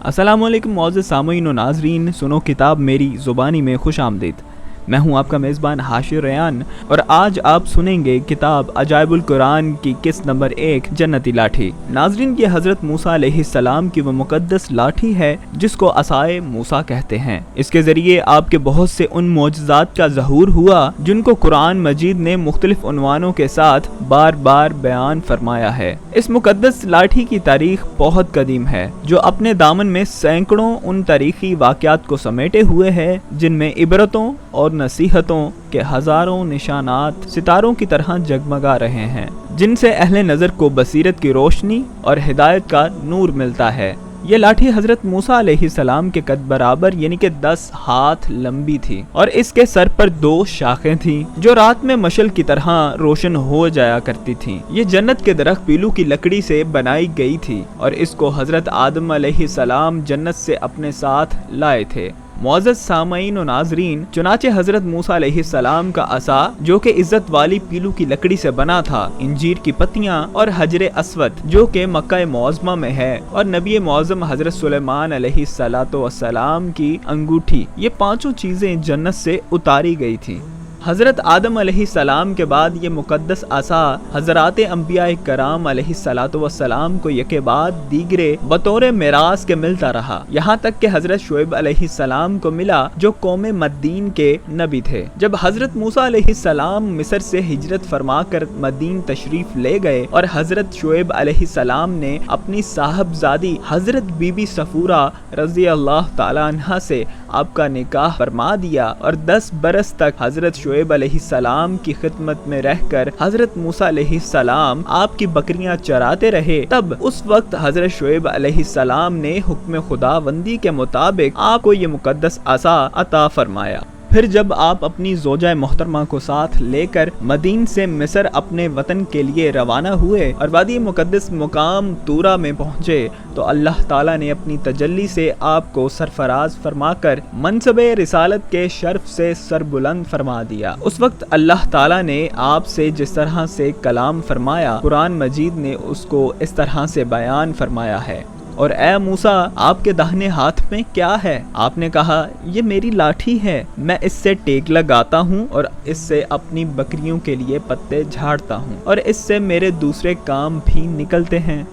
السلام علیکم معزز سامعین و ناظرین، سنو کتاب میری زبانی میں خوش آمدید۔ میں ہوں آپ کا میزبان حاشر ریان، اور آج آپ سنیں گے کتاب عجائب القرآن کی قسط نمبر 1 جنتی لاٹھی۔ ناظرین، یہ حضرت موسیٰ علیہ السلام کی وہ مقدس لاٹھی ہے جس کو عصائے موسیٰ کہتے ہیں۔ اس کے ذریعے آپ کے بہت سے ان معجزات کا ظہور ہوا جن کو قرآن مجید نے مختلف عنوانوں کے ساتھ بار بار بیان فرمایا ہے۔ اس مقدس لاٹھی کی تاریخ بہت قدیم ہے، جو اپنے دامن میں سینکڑوں ان تاریخی واقعات کو سمیٹے ہوئے ہے جن میں عبرتوں اور نصیحتوں کے ہزاروں نشانات ستاروں کی طرح جگمگا رہے ہیں، جن سے اہل نظر کو بصیرت کی روشنی اور ہدایت کا نور ملتا ہے۔ یہ لاٹھی حضرت موسیٰ علیہ السلام کے قد برابر یعنی کہ 10 ہاتھ لمبی تھی، اور اس کے سر پر 2 شاخیں تھیں جو رات میں مشعل کی طرح روشن ہو جایا کرتی تھیں۔ یہ جنت کے درخت پیلو کی لکڑی سے بنائی گئی تھی، اور اس کو حضرت آدم علیہ السلام جنت سے اپنے ساتھ لائے تھے۔ معزز سامعین و ناظرین، چنانچہ حضرت موسیٰ علیہ السلام کا عصا جو کہ عزت والی پیلو کی لکڑی سے بنا تھا، انجیر کی پتیاں اور حجر اسود جو کہ مکہ معظمہ میں ہے، اور نبی معظم حضرت سلیمان علیہ السلام کی انگوٹھی، یہ 5 چیزیں جنت سے اتاری گئی تھیں۔ حضرت آدم علیہ السلام کے بعد یہ مقدس عصا حضرات انبیاء کرام علیہ السلام کو یکے بعد دیگرے بطور میراث کے ملتا رہا، یہاں تک کہ حضرت شعیب علیہ السلام کو ملا جو قوم مدین کے نبی تھے۔ جب حضرت موسیٰ علیہ السلام مصر سے ہجرت فرما کر مدین تشریف لے گئے، اور حضرت شعیب علیہ السلام نے اپنی صاحبزادی حضرت بی بی صفورہ رضی اللہ تعالیٰ عنہا سے آپ کا نکاح فرما دیا، اور 10 برس تک حضرت شعیب علیہ السلام کی خدمت میں رہ کر حضرت موسیٰ علیہ السلام آپ کی بکریاں چراتے رہے، تب اس وقت حضرت شعیب علیہ السلام نے حکم خداوندی کے مطابق آپ کو یہ مقدس عصا عطا فرمایا۔ پھر جب آپ اپنی زوجہ محترمہ کو ساتھ لے کر مدین سے مصر اپنے وطن کے لیے روانہ ہوئے اور وادی مقدس مقام طورا میں پہنچے، تو اللہ تعالیٰ نے اپنی تجلی سے آپ کو سرفراز فرما کر منصب رسالت کے شرف سے سر بلند فرما دیا۔ اس وقت اللہ تعالیٰ نے آپ سے جس طرح سے کلام فرمایا، قرآن مجید نے اس کو اس طرح سے بیان فرمایا ہے: اور اے موسیٰ، آپ کے داہنے ہاتھ میں کیا ہے؟ آپ نے کہا، یہ میری لاٹھی ہے، میں اس سے ٹیک لگاتا ہوں اور اس سے اپنی بکریوں کے لیے پتے جھاڑتا ہوں، اور اس سے میرے دوسرے کام بھی نکلتے ہیں۔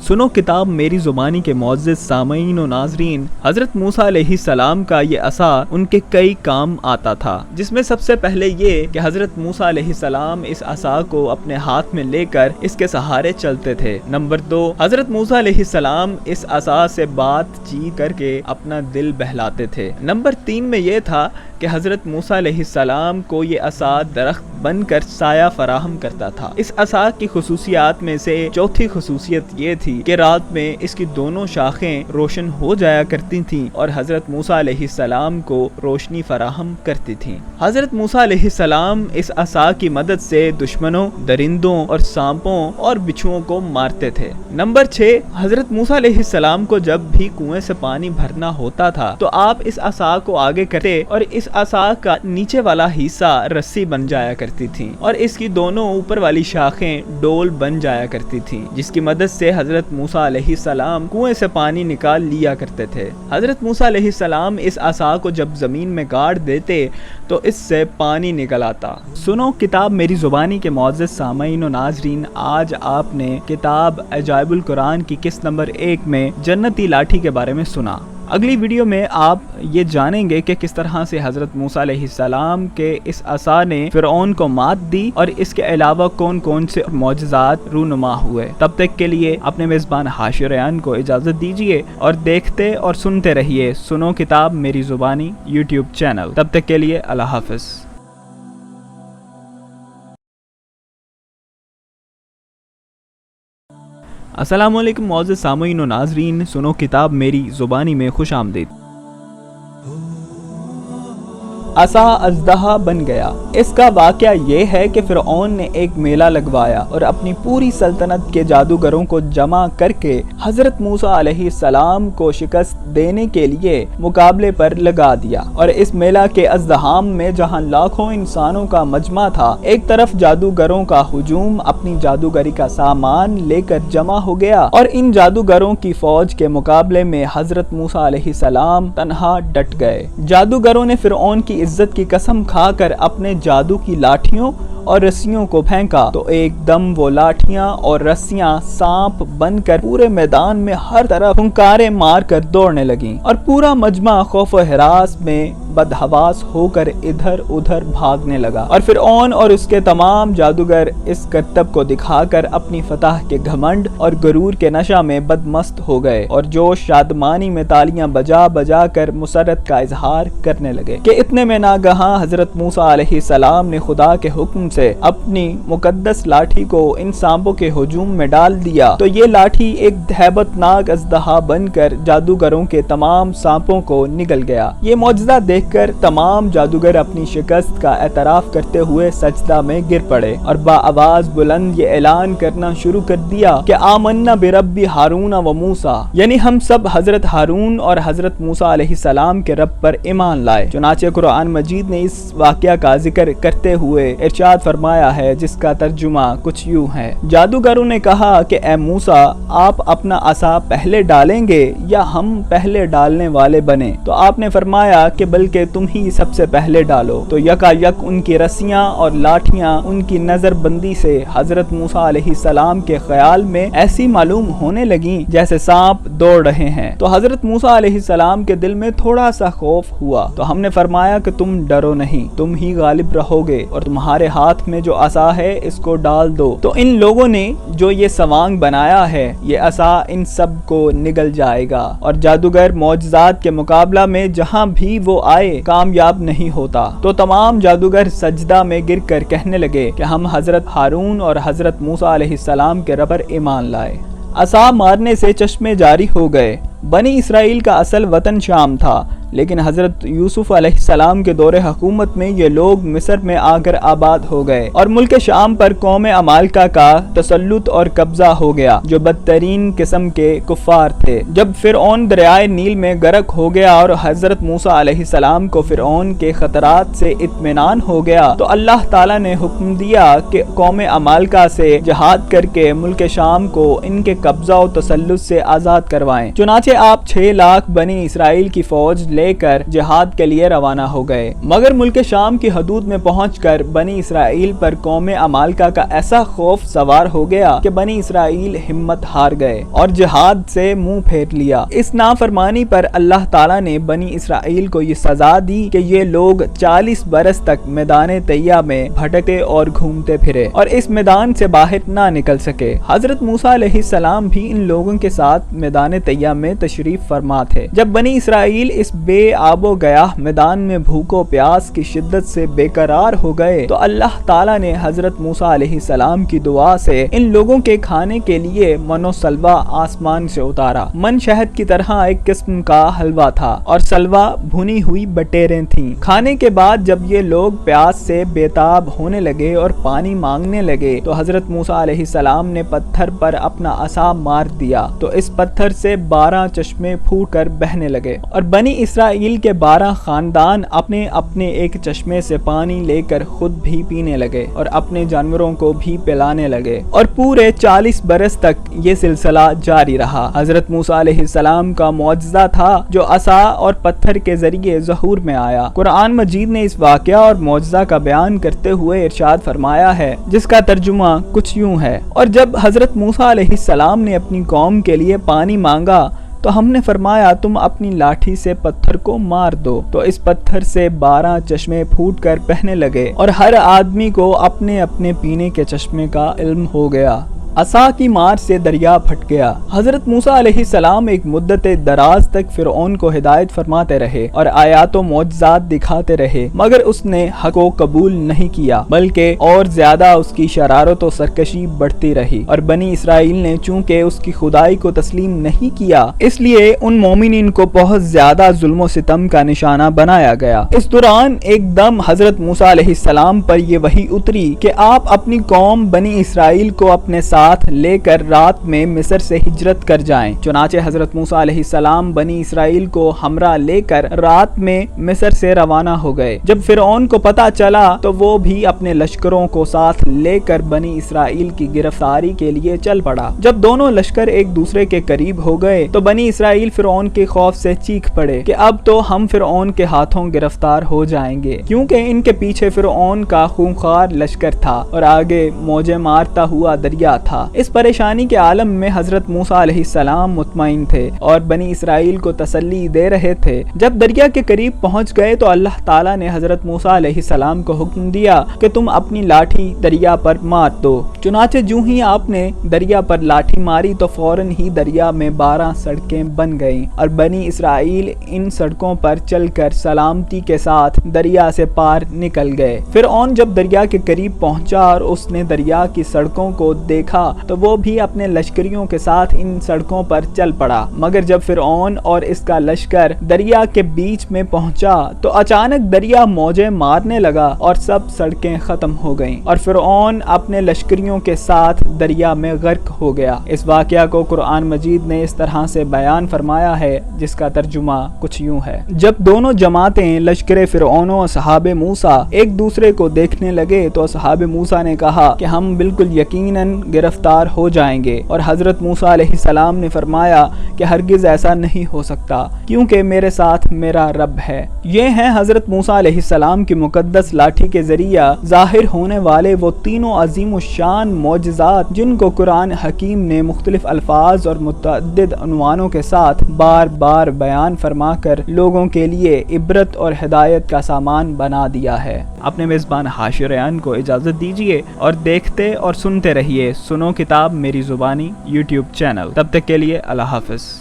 سنو کتاب میری زبانی کے معزز سامعین و ناظرین، حضرت موسیٰ علیہ السلام کا یہ عصا ان کے کئی کام آتا تھا، جس میں سب سے پہلے یہ کہ حضرت موسیٰ علیہ السلام اس عصا کو اپنے ہاتھ میں لے کر اس کے سہارے چلتے تھے۔ نمبر 2، حضرت موسیٰ علیہ السلام اس عصا سے بات چیت کر کے اپنا دل بہلاتے تھے۔ نمبر 3 میں یہ تھا کہ حضرت موسیٰ علیہ السلام کو یہ عصا درخت بن کر سایہ فراہم کرتا تھا۔ اس عصا کی خصوصیات میں سے چوتھی خصوصیت یہ تھی کہ رات میں اس کی دونوں شاخیں روشن ہو جایا کرتی تھیں اور حضرت موسیٰ علیہ السلام کو روشنی فراہم کرتی تھیں۔ حضرت موسیٰ علیہ السلام اس عصا کی مدد سے دشمنوں، درندوں اور سانپوں اور بچھوؤں کو مارتے تھے۔ نمبر 6، حضرت موسیٰ علیہ السلام کو جب بھی کنویں سے پانی بھرنا ہوتا تھا تو آپ اس عصا کو آگے کرتے، اور اس عصا کا نیچے والا حصہ رسی بن جایا کرتی تھی، اور اس کی دونوں اوپر والی شاخیں ڈول بن جایا کرتی تھی، جس کی مدد سے حضرت موسیٰ علیہ السلام کنویں سے پانی نکال لیا کرتے تھے۔ حضرت موسیٰ علیہ السلام اس عصا کو جب زمین میں گاڑ دیتے تو اس سے پانی نکل آتا۔ سنو کتاب میری زبانی کے معزز سامعین و ناظرین، آج آپ نے کتاب عجائب القرآن کی قسط نمبر 1 میں جنتی لاٹھی کے بارے میں سنا۔ اگلی ویڈیو میں آپ یہ جانیں گے کہ کس طرح سے حضرت موسیٰ علیہ السلام کے اس عصا نے فرعون کو مات دی، اور اس کے علاوہ کون کون سے معجزات رونما ہوئے۔ تب تک کے لیے اپنے میزبان حاشر ریان کو اجازت دیجیے، اور دیکھتے اور سنتے رہیے سنو کتاب میری زبانی یوٹیوب چینل۔ تب تک کے لیے اللہ حافظ۔ السلام علیکم معزز سامعین و ناظرین، سنو کتاب میری زبانی میں خوش آمدید۔ عصا اژدہا بن گیا۔ اس کا واقعہ یہ ہے کہ فرعون نے ایک میلہ لگوایا اور اپنی پوری سلطنت کے جادوگروں کو جمع کر کے حضرت موسیٰ علیہ السلام کو شکست دینے کے لیے مقابلے پر لگا دیا۔ اور اس میلہ کے ازدحام میں جہاں لاکھوں انسانوں کا مجمع تھا، ایک طرف جادوگروں کا ہجوم اپنی جادوگری کا سامان لے کر جمع ہو گیا اور ان جادوگروں کی فوج کے مقابلے میں حضرت موسیٰ علیہ السلام تنہا ڈٹ گئے۔ جادوگروں نے فرعون کی عزت کی قسم کھا کر اپنے جادو کی لاٹھیوں اور رسیوں کو پھینکا تو ایک دم وہ لاٹھیاں اور رسیاں سانپ بن کر پورے میدان میں ہر طرف پھنکاریں مار کر دوڑنے لگیں اور پورا مجمع خوف و ہراس میں بدحواس ہو کر ادھر ادھر بھاگنے لگا، اور فرعون اور اس کے تمام جادوگر اس کرتب کو دکھا کر اپنی فتح کے گھمنڈ اور غرور کے نشہ میں بدمست ہو گئے اور جوش شادمانی میں تالیاں بجا بجا کر مسرت کا اظہار کرنے لگے کہ اتنے میں ناگہاں حضرت موسیٰ علیہ السلام نے خدا کے حکم سے اپنی مقدس لاٹھی کو ان سانپوں کے ہجوم میں ڈال دیا تو یہ لاٹھی ایک ہیبت ناک اژدہا بن کر جادوگروں کے تمام سانپوں کو نگل گیا۔ یہ معجزہ دیکھ کر تمام جادوگر اپنی شکست کا اعتراف کرتے ہوئے سجدہ میں گر پڑے اور بآواز بلند یہ اعلان کرنا شروع کر دیا کہ آمنا برب ہارون و موسیٰ، یعنی ہم سب حضرت ہارون اور حضرت موسیٰ علیہ السلام کے رب پر ایمان لائے۔ چنانچہ قرآن مجید نے اس واقعہ کا ذکر کرتے ہوئے ارشاد فرمایا ہے، جس کا ترجمہ کچھ یوں ہے: جادوگروں نے کہا کہ اے موسیٰ، آپ اپنا عصا پہلے ڈالیں گے یا ہم پہلے ڈالنے والے بنے؟ تو آپ نے فرمایا کہ بلکہ تم ہی سب سے پہلے ڈالو۔ تو یکا یک ان کی رسیاں اور لاٹھیاں ان کی نظر بندی سے حضرت موسیٰ علیہ السلام کے خیال میں ایسی معلوم ہونے لگیں جیسے سانپ دوڑ رہے ہیں۔ تو حضرت موسیٰ علیہ السلام کے دل میں تھوڑا سا خوف ہوا، تو ہم نے فرمایا کہ تم ڈرو نہیں، تم ہی غالب رہو گے اور تمہارے ہاتھ میں جو عصا ہے اس کو ڈال دو۔ تو ان لوگوں نے جو یہ سوانگ بنایا ہے، یہ عصا ان سب کو نگل جائے گا، اور جادوگر معجزات کے مقابلہ میں جہاں بھی وہ آئے کامیاب نہیں ہوتا۔ تو تمام جادوگر سجدہ میں گر کر کہنے لگے کہ ہم حضرت ہارون اور حضرت موسیٰ علیہ السلام کے رب پر ایمان لائے۔ عصا مارنے سے چشمے جاری ہو گئے۔ بنی اسرائیل کا اصل وطن شام تھا، لیکن حضرت یوسف علیہ السلام کے دور حکومت میں یہ لوگ مصر میں آ کر آباد ہو گئے اور ملک شام پر قوم عمالقہ کا تسلط اور قبضہ ہو گیا، جو بدترین قسم کے کفار تھے۔ جب فرعون دریائے نیل میں غرق ہو گیا اور حضرت موسیٰ علیہ السلام کو فرعون کے خطرات سے اطمینان ہو گیا، تو اللہ تعالیٰ نے حکم دیا کہ قوم عمالقہ سے جہاد کر کے ملک شام کو ان کے قبضہ و تسلط سے آزاد کروائیں۔ چنانچہ آپ 6 لاکھ بنی اسرائیل کی فوج لے کر جہاد کے لیے روانہ ہو گئے، مگر ملک شام کی حدود میں پہنچ کر بنی اسرائیل پر قوم عمالقہ کا ایسا خوف سوار ہو گیا کہ بنی اسرائیل ہمت ہار گئے اور جہاد سے منہ پھیر لیا۔ اس نافرمانی پر اللہ تعالیٰ نے بنی اسرائیل کو یہ سزا دی کہ یہ لوگ 40 برس تک میدان طیہ میں بھٹکتے اور گھومتے پھرے اور اس میدان سے باہر نہ نکل سکے۔ حضرت موسیٰ علیہ السلام بھی ان لوگوں کے ساتھ میدان طیہ میں تشریف فرما تھے۔ جب بنی اسرائیل اس بے آب و گیاہ میدان میں بھوک و پیاس کی شدت سے بے قرار ہو گئے تو اللہ تعالیٰ نے حضرت موسیٰ علیہ السلام کی دعا سے ان لوگوں کے کھانے کے لیے من و سلوہ آسمان سے اتارا۔ من شہد کی طرح ایک قسم کا حلوہ تھا اور سلوہ بھنی ہوئی بٹیریں تھیں۔ کھانے کے بعد جب یہ لوگ پیاس سے بےتاب ہونے لگے اور پانی مانگنے لگے تو حضرت موسیٰ علیہ السلام نے پتھر پر اپنا عصا مار دیا تو اس پتھر سے 12 چشمے پھوٹ کر بہنے لگے اور بنی اسرائیل کے 12 خاندان اپنے اپنے ایک چشمے سے پانی لے کر خود بھی پینے لگے اور اپنے جانوروں کو بھی پلانے لگے، اور پورے 40 برس تک یہ سلسلہ جاری رہا۔ حضرت موسیٰ علیہ السلام کا معجزہ تھا جو عصا اور پتھر کے ذریعے ظہور میں آیا۔ قرآن مجید نے اس واقعہ اور معجزہ کا بیان کرتے ہوئے ارشاد فرمایا ہے، جس کا ترجمہ کچھ یوں ہے: اور جب حضرت موسیٰ علیہ السلام نے اپنی قوم کے لیے پانی مانگا تو ہم نے فرمایا تم اپنی لاٹھی سے پتھر کو مار دو، تو اس پتھر سے 12 چشمے پھوٹ کر بہنے لگے اور ہر آدمی کو اپنے اپنے پینے کے چشمے کا علم ہو گیا۔ عصا کی مار سے دریا پھٹ گیا۔ حضرت موسیٰ علیہ السلام ایک مدت دراز تک فرعون کو ہدایت فرماتے رہے اور آیات و معجزات دکھاتے رہے، مگر اس نے حق کو قبول نہیں کیا، بلکہ اور زیادہ اس کی شرارت و سرکشی بڑھتی رہی، اور بنی اسرائیل نے چونکہ اس کی خدائی کو تسلیم نہیں کیا، اس لیے ان مومنین کو بہت زیادہ ظلم و ستم کا نشانہ بنایا گیا۔ اس دوران ایک دم حضرت موسیٰ علیہ السلام پر یہ وحی اتری کہ آپ اپنی قوم بنی اسرائیل کو اپنے ساتھ لے کر رات میں مصر سے ہجرت کر جائیں۔ چنانچہ حضرت موسیٰ علیہ السلام بنی اسرائیل کو ہمراہ لے کر رات میں مصر سے روانہ ہو گئے۔ جب فرعون کو پتہ چلا تو وہ بھی اپنے لشکروں کو ساتھ لے کر بنی اسرائیل کی گرفتاری کے لیے چل پڑا۔ جب دونوں لشکر ایک دوسرے کے قریب ہو گئے تو بنی اسرائیل فرعون کے خوف سے چیخ پڑے کہ اب تو ہم فرعون کے ہاتھوں گرفتار ہو جائیں گے، کیونکہ ان کے پیچھے فرعون کا خونخوار لشکر تھا اور آگے موجیں مارتا ہوا دریا تھا۔ اس پریشانی کے عالم میں حضرت موسیٰ علیہ السلام مطمئن تھے اور بنی اسرائیل کو تسلی دے رہے تھے۔ جب دریا کے قریب پہنچ گئے تو اللہ تعالیٰ نے حضرت موسیٰ علیہ السلام کو حکم دیا کہ تم اپنی لاٹھی دریا پر مار دو۔ چنانچہ جو ہی آپ نے دریا پر لاٹھی ماری تو فوراً ہی دریا میں 12 سڑکیں بن گئیں اور بنی اسرائیل ان سڑکوں پر چل کر سلامتی کے ساتھ دریا سے پار نکل گئے۔ فرعون جب دریا کے قریب پہنچا اور اس نے دریا کی سڑکوں کو دیکھا تو وہ بھی اپنے لشکریوں کے ساتھ ان سڑکوں پر چل پڑا، مگر جب فرعون اور اس کا لشکر دریا کے بیچ میں پہنچا تو اچانک دریا موجیں مارنے لگا اور سب سڑکیں ختم ہو گئیں اور فرعون اپنے لشکریوں کے ساتھ دریا میں غرق ہو گیا۔ اس واقعہ کو قرآن مجید نے اس طرح سے بیان فرمایا ہے جس کا ترجمہ کچھ یوں ہے: جب دونوں جماعتیں لشکر فرعون و اصحاب موسیٰ ایک دوسرے کو دیکھنے لگے تو اصحاب موسیٰ نے کہا کہ ہم بالکل یقیناً گرفتار ہو جائیں گے، اور حضرت موسیٰ علیہ السلام نے فرمایا کہ ہرگز ایسا نہیں ہو سکتا، کیونکہ میرے ساتھ میرا رب ہے۔ یہ ہیں حضرت موسیٰ علیہ السلام کی مقدس لاٹھی کے ذریعہ ظاہر ہونے والے وہ تینوں عظیم الشان معجزات جن کو قرآن حکیم نے مختلف الفاظ اور متعدد عنوانوں کے ساتھ بار بار بیان فرما کر لوگوں کے لیے عبرت اور ہدایت کا سامان بنا دیا ہے۔ اپنے میزبان حاشر ریان کو اجازت دیجیے اور دیکھتے اور سنتے رہیے سنو کتاب میری زبانی یوٹیوب چینل۔ تب تک کے لیے اللہ حافظ۔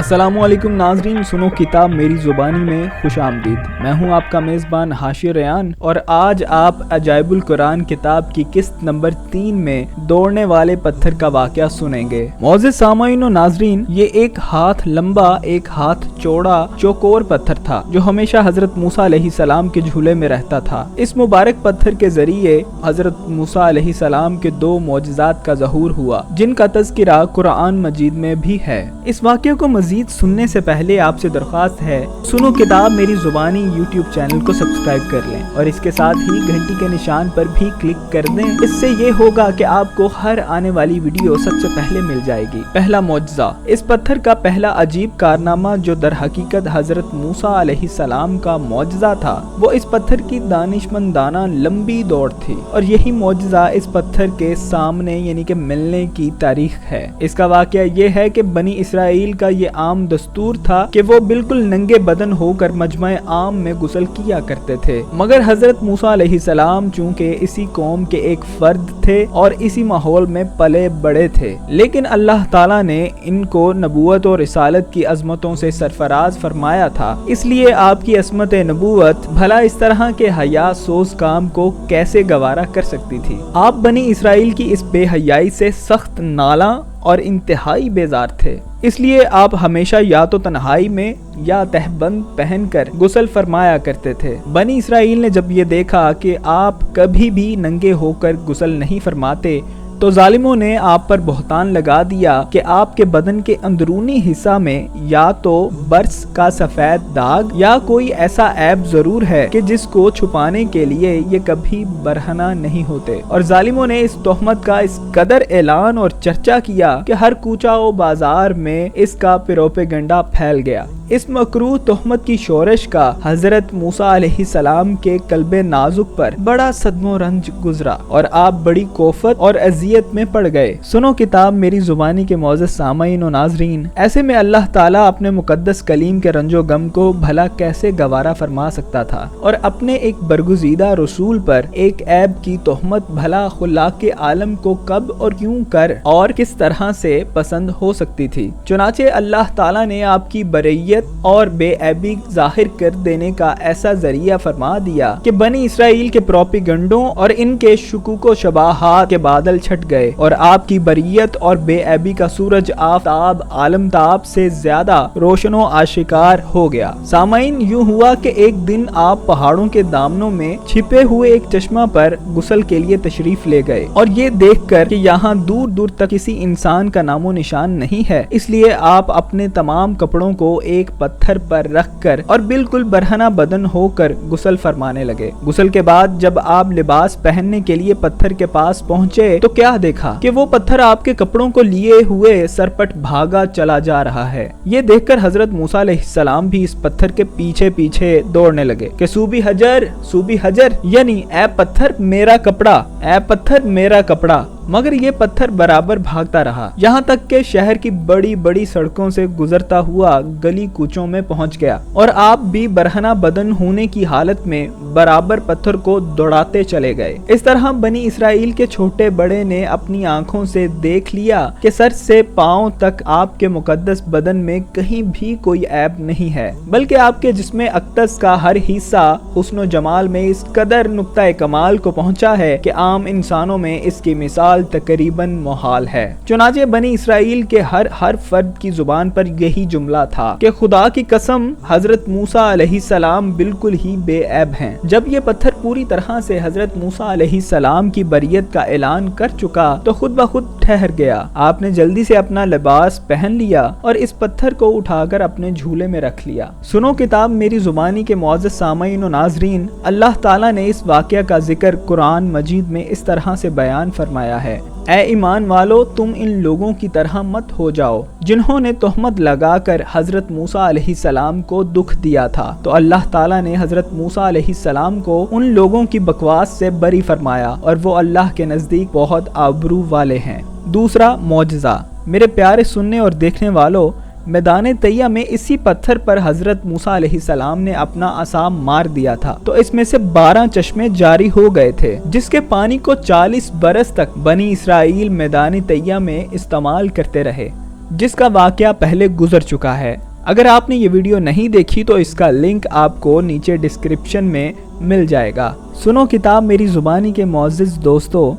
السلام علیکم ناظرین، سنو کتاب میری زبانی میں خوش آمدید۔ میں ہوں آپ کا میزبان حاشر ریان، اور آج آپ عجائب القرآن کتاب کی قسط نمبر 3 میں دوڑنے والے پتھر کا واقعہ سنیں گے۔ معزز سامعین و ناظرین، یہ ایک ہاتھ لمبا ایک ہاتھ چوڑا چوکور پتھر تھا جو ہمیشہ حضرت موسیٰ علیہ السلام کے جھولے میں رہتا تھا۔ اس مبارک پتھر کے ذریعے حضرت موسیٰ علیہ السلام کے 2 معجزات کا ظہور ہوا جن کا تذکرہ قرآن مجید میں بھی ہے۔ اس واقعے کو مزید سننے سے پہلے آپ سے درخواست ہے سنو کتاب میری زبانی یوٹیوب چینل کو سبسکرائب کر لیں اور اس کے ساتھ ہی گھنٹی کے نشان پر بھی کلک کر دیں۔ اس سے یہ ہوگا کہ آپ کو ہر آنے والی ویڈیو سب سے پہلے مل جائے گی۔ پہلا معجزہ، اس پتھر کا پہلا عجیب کارنامہ جو در حقیقت حضرت موسیٰ علیہ السلام کا معجزہ تھا، وہ اس پتھر کی دانشمندانہ لمبی دوڑ تھی، اور یہی معجزہ اس پتھر کے سامنے یعنی کہ ملنے کی تاریخ ہے۔ اس کا واقعہ یہ ہے کہ بنی اسرائیل کا یہ عام دستور تھا کہ وہ بالکل ننگے بدن ہو کر مجمع عام میں غسل کیا کرتے تھے، مگر حضرت موسیٰ علیہ السلام چونکہ اسی قوم کے ایک فرد تھے اور اسی ماحول میں پلے بڑے تھے، لیکن اللہ تعالیٰ نے ان کو نبوت اور رسالت کی عظمتوں سے سرفراز فرمایا تھا، اس لیے آپ کی عصمت نبوت بھلا اس طرح کے حیا سوز کام کو کیسے گوارا کر سکتی تھی۔ آپ بنی اسرائیل کی اس بے حیائی سے سخت نالاں اور انتہائی بیزار تھے، اس لیے آپ ہمیشہ یا تو تنہائی میں یا تہبند پہن کر غسل فرمایا کرتے تھے۔ بنی اسرائیل نے جب یہ دیکھا کہ آپ کبھی بھی ننگے ہو کر غسل نہیں فرماتے تو ظالموں نے آپ پر بہتان لگا دیا کہ آپ کے بدن کے اندرونی حصہ میں یا تو برس کا سفید داغ یا کوئی ایسا عیب ضرور ہے کہ جس کو چھپانے کے لیے یہ کبھی برہنہ نہیں ہوتے، اور ظالموں نے اس تہمت کا اس قدر اعلان اور چرچا کیا کہ ہر کوچہ و بازار میں اس کا پروپیگنڈا پھیل گیا۔ इस मकरूह तोहमत की शोरश का हजरत मूसा अलैहिस्सलाम के कल्बे नाजुक पर बड़ा सदमो रंज गुजरा और आप बड़ी कोफत और अजियत में पड़ गए। सुनो किताब मेरी जुबानी के मौजूद सामाईन और नाजरीन, ऐसे में अल्लाह ताला अपने मुकद्दस कलीम के रंजो गम को भला कैसे गवारा फरमा सकता था और अपने एक बरगुज़ीदा रसूल पर एक ऐब की तोहमत भला खुलाक के आलम को कब और क्यों कर और किस तरह से पसंद हो सकती थी। चुनाचे अल्लाह ताला ने आपकी बरैयत और बेऐबी जाहिर कर देने का ऐसा जरिया फरमा दिया कि बनी इसराइल के प्रोपिगंडों और इनके शुकूको शबाहात के बादल छट गए और आपकी बरैयत और बेऐबी का सूरज आफताब आलमताब से ज्यादा रोशनो आशिकार हो गया। सामाइन, यूं हुआ कि एक दिन आप पहाड़ों के दामनों में छिपे हुए एक चश्मा पर गुस्ल के लिए तशरीफ ले गए और ये देखकर कि यहाँ दूर दूर तक किसी इंसान का नामो निशान नहीं है, इसलिए आप अपने तमाम कपड़ों को एक पत्थर पर रखकर और बिल्कुल बरहना बदन होकर गुस्ल फरमाने लगे। गुस्ल के बाद जब आप लिबास पहनने के लिए पत्थर के पास पहुँचे तो क्या देखा कि वो पत्थर आपके कपड़ों को लिए हुए सरपट भागा चला जा रहा है। ये देखकर हजरत मूसा अलैहिस्सलाम भी इस पत्थर के पीछे पीछे दौड़ने लगे कि सूबी हजर यानी ऐ पत्थर मेरा कपड़ा, ऐ पत्थर मेरा कपड़ा। मगर ये पत्थर बराबर भागता रहा, यहाँ तक के शहर की बड़ी बड़ी सड़कों से गुजरता हुआ गली कूचों में पहुँच गया और आप भी बरहना बदन होने की हालत में बराबर पत्थर को दौड़ाते चले गए। इस तरह बनी इसराइल के छोटे बड़े ने अपनी आंखों से देख लिया कि सर से पांव तक आपके मुकद्दस बदन में कहीं भी कोई ऐब नहीं है, बल्कि आपके जिस्म अक्दस का हर हिस्सा हुस्न जमाल में इस कदर नुक्ता कमाल को पहुँचा है कि आम इंसानों में इसकी मिसाल तकरीबन मुहाल है। चुनाचे बनी इसराइल के हर फर्द की जुबान पर यही जुमला था कि खुदा की कसम हजरत मूसा अलैहिस्सलाम बिल्कुल ही बेऐब हैं। जब ये पत्थर पूरी तरह से हजरत मूसा अलैहिस्सलाम की बरियत का ऐलान कर चुका तो खुद ब खुद ठहर गया। आपने जल्दी से अपना लिबास पहन लिया और इस पत्थर को उठाकर अपने झूले में रख लिया। सुनो किताब मेरी जुबानी के मौजूद सामाईन और नाजरीन, अल्लाह ताला ने इस वाक़या का जिक्र कुरान मजीद में इस तरह से बयान फरमाया है, ऐ ईमान वालो, तुम इन लोगों की तरह मत हो जाओ जिन्होंने तोहमत लगाकर हजरत मूसा अलैहिस्सलाम को दुख दिया था। तो अल्लाह ताला ने हजरत मूसा अलैहिस्सलाम को उन लोगों की बकवास से बरी फरमाया और वो अल्लाह के नजदीक बहुत आबरू वाले हैं। दूसरा मौजज़ा, मेरे प्यारे सुनने और देखने वालों, मैदान तैया में इसी पत्थर पर हजरत मूसा अलैहिस्सलाम ने अपना असा मार दिया था तो इसमें से 12 चश्मे जारी हो गए थे जिसके पानी को 40 बरस तक बनी इसराइल मैदान तैया में इस्तेमाल करते रहे, जिसका वाक़या पहले गुजर चुका है। अगर आपने ये वीडियो नहीं देखी तो इसका लिंक आपको नीचे डिस्क्रिप्शन में मिल जाएगा। सुनो किताब मेरी जुबानी के मौजूद दोस्तों,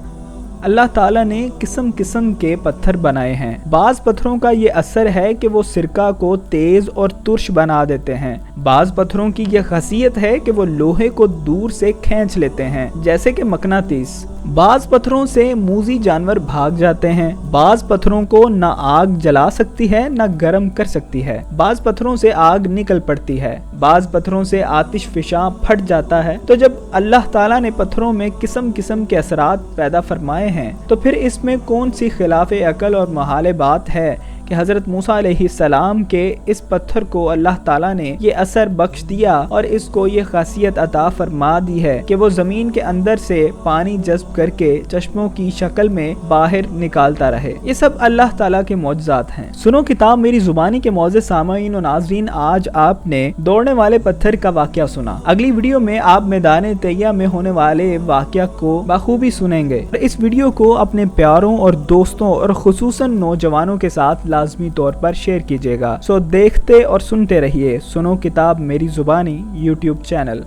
अल्लाह ताला ने किस्म किस्म के पत्थर बनाए हैं। बाज पत्थरों का ये असर है कि वो सिरका को तेज और तुर्श बना देते हैं। बाज पत्थरों की ये खासियत है कि वो लोहे को दूर से खींच लेते हैं, जैसे कि मकनातीस। बाज पत्थरों से मूजी जानवर भाग जाते हैं। बाज पत्थरों को न आग जला सकती है न गर्म कर सकती है। बाज पत्थरों से आग निकल पड़ती है। बाज पत्थरों से आतिश फिशा फट जाता है। तो जब अल्लाह ताला ने पत्थरों में किस्म किस्म के असरात पैदा फरमाए हैं तो फिर इसमें कौन सी खिलाफे अकल और महाले बात है कि हजरत मूसा अलैहिस्सलाम के इस पत्थर को अल्लाह ताला ने ये असर बख्श दिया और इसको ये खासियत अता फरमा दी है कि वो जमीन के अंदर से पानी जज्ब करके चश्मों की शक्ल में बाहर निकालता रहे। ये सब अल्लाह ताला के मौजज़ात हैं। सुनो किताब मेरी जुबानी के मौजूद सामाईन और नाजरीन, आज आपने दौड़ने वाले पत्थर का वाक़या सुना। अगली वीडियो में आप मैदान तैया में होने वाले वाक़या को बखूबी सुनेंगे। इस वीडियो को अपने प्यारों और दोस्तों और खुसूसन नौजवानों के साथ लाजमी तौर पर शेयर कीजिएगा। सो देखते और सुनते रहिए सुनो किताब मेरी जुबानी यूट्यूब चैनल।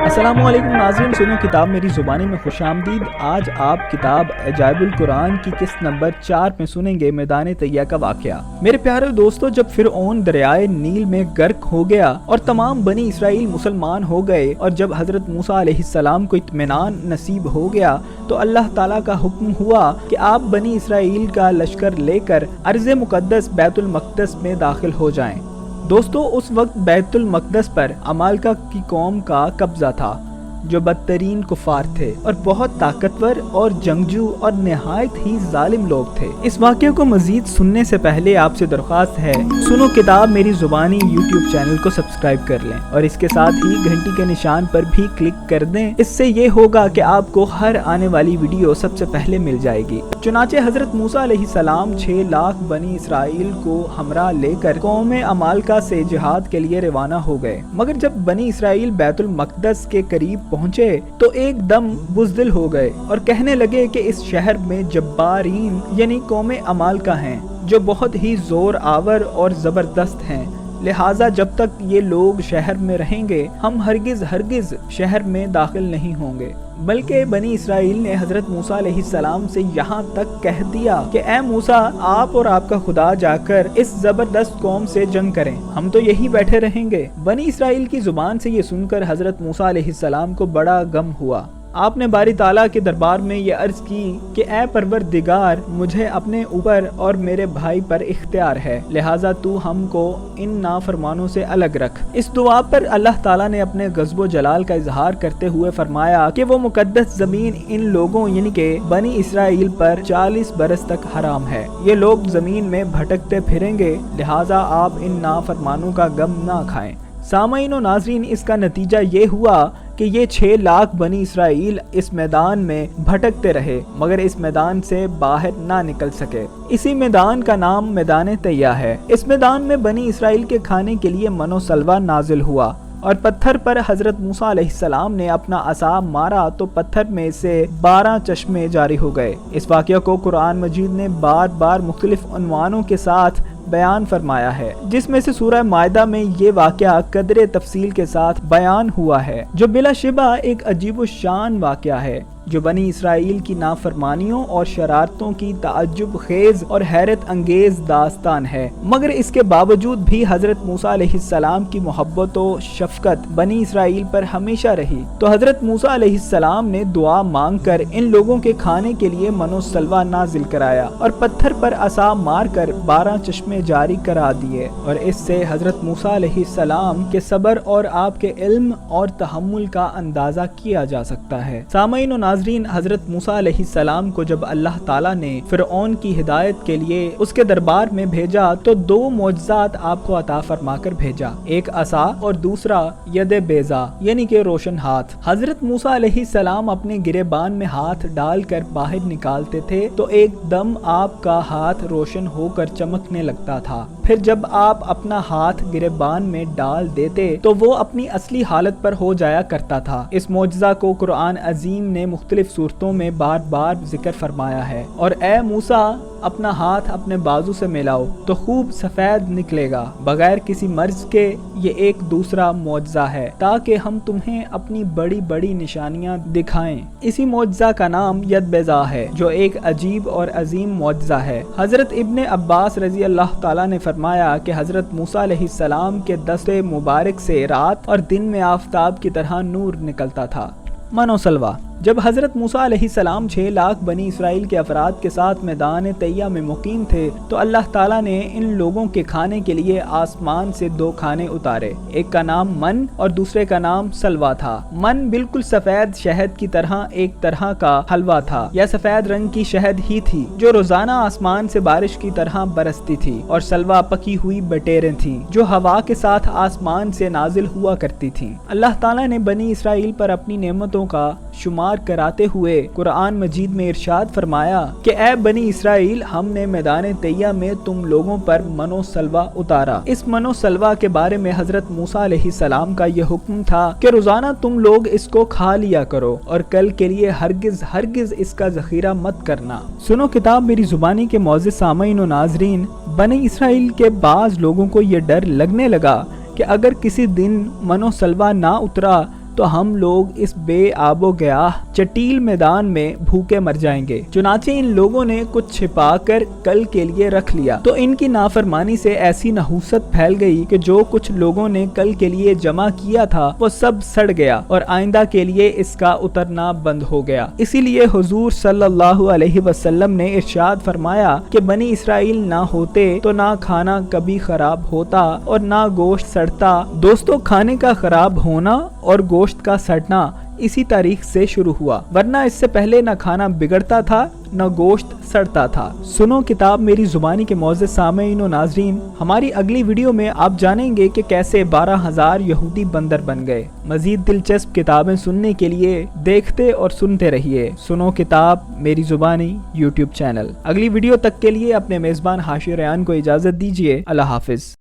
अस्सलामुअलैकुम नाज़रीन, सुनो किताब मेरी ज़ुबानी में खुशामदीद। आज आप किताब अजाइबुल कुरान की किस्त नंबर 4 में सुनेंगे मैदान तैया का वाक़या। मेरे प्यारे दोस्तों, जब फिरऔन दरियाए नील में गर्क हो गया और तमाम बनी इसराइल मुसलमान हो गए और जब हज़रत मूसा अलैहिस्सलाम को इत्मीनान नसीब हो गया तो अल्लाह ताला का हुक्म हुआ कि आप बनी इसराइल का लश्कर लेकर अर्ज़ मुक़द्दस बैतुल मक़दस में दाखिल हो जाएं। दोस्तों, उस वक्त बैतुल मक़दस पर अमालका की कौम का कब्जा था। جو بدترین کفار تھے اور بہت طاقتور اور جنگجو اور نہایت ہی ظالم لوگ تھے۔ اس واقعے کو مزید سننے سے پہلے آپ سے درخواست ہے، سنو کتاب میری زبانی یوٹیوب چینل کو سبسکرائب کر لیں اور اس کے ساتھ ہی گھنٹی کے نشان پر بھی کلک کر دیں۔ اس سے یہ ہوگا کہ آپ کو ہر آنے والی ویڈیو سب سے پہلے مل جائے گی۔ چنانچہ حضرت موسیٰ علیہ السلام 6 لاکھ بنی اسرائیل کو ہمراہ لے کر قوم عمالقہ سے جہاد کے لیے روانہ ہو گئے، مگر جب بنی اسرائیل بیت المقدس کے قریب پہنچے تو ایک دم بزدل ہو گئے اور کہنے لگے کہ اس شہر میں جبارین یعنی قوم عمالقہ ہیں جو بہت ہی زور آور اور زبردست ہیں، لہٰذا جب تک یہ لوگ شہر میں رہیں گے ہم ہرگز شہر میں داخل نہیں ہوں گے۔ بلکہ بنی اسرائیل نے حضرت موسیٰ علیہ السلام سے یہاں تک کہہ دیا کہ اے موسیٰ، آپ اور آپ کا خدا جا کر اس زبردست قوم سے جنگ کریں، ہم تو یہی بیٹھے رہیں گے۔ بنی اسرائیل کی زبان سے یہ سن کر حضرت موسیٰ علیہ السلام کو بڑا غم ہوا۔ آپ نے باری تعالیٰ کے دربار میں یہ عرض کی کہ اے پروردگار، مجھے اپنے اوپر اور میرے بھائی پر اختیار ہے، لہٰذا تو ہم کو ان نافرمانوں سے الگ رکھ۔ اس دعا پر اللہ تعالیٰ نے اپنے غضب و جلال کا اظہار کرتے ہوئے فرمایا کہ وہ مقدس زمین ان لوگوں یعنی کہ بنی اسرائیل پر 40 برس تک حرام ہے، یہ لوگ زمین میں بھٹکتے پھریں گے، لہٰذا آپ ان نافرمانوں کا غم نہ کھائیں۔ سامعین و ناظرین، اس کا نتیجہ یہ ہوا کہ یہ 6 لاکھ بنی اسرائیل اس میدان میں بھٹکتے رہے مگر اس میدان سے باہر نہ نکل سکے۔ اسی میدان کا نام میدان طیہ ہے۔ اس میدان میں بنی اسرائیل کے کھانے کے لیے من و سلوہ نازل ہوا اور پتھر پر حضرت موسیٰ علیہ السلام نے اپنا عصا مارا تو پتھر میں سے 12 چشمے جاری ہو گئے۔ اس واقعہ کو قرآن مجید نے بار بار مختلف عنوانوں کے ساتھ بیان فرمایا ہے، جس میں سے سورہ مائدہ میں یہ واقعہ قدر تفصیل کے ساتھ بیان ہوا ہے، جو بلا شبہ ایک عجیب و شان واقعہ ہے، جو بنی اسرائیل کی نافرمانیوں اور شرارتوں کی تعجب خیز اور حیرت انگیز داستان ہے۔ مگر اس کے باوجود بھی حضرت موسیٰ علیہ السلام کی محبت و شفقت بنی اسرائیل پر ہمیشہ رہی، تو حضرت موسیٰ علیہ السلام نے دعا مانگ کر ان لوگوں کے کھانے کے لیے من و سلوہ نازل کرایا اور پتھر پر عصا مار کر 12 چشمے جاری کرا دیے، اور اس سے حضرت موسیٰ علیہ السلام کے صبر اور آپ کے علم اور تحمل کا اندازہ کیا جا سکتا ہے۔ سامعین و ناظرین، حضرت موسیٰ علیہ السلام کو جب اللہ تعالیٰ نے فرعون کی ہدایت کے لیے اس کے دربار میں بھیجا تو 2 معجزات آپ کو عطا فرما کر بھیجا، ایک عصا اور دوسرا ید بیضا یعنی کہ روشن ہاتھ۔ حضرت موسیٰ علیہ السلام اپنے گریبان میں ہاتھ ڈال کر باہر نکالتے تھے تو ایک دم آپ کا ہاتھ روشن ہو کر چمکنے لگتا تھا، پھر جب آپ اپنا ہاتھ گریبان میں ڈال دیتے تو وہ اپنی اصلی حالت پر ہو جایا کرتا تھا۔ اس معجزہ کو قرآن عظیم نے مختلف صورتوں میں بار بار ذکر فرمایا ہے۔ اور اے موسیٰ، اپنا ہاتھ اپنے بازو سے ملاؤ تو خوب سفید نکلے گا، بغیر کسی مرض کے۔ یہ ایک دوسرا معجزہ ہے تاکہ ہم تمہیں اپنی بڑی بڑی نشانیاں دکھائیں۔ اسی معجزہ کا نام ید بیضا ہے، جو ایک عجیب اور عظیم معجزہ ہے۔ حضرت ابن عباس رضی اللہ تعالیٰ نے فرمایا کہ حضرت موسیٰ علیہ السلام کے دست مبارک سے رات اور دن میں آفتاب کی طرح نور نکلتا تھا۔ من و سلوہ، جب حضرت موسیٰ علیہ السلام 6 لاکھ بنی اسرائیل کے افراد کے ساتھ میدان طیہ میں مقیم تھے تو اللہ تعالیٰ نے ان لوگوں کے کھانے کے لیے آسمان سے 2 کھانے اتارے، ایک کا نام من اور دوسرے کا نام سلوہ تھا۔ من بالکل سفید شہد کی طرح ایک طرح کا حلوہ تھا یا سفید رنگ کی شہد ہی تھی جو روزانہ آسمان سے بارش کی طرح برستی تھی، اور سلوہ پکی ہوئی بٹیریں تھیں جو ہوا کے ساتھ آسمان سے نازل ہوا کرتی تھیں۔ اللہ تعالیٰ نے بنی اسرائیل پر اپنی نعمتوں کا شمار کراتے ہوئے قرآن مجید میں ارشاد فرمایا کہ اے بنی اسرائیل، ہم نے میدان طیہ میں تم لوگوں پر من و سلوہ اتارا۔ اس من و سلوہ کے بارے میں حضرت موسیٰ علیہ السلام کا یہ حکم تھا کہ روزانہ تم لوگ اس کو کھا لیا کرو اور کل کے لیے ہرگز اس کا ذخیرہ مت کرنا۔ سنو کتاب میری زبانی کے معزز سامعین و ناظرین، بنی اسرائیل کے بعض لوگوں کو یہ ڈر لگنے لگا کہ اگر کسی دن من و سلوہ نہ اترا تو ہم لوگ اس بے آب و گیاہ چٹیل میدان میں بھوکے مر جائیں گے۔ چنانچہ ان لوگوں نے کچھ چھپا کر کل کے لیے رکھ لیا، تو ان کی نافرمانی سے ایسی نحوست پھیل گئی کہ جو کچھ لوگوں نے کل کے لیے جمع کیا تھا وہ سب سڑ گیا اور آئندہ کے لیے اس کا اترنا بند ہو گیا۔ اسی لیے حضور صلی اللہ علیہ وسلم نے ارشاد فرمایا کہ بنی اسرائیل نہ ہوتے تو نہ کھانا کبھی خراب ہوتا اور نہ گوشت سڑتا۔ دوستو، کھانے کا خراب ہونا اور گوشت کا سڑنا इसी तारीख से शुरू हुआ, वरना इससे पहले न खाना बिगड़ता था न गोश्त सड़ता था। सुनो किताब मेरी जुबानी के मौजूद सामीन और नाजरीन, हमारी अगली वीडियो में आप जानेंगे कि कैसे 12,000 यहूदी बंदर बन गए। मजीद दिलचस्प किताबें सुनने के लिए देखते और सुनते रहिए सुनो किताब मेरी जुबानी यूट्यूब चैनल। अगली वीडियो तक के लिए अपने मेजबान हाशिर रयान को इजाजत दीजिए। अल्लाह हाफिज।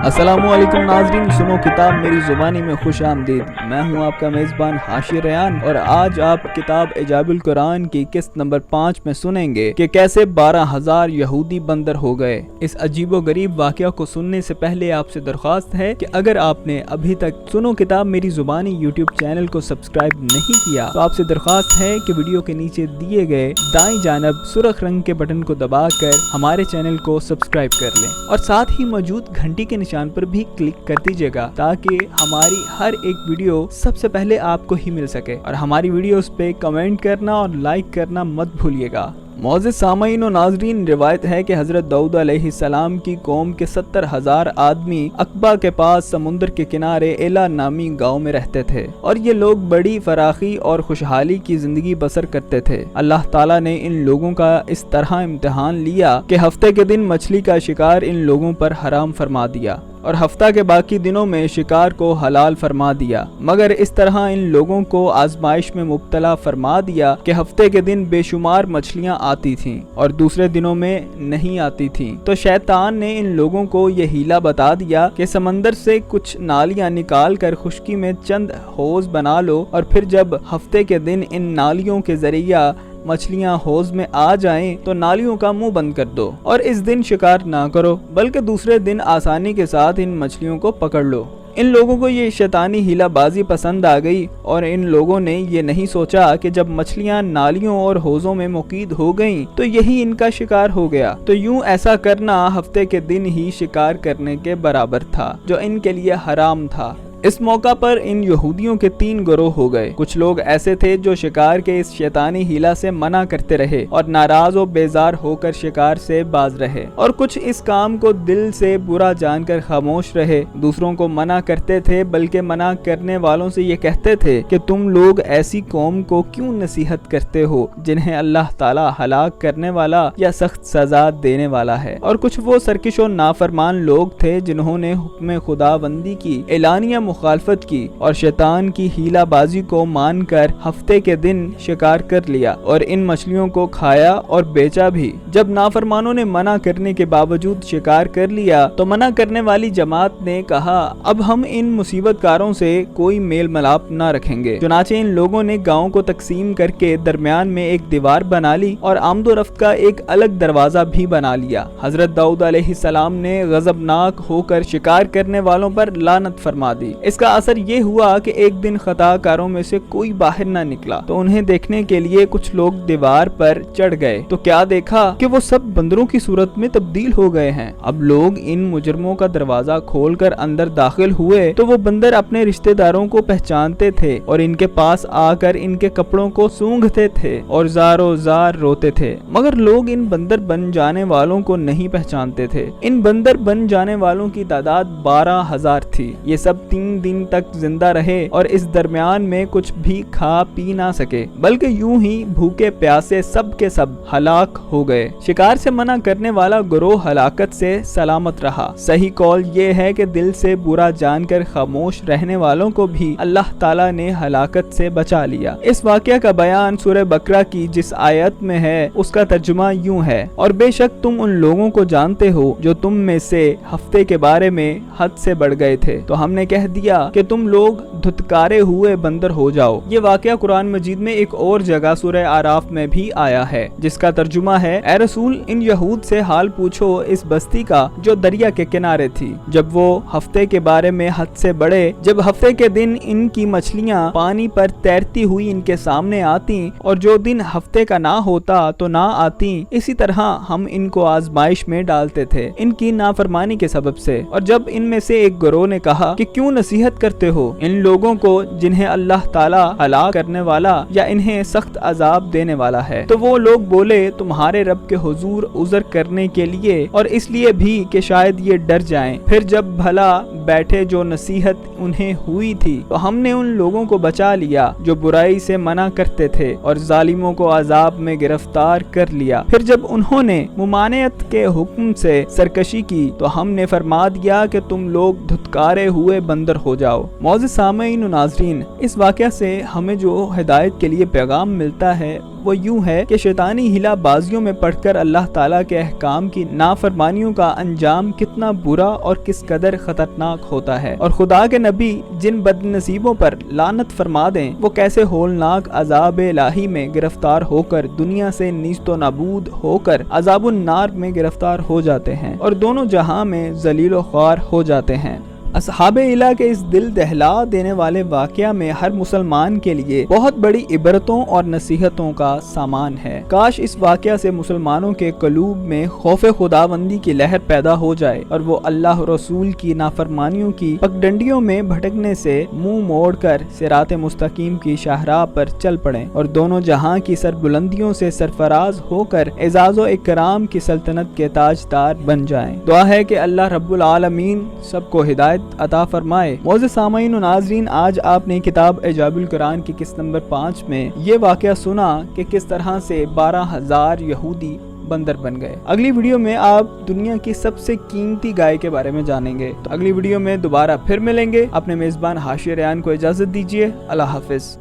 अस्सलामुअलैकुम नाज़रीन, सुनो किताब मेरी ज़ुबानी में खुश आमदीद। मैं हूं आपका मेज़बान हाशिर रयान और आज आप किताब अजाइबुल कुरान की किस्त नंबर 5 में सुनेंगे कि कैसे 12,000 यहूदी बंदर हो गए। इस अजीबो गरीब वाक़या को सुनने से पहले आपसे दरख्वास्त है कि अगर आपने अभी तक सुनो किताब मेरी ज़ुबानी यूट्यूब चैनल को सब्सक्राइब नहीं किया तो आपसे दरख्वास्त है कि वीडियो के नीचे दिए गए दाईं जानब सुर्ख रंग के बटन को दबाकर हमारे चैनल को सब्सक्राइब कर लें और साथ ही मौजूद घंटी के निशान पर भी क्लिक कर दीजिएगा ताकि हमारी हर एक वीडियो सबसे पहले आपको ही मिल सके। और हमारी वीडियोस पे कमेंट करना और लाइक करना मत भूलिएगा। मौजूद सामीन और नाजरीन, रिवायत है कि हजरत दाऊद अलैहिस्सलाम की कौम के 70,000 आदमी अकबा के पास समुद्र के किनारे एला नामी गांव में रहते थे और ये लोग बड़ी फराखी और खुशहाली की जिंदगी बसर करते थे। अल्लाह ताला ने इन लोगों का इस तरह इम्तिहान लिया कि हफ्ते के दिन मछली का शिकार इन लोगों पर हराम फरमा दिया और हफ्ता के बाकी दिनों में शिकार को हलाल फरमा दिया। मगर इस तरह इन लोगों को आजमाइश में मुब्तला फरमा दिया कि हफ्ते के दिन बेशुमार मछलियां आती थीं और दूसरे दिनों में नहीं आती थीं। तो शैतान ने इन लोगों को ये हीला बता दिया कि समंदर से कुछ नालियां निकाल कर खुश्की में चंद हौज बना लो और फिर जब हफ्ते के दिन इन नालियों के जरिया मछलियां हौज में आ जाएं तो नालियों का मुंह बंद कर दो और इस दिन शिकार ना करो बल्कि दूसरे दिन आसानी के साथ इन मछलियों को पकड़ लो। इन लोगों को ये शैतानी हीलाबाजी पसंद आ गई और इन लोगों ने ये नहीं सोचा कि जब मछलियां नालियों और हौजों में मुकीद हो गईं तो यही इनका शिकार हो गया। तो यूं ऐसा करना हफ्ते के दिन ही शिकार करने के बराबर था जो इनके लिए हराम था। इस मौका पर इन यहूदियों के 3 गिरोह हो गए। कुछ लोग ऐसे थे जो शिकार के इस शैतानी हीला से मना करते रहे और नाराज और बेजार होकर शिकार से बाज रहे और कुछ इस काम को दिल से बुरा जानकर खामोश रहे। दूसरों को मना करते थे बल्कि मना करने वालों से ये कहते थे कि तुम लोग ऐसी कौम को क्यों नसीहत करते हो जिन्हें अल्लाह ताला हलाक करने वाला या सख्त सजा देने वाला है। और कुछ वो सरकश और नाफरमान लोग थे जिन्होंने हुक्म खुदाबंदी की एलानिया मुखालफत की और शैतान की हीलाबाजी को मानकर हफ्ते के दिन शिकार कर लिया और इन मछलियों को खाया और बेचा भी। जब नाफरमानों ने मना करने के बावजूद शिकार कर लिया तो मना करने वाली जमात ने कहा अब हम इन मुसीबतकारों से कोई मेल मिलाप न रखेंगे। चुनाचे इन लोगों ने गाँव को तकसीम करके दरमियान में एक दीवार बना ली और आमदोरफ्त का एक अलग दरवाजा भी बना लिया। हजरत दाऊद अलैहिस्सलाम ने गजबनाक होकर शिकार करने वालों पर लानत फरमा दी। इसका असर ये हुआ कि एक दिन खताकारों में से कोई बाहर न निकला तो उन्हें देखने के लिए कुछ लोग दीवार पर चढ़ गए तो क्या देखा कि वो सब बंदरों की सूरत में तब्दील हो गए हैं। अब लोग इन मुजरमों का दरवाजा खोलकर अंदर दाखिल हुए तो वो बंदर अपने रिश्तेदारों को पहचानते थे और इनके पास आकर इनके कपड़ों को सूंघते थे और ज़ारो ज़ार रोते थे। मगर लोग इन बंदर बन जाने वालों को नहीं पहचानते थे। इन बंदर बन जाने वालों की तादाद 12,000 थी। ये सब 3 दिन तक जिंदा रहे और इस दरमियान में कुछ भी खा पी ना सके बल्कि यूं ही भूखे प्यासे सब के सब हलाक हो गए। शिकार से मना करने वाला गिरोह हलाकत से सलामत रहा। सही कौल ये है कि दिल से बुरा जानकर खामोश रहने वालों को भी अल्लाह ताला ने हलाकत से बचा लिया। इस वाक़या का बयान सूरह बकरा की जिस आयत में है उसका तर्जुमा यूं है और बेशक तुम उन लोगों को जानते हो जो तुम में से हफ्ते के बारे में हद से बढ़ गए थे तो हमने कह दिया कि तुम लोग धुतकारे हुए बंदर हो जाओ। ये वाक़या कुरान मजीद में एक और जगह सूरह आराफ में भी आया है जिसका तर्जुमा है ए रसूल इन यहूद से हाल पूछो इस बस्ती का जो दरिया के किनारे थी जब वो हफ्ते के बारे में हद से बढ़े, जब हफ्ते के दिन इनकी मछलियाँ पानी पर तैरती हुई इनके सामने आती और जो दिन हफ्ते का ना होता तो ना आती। इसी तरह हम इनको आजमाइश में डालते थे इनकी नाफरमानी के सबब से। और जब इनमें से एक गिरोह ने कहा कि क्यों नसीहत करते हो इन लोगों को जिन्हें अल्लाह ताला हलाक करने वाला या इन्हें सख्त अजाब देने वाला है। तो वो लोग बोले तुम्हारे रब के हुजूर उज़र करने के लिए और इसलिए भी कि शायद ये डर जाएं। फिर जब भला बैठे जो नसीहत उन्हें हुई थी तो हमने उन लोगों को बचा लिया जो बुराई से मना करते थे और जालिमों को अजाब में गिरफ्तार कर लिया। फिर जब उन्होंने मुमानियत के हुक्म से सरकशी की तो हमने फरमा दिया कि तुम लोग धुतकारे हुए बंदर हो जाओ। मौजूद सामईन नाज़रीन, इस वाक़या से हमें जो हिदायत के लिए पैगाम मिलता है वो यूं है कि शैतानी हिला बाजियों में पढ़कर अल्लाह ताला के अहकाम की नाफरमानियों का अंजाम कितना बुरा और किस कदर खतरनाक होता है, और खुदा के नबी जिन बदनसीबों पर लानत फरमा दें वो कैसे होलनाक अजाब इलाही में गिरफ्तार होकर दुनिया से नीस्तो नाबूद होकर अजाबुन नार में गिरफ्तार हो जाते हैं और दोनों जहां में जलीलो ख्वार हो जाते हैं। असहाबे इला के इस दिल दहला देने वाले वाक़या में हर मुसलमान के लिए बहुत बड़ी इबरतों और नसीहतों का सामान है। काश इस वाक़या से मुसलमानों के कलूब में खौफ खुदाबंदी की लहर पैदा हो जाए और वो अल्लाह रसूल की नाफरमानियों की पगडंडियों में भटकने से मुंह मोड़कर सिरात मुस्तकीम की शाहराह पर चल पड़ें और दोनों जहां की सरबुलंदियों से सरफराज होकर एजाज़ो इकराम की सल्तनत के ताजदार बन जाएं। दुआ है कि अल्लाह रब्बुल आलमीन सबको हिदायत अता फरमाए। मौजूद सामईन नाज़रीन, आज आपने किताब अजाइबुल कुरान की किस्त नंबर 5 में ये वाक़या सुना कि किस तरह से 12,000 यहूदी बंदर बन गए। अगली वीडियो में आप दुनिया की सबसे कीमती गाय के बारे में जानेंगे। तो अगली वीडियो में दोबारा फिर मिलेंगे। अपने मेज़बान हाशिर रेयान को इजाज़त दीजिए। अल्लाह हाफ़िज़।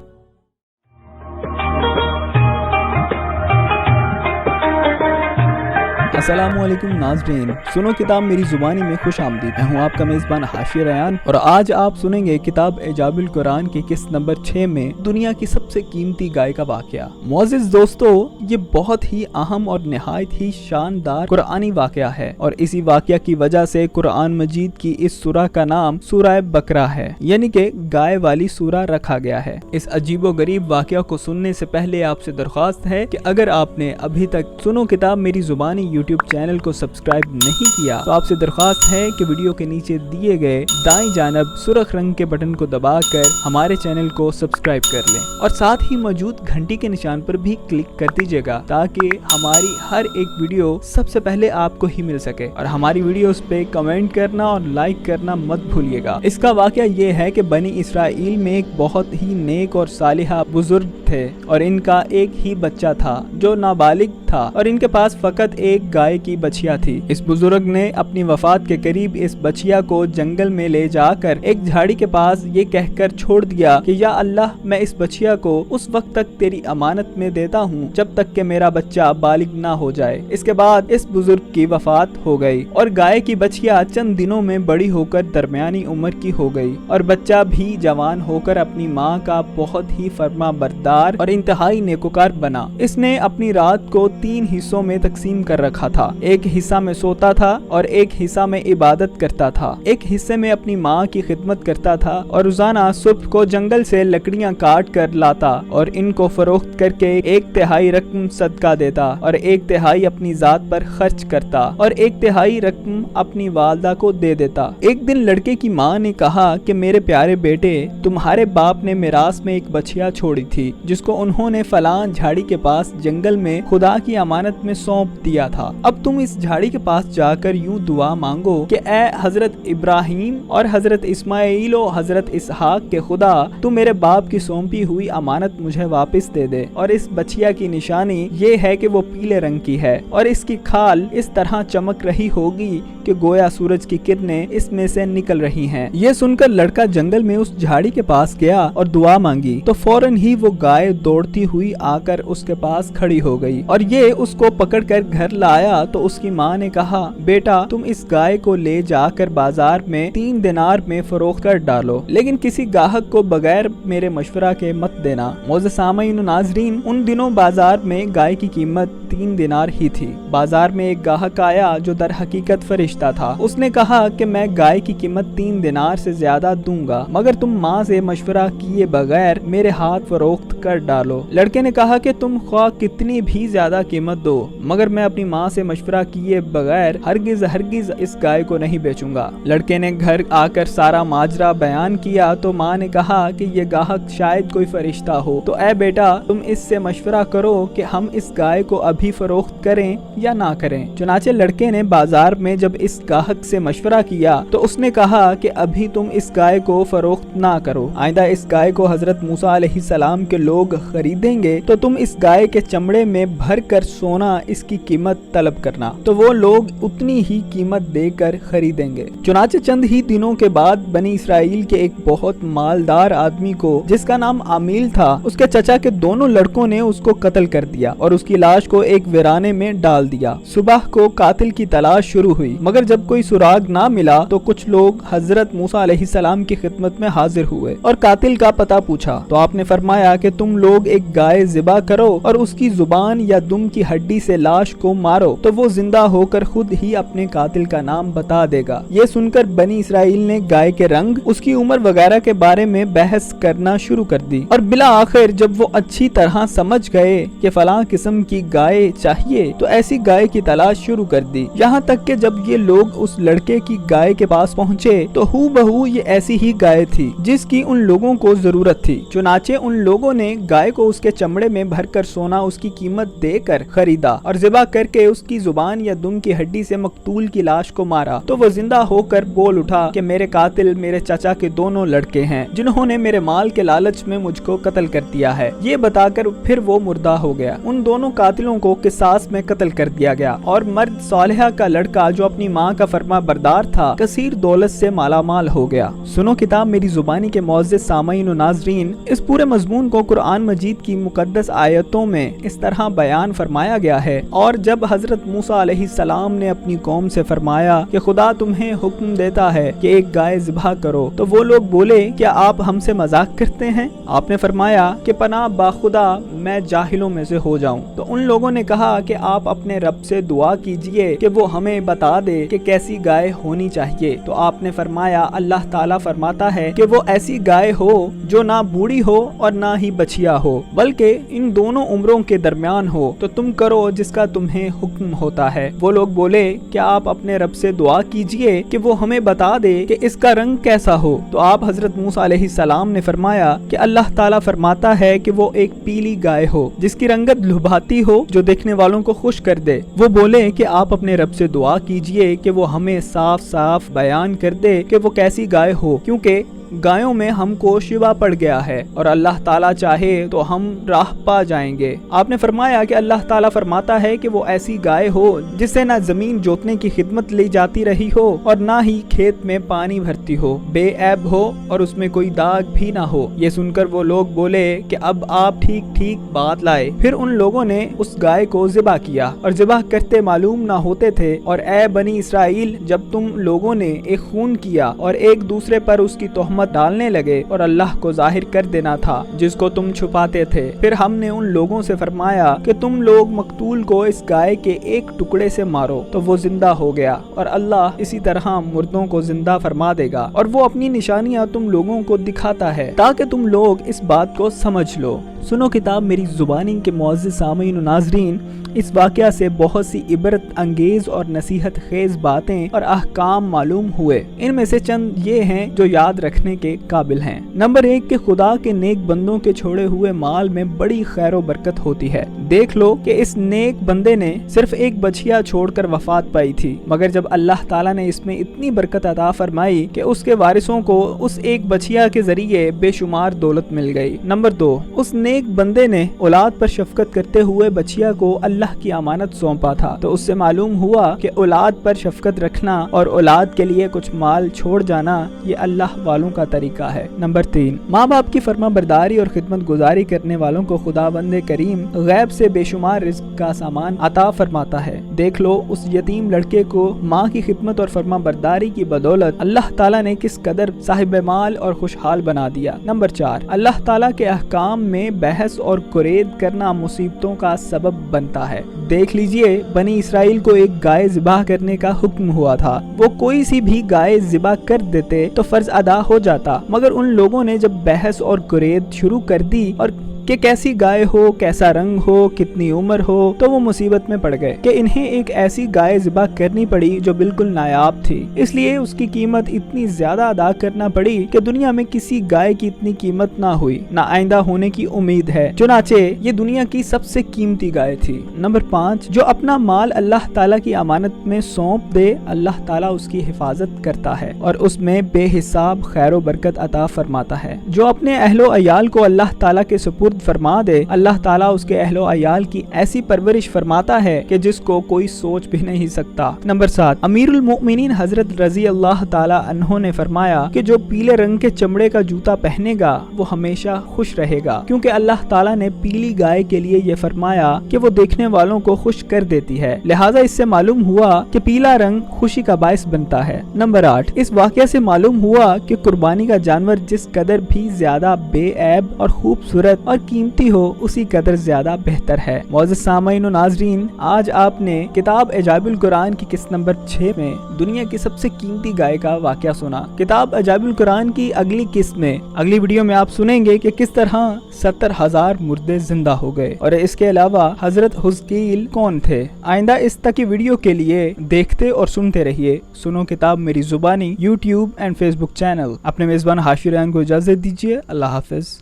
अस्सलामुअलैकुम नाज़रीन, सुनो किताब मेरी ज़ुबानी में खुश आमदीद। मैं हूँ आपका मेज़बान हाशिर रेयान और आज आप सुनेंगे किताब अजाइबुल कुरान की किस्त नंबर 6 में दुनिया की सबसे कीमती गाय का वाक़या। मोअज़्ज़िज़ दोस्तों, ये बहुत ही अहम और निहायत ही शानदार कुरानी वाक़या है और इसी वाक़या की वजह से कुरान मजीद की इस सूरा का नाम सूरा बकरा है, यानी कि गाय वाली सूरा रखा गया है। इस अजीबो गरीब वाक़या को सुनने से पहले आपसे दरख्वास्त है कि अगर आपने अभी तक सुनो किताब मेरी ज़ुबानी यूट्यूब चैनल को सब्सक्राइब नहीं किया तो आपसे दरख्वास्त है कि वीडियो के नीचे दिए गए दाईं जानब सुर्ख रंग के बटन को दबाकर हमारे चैनल को सब्सक्राइब कर लें और साथ ही मौजूद घंटी के निशान पर भी क्लिक कर दीजिएगा ताकि हमारी हर एक वीडियो सबसे पहले आपको ही मिल सके। और हमारी वीडियोस पे कमेंट करना और लाइक करना मत भूलिएगा। इसका वाक़या ये है कि बनी इसराइल में एक बहुत ही नेक और सालिहा बुजुर्ग थे और इनका एक ही बच्चा था जो नाबालिग था और इनके पास फकत एक गाय की बछिया थी। इस बुजुर्ग ने अपनी वफात के करीब इस बछिया को जंगल में ले जाकर एक झाड़ी के पास ये कहकर छोड़ दिया कि या अल्लाह, मैं इस बछिया को उस वक्त तक तेरी अमानत में देता हूँ जब तक कि मेरा बच्चा बालिग ना हो जाए। इसके बाद इस बुजुर्ग की वफात हो गई और गाय की बछिया चंद दिनों में बड़ी होकर दरमियानी उम्र की हो गई और बच्चा भी जवान होकर अपनी माँ का बहुत ही फर्मा बरदार और इंतहाई नेकोकार बना। इसने अपनी रात को 3 हिस्सों में तकसीम कर रखा था। एक हिस्सा में सोता था और एक हिस्सा में इबादत करता था। एक हिस्से में अपनी माँ की खिदमत करता था और रोजाना सुबह को जंगल से लकड़ियाँ काट कर लाता और इनको फरोख्त करके 1/3 रकम सदका देता और 1/3 अपनी जात पर खर्च करता और 1/3 रकम अपनी वालदा को दे देता। एक दिन लड़के की माँ ने कहा कि मेरे प्यारे बेटे, तुम्हारे बाप ने मिरास में एक बछिया छोड़ी थी जिसको उन्होंने फलां झाड़ी के पास जंगल में खुदा की अमानत में सौंप दिया था। अब तुम इस झाड़ी के पास जाकर यूं दुआ मांगो कि ए हजरत इब्राहिम और हजरत इस्माइल और हजरत इसहाक के खुदा, तू मेरे बाप की सौंपी हुई अमानत मुझे वापस दे दे। और इस बछिया की निशानी ये है कि वो पीले रंग की है और इसकी खाल इस तरह चमक रही होगी कि गोया सूरज की किरणें इसमें से निकल रही हैं। ये सुनकर लड़का जंगल में उस झाड़ी के पास गया और दुआ मांगी तो फौरन ही वो गाय दौड़ती हुई आकर उसके पास खड़ी हो गई और ये उसको पकड़कर घर लाया तो उसकी माँ ने कहा, बेटा तुम इस गाय को ले जाकर बाजार में 3 दिनार में फरोख्त कर डालो, लेकिन किसी गाहक को बगैर मेरे मशवरा के मत देना। मौजूद सामईन नाज़रीन, उन दिनों बाजार में गाय की कीमत 3 दिनार ही थी। बाजार में एक गाहक आया जो दर हकीकत फरिश्ता था। उसने कहा कि मैं गाय की कीमत 3 दिनार से ज्यादा दूंगा मगर तुम माँ से मशवरा किए बगैर मेरे हाथ फरोख्त कर डालो। लड़के ने कहा कि तुम ख्वाह कितनी भी ज्यादा कीमत दो मगर मैं अपनी माँ से से मशवरा किए बगैर हरगिज हरगिज इस गाय को नहीं बेचूंगा। लड़के ने घर आकर सारा माजरा बयान किया तो माँ ने कहा कि ये गाहक शायद कोई फरिश्ता हो, तो ऐ बेटा तुम इससे मशवरा करो कि हम इस गाय को अभी फरोख्त करें या ना करें। चुनाचे लड़के ने बाजार में जब इस गाहक से मशवरा किया तो उसने कहा कि अभी तुम इस गाय को फरोख्त ना करो, आइंदा इस गाय को हजरत मूसा अलैहिस्सलाम के लोग खरीदेंगे तो तुम इस गाय के चमड़े में भर कर सोना इसकी कीमत तलब करना, तो वो लोग उतनी ही कीमत देकर खरीदेंगे। चुनाचे चंद ही दिनों के बाद बनी इसराइल के एक बहुत मालदार आदमी को जिसका नाम आमील था, उसके चचा के दोनों लड़कों ने उसको कत्ल कर दिया और उसकी लाश को एक वीराने में डाल दिया। सुबह को कातिल की तलाश शुरू हुई, मगर जब कोई सुराग ना मिला तो कुछ लोग हजरत मूसा अलैहिस्सलाम की खिदमत में हाजिर हुए और कातिल का पता पूछा तो आपने फरमाया कि तुम लोग एक गाय ज़िबा करो और उसकी जुबान या दुम की हड्डी से लाश को मारो तो वो जिंदा होकर खुद ही अपने कातिल का नाम बता देगा। ये सुनकर बनी इसराइल ने गाय के रंग, उसकी उम्र वगैरह के बारे में बहस करना शुरू कर दी और बिला आखिर जब वो अच्छी तरह समझ गए कि फलां किस्म की गाय चाहिए तो ऐसी गाय की तलाश शुरू कर दी। यहाँ तक कि जब ये लोग उस लड़के की गाय के पास पहुँचे तो हू बहू ये ऐसी ही गाय थी जिसकी उन लोगों को जरूरत थी। चुनाचे उन लोगों ने गाय को उसके चमड़े में भरकर सोना उसकी कीमत देकर खरीदा और ज़िबा करके उसकी जुबान या दुम की हड्डी से मकतूल की लाश को मारा तो वो जिंदा होकर बोल उठा कि मेरे कातिल मेरे चाचा के दोनों लड़के हैं जिन्होंने मेरे माल के लालच में मुझको कत्ल कर दिया है। ये बताकर फिर वो मुर्दा हो गया। उन दोनों कातिलों को किसास में कत्ल कर दिया गया और मर्द सालिहा का लड़का जो अपनी माँ का फरमा बरदार था कसीर दौलत से मालामाल हो गया। सुनो किताब मेरी जुबानी के मुअज़्ज़िज़ सामईन और नाज़रीन, इस पूरे मज़मून को कुरान मजीद की मुकद्दस आयतों में इस तरह बयान फरमाया गया है। और जब हजरत मूसा अलैहिस्सलाम ने अपनी कौम से फरमाया कि खुदा तुम्हें हुक्म देता है कि एक गाय ज़िबा करो तो वो लोग बोले क्या आप हमसे मजाक करते हैं? आपने फरमाया कि पनाह बाखुदा मैं जाहिलों में से हो जाऊं। तो उन लोगों ने कहा कि आप अपने रब से दुआ कीजिए कि वो हमें बता दे कि कैसी गाय होनी चाहिए। तो आपने फरमाया अल्लाह ताला फरमाता है कि वो ऐसी गाय हो जो ना बूढ़ी हो और ना ही बछिया हो बल्कि इन दोनों उम्रों के दरमियान हो, तो तुम करो जिसका तुम्हें हुक्म होता है। वो लोग बोले क्या आप अपने रब से दुआ कीजिए कि वो हमें बता दे कि इसका रंग कैसा हो। तो आप हजरत मूसा अलैहिस्सलाम ने फरमाया कि अल्लाह ताला फरमाता है कि वो एक पीली गाय हो जिसकी रंगत लुभाती हो जो देखने वालों को खुश कर दे। वो बोले कि आप अपने रब से दुआ कीजिए कि वो हमें साफ साफ बयान कर दे कि वो कैसी गाय हो, क्योंकि गायों में हमको शिवा पड़ गया है और अल्लाह ताला चाहे तो हम राह पा जाएंगे। आपने फरमाया कि अल्लाह ताला फरमाता है कि वो ऐसी गाय हो जिससे ना जमीन जोतने की खिदमत ली जाती रही हो और ना ही खेत में पानी भरती हो, बेऐब हो और उसमें कोई दाग भी ना हो। ये सुनकर वो लोग बोले कि अब आप ठीक ठीक बात लाए। फिर उन लोगों ने उस गाय को ज़िबा किया और ज़िबा करते मालूम ना होते थे। और ए बनी इसराइल, जब तुम लोगों ने एक खून किया और एक दूसरे पर उसकी तोहमत डालने लगे और अल्लाह को जाहिर कर देना था जिसको तुम छुपाते थे, फिर हमने उन लोगों से फरमाया कि तुम लोग मकतूल को इस गाय के एक टुकड़े से मारो तो वो जिंदा हो गया और अल्लाह इसी तरह मुर्दों को जिंदा फरमा देगा और वो अपनी निशानियां तुम लोगों को दिखाता है ताकि तुम लोग इस बात को समझ लो। सुनो किताब मेरी जुबानी के मुअज़्ज़िज़ सामईन और नाज़रीन, इस वाक़या से बहुत सी इबरत अंगेज और नसीहत खेज बातें और अहकाम मालूम हुए। इनमें से चंद ये हैं जो याद रखने के काबिल हैं। नंबर 1 कि खुदा के नेक बंदों के छोड़े हुए माल में बड़ी खैर व बरकत होती है। देख लो कि इस नेक बंदे ने सिर्फ एक बछिया छोड़कर वफात पाई थी, मगर जब अल्लाह ताला ने इसमें इतनी बरकत अता फरमाई कि उसके वारिसों को उस एक बछिया के जरिए बेशुमार दौलत मिल गई। नंबर 2, उस नेक बंदे ने औलाद पर शफकत करते हुए बछिया को अल्लाह की अमानत सौंपा था, तो उससे मालूम हुआ कि औलाद पर शफकत रखना और औलाद के लिए कुछ माल छोड़ जाना ये अल्लाह वालों का तरीका है। नंबर 3, माँ बाप की फर्मा बरदारी और खिदमत गुजारी करने वालों को खुदाबंद करीम गैब से बेशुमार रिज़्क़ का सामान अता फरमाता है। देख लो उस यतीम लड़के को माँ की खिदमत और फर्मा बरदारी की बदौलत अल्लाह ताला ने किस कदर साहिब माल और खुशहाल बना दिया। नंबर 4, अल्लाह ताला के अहकाम में बहस और कुरेद करना मुसीबतों का सबब बनता है। देख लीजिए बनी इसराइल को एक गाय ज़िबा करने का हुक्म हुआ था, वो कोई सी भी गाय ज़िबा कर देते तो फर्ज अदा हो जाता, मगर उन लोगों ने जब बहस और कुरेद शुरू कर दी और कि कैसी गाय हो, कैसा रंग हो, कितनी उम्र हो, तो वो मुसीबत में पड़ गए कि इन्हें एक ऐसी गाय ज़िबा करनी पड़ी जो बिल्कुल नायाब थी। इसलिए उसकी कीमत इतनी ज्यादा अदा करना पड़ी कि दुनिया में किसी गाय की इतनी कीमत ना हुई, ना आइंदा होने की उम्मीद है। चुनाचे ये दुनिया की सबसे कीमती गाय थी। नंबर 5, जो अपना माल अल्लाह ताला की अमानत में सौंप दे, अल्लाह ताला उसकी हिफाजत करता है और उसमें बेहिसाब खैर व बरकत अता फरमाता है। जो अपने अहलो अयाल को अल्लाह ताला के सुपुर्द फरमा दे, अल्लाह ताला उसके अहलो अयाल की ऐसी परवरिश फरमाता है कि जिसको कोई सोच भी नहीं सकता। नंबर 7, अमीरुल मोमिनीन हजरत रजी अल्लाह ताला अन्हो ने फरमाया कि जो पीले रंग के चमड़े का जूता पहनेगा वो हमेशा खुश रहेगा, क्योंकि अल्लाह ताला ने पीली गाय के लिए ये फरमाया कि वो देखने वालों को खुश कर देती है। लिहाजा इससे मालूम हुआ कि पीला रंग खुशी का बायस बनता है। नंबर 8, इस वाक़या से मालूम हुआ कि कुर्बानी का जानवर जिस कदर भी ज्यादा बेऐब और खूबसूरत और कीमती हो, उसी कदर ज्यादा बेहतर है। मौजूद सामाईन और नाजरीन, आज आपने किताब अजाइबुल कुरान की किस्त नंबर 6 में दुनिया की सबसे कीमती गाय का वाक़या सुना। किताब अजाइबुल कुरान की अगली किस्त में, अगली वीडियो में आप सुनेंगे कि किस तरह 70,000 मुर्दे जिंदा हो गए और इसके अलावा हजरत हुज़कील कौन थे। आइंदा इस तक की वीडियो के लिए देखते और सुनते रहिए सुनो किताब मेरी जुबानी यूट्यूब एंड फेसबुक चैनल। अपने मेजबान हाशिर रयान को इजाजत दीजिए। अल्लाह हाफिज।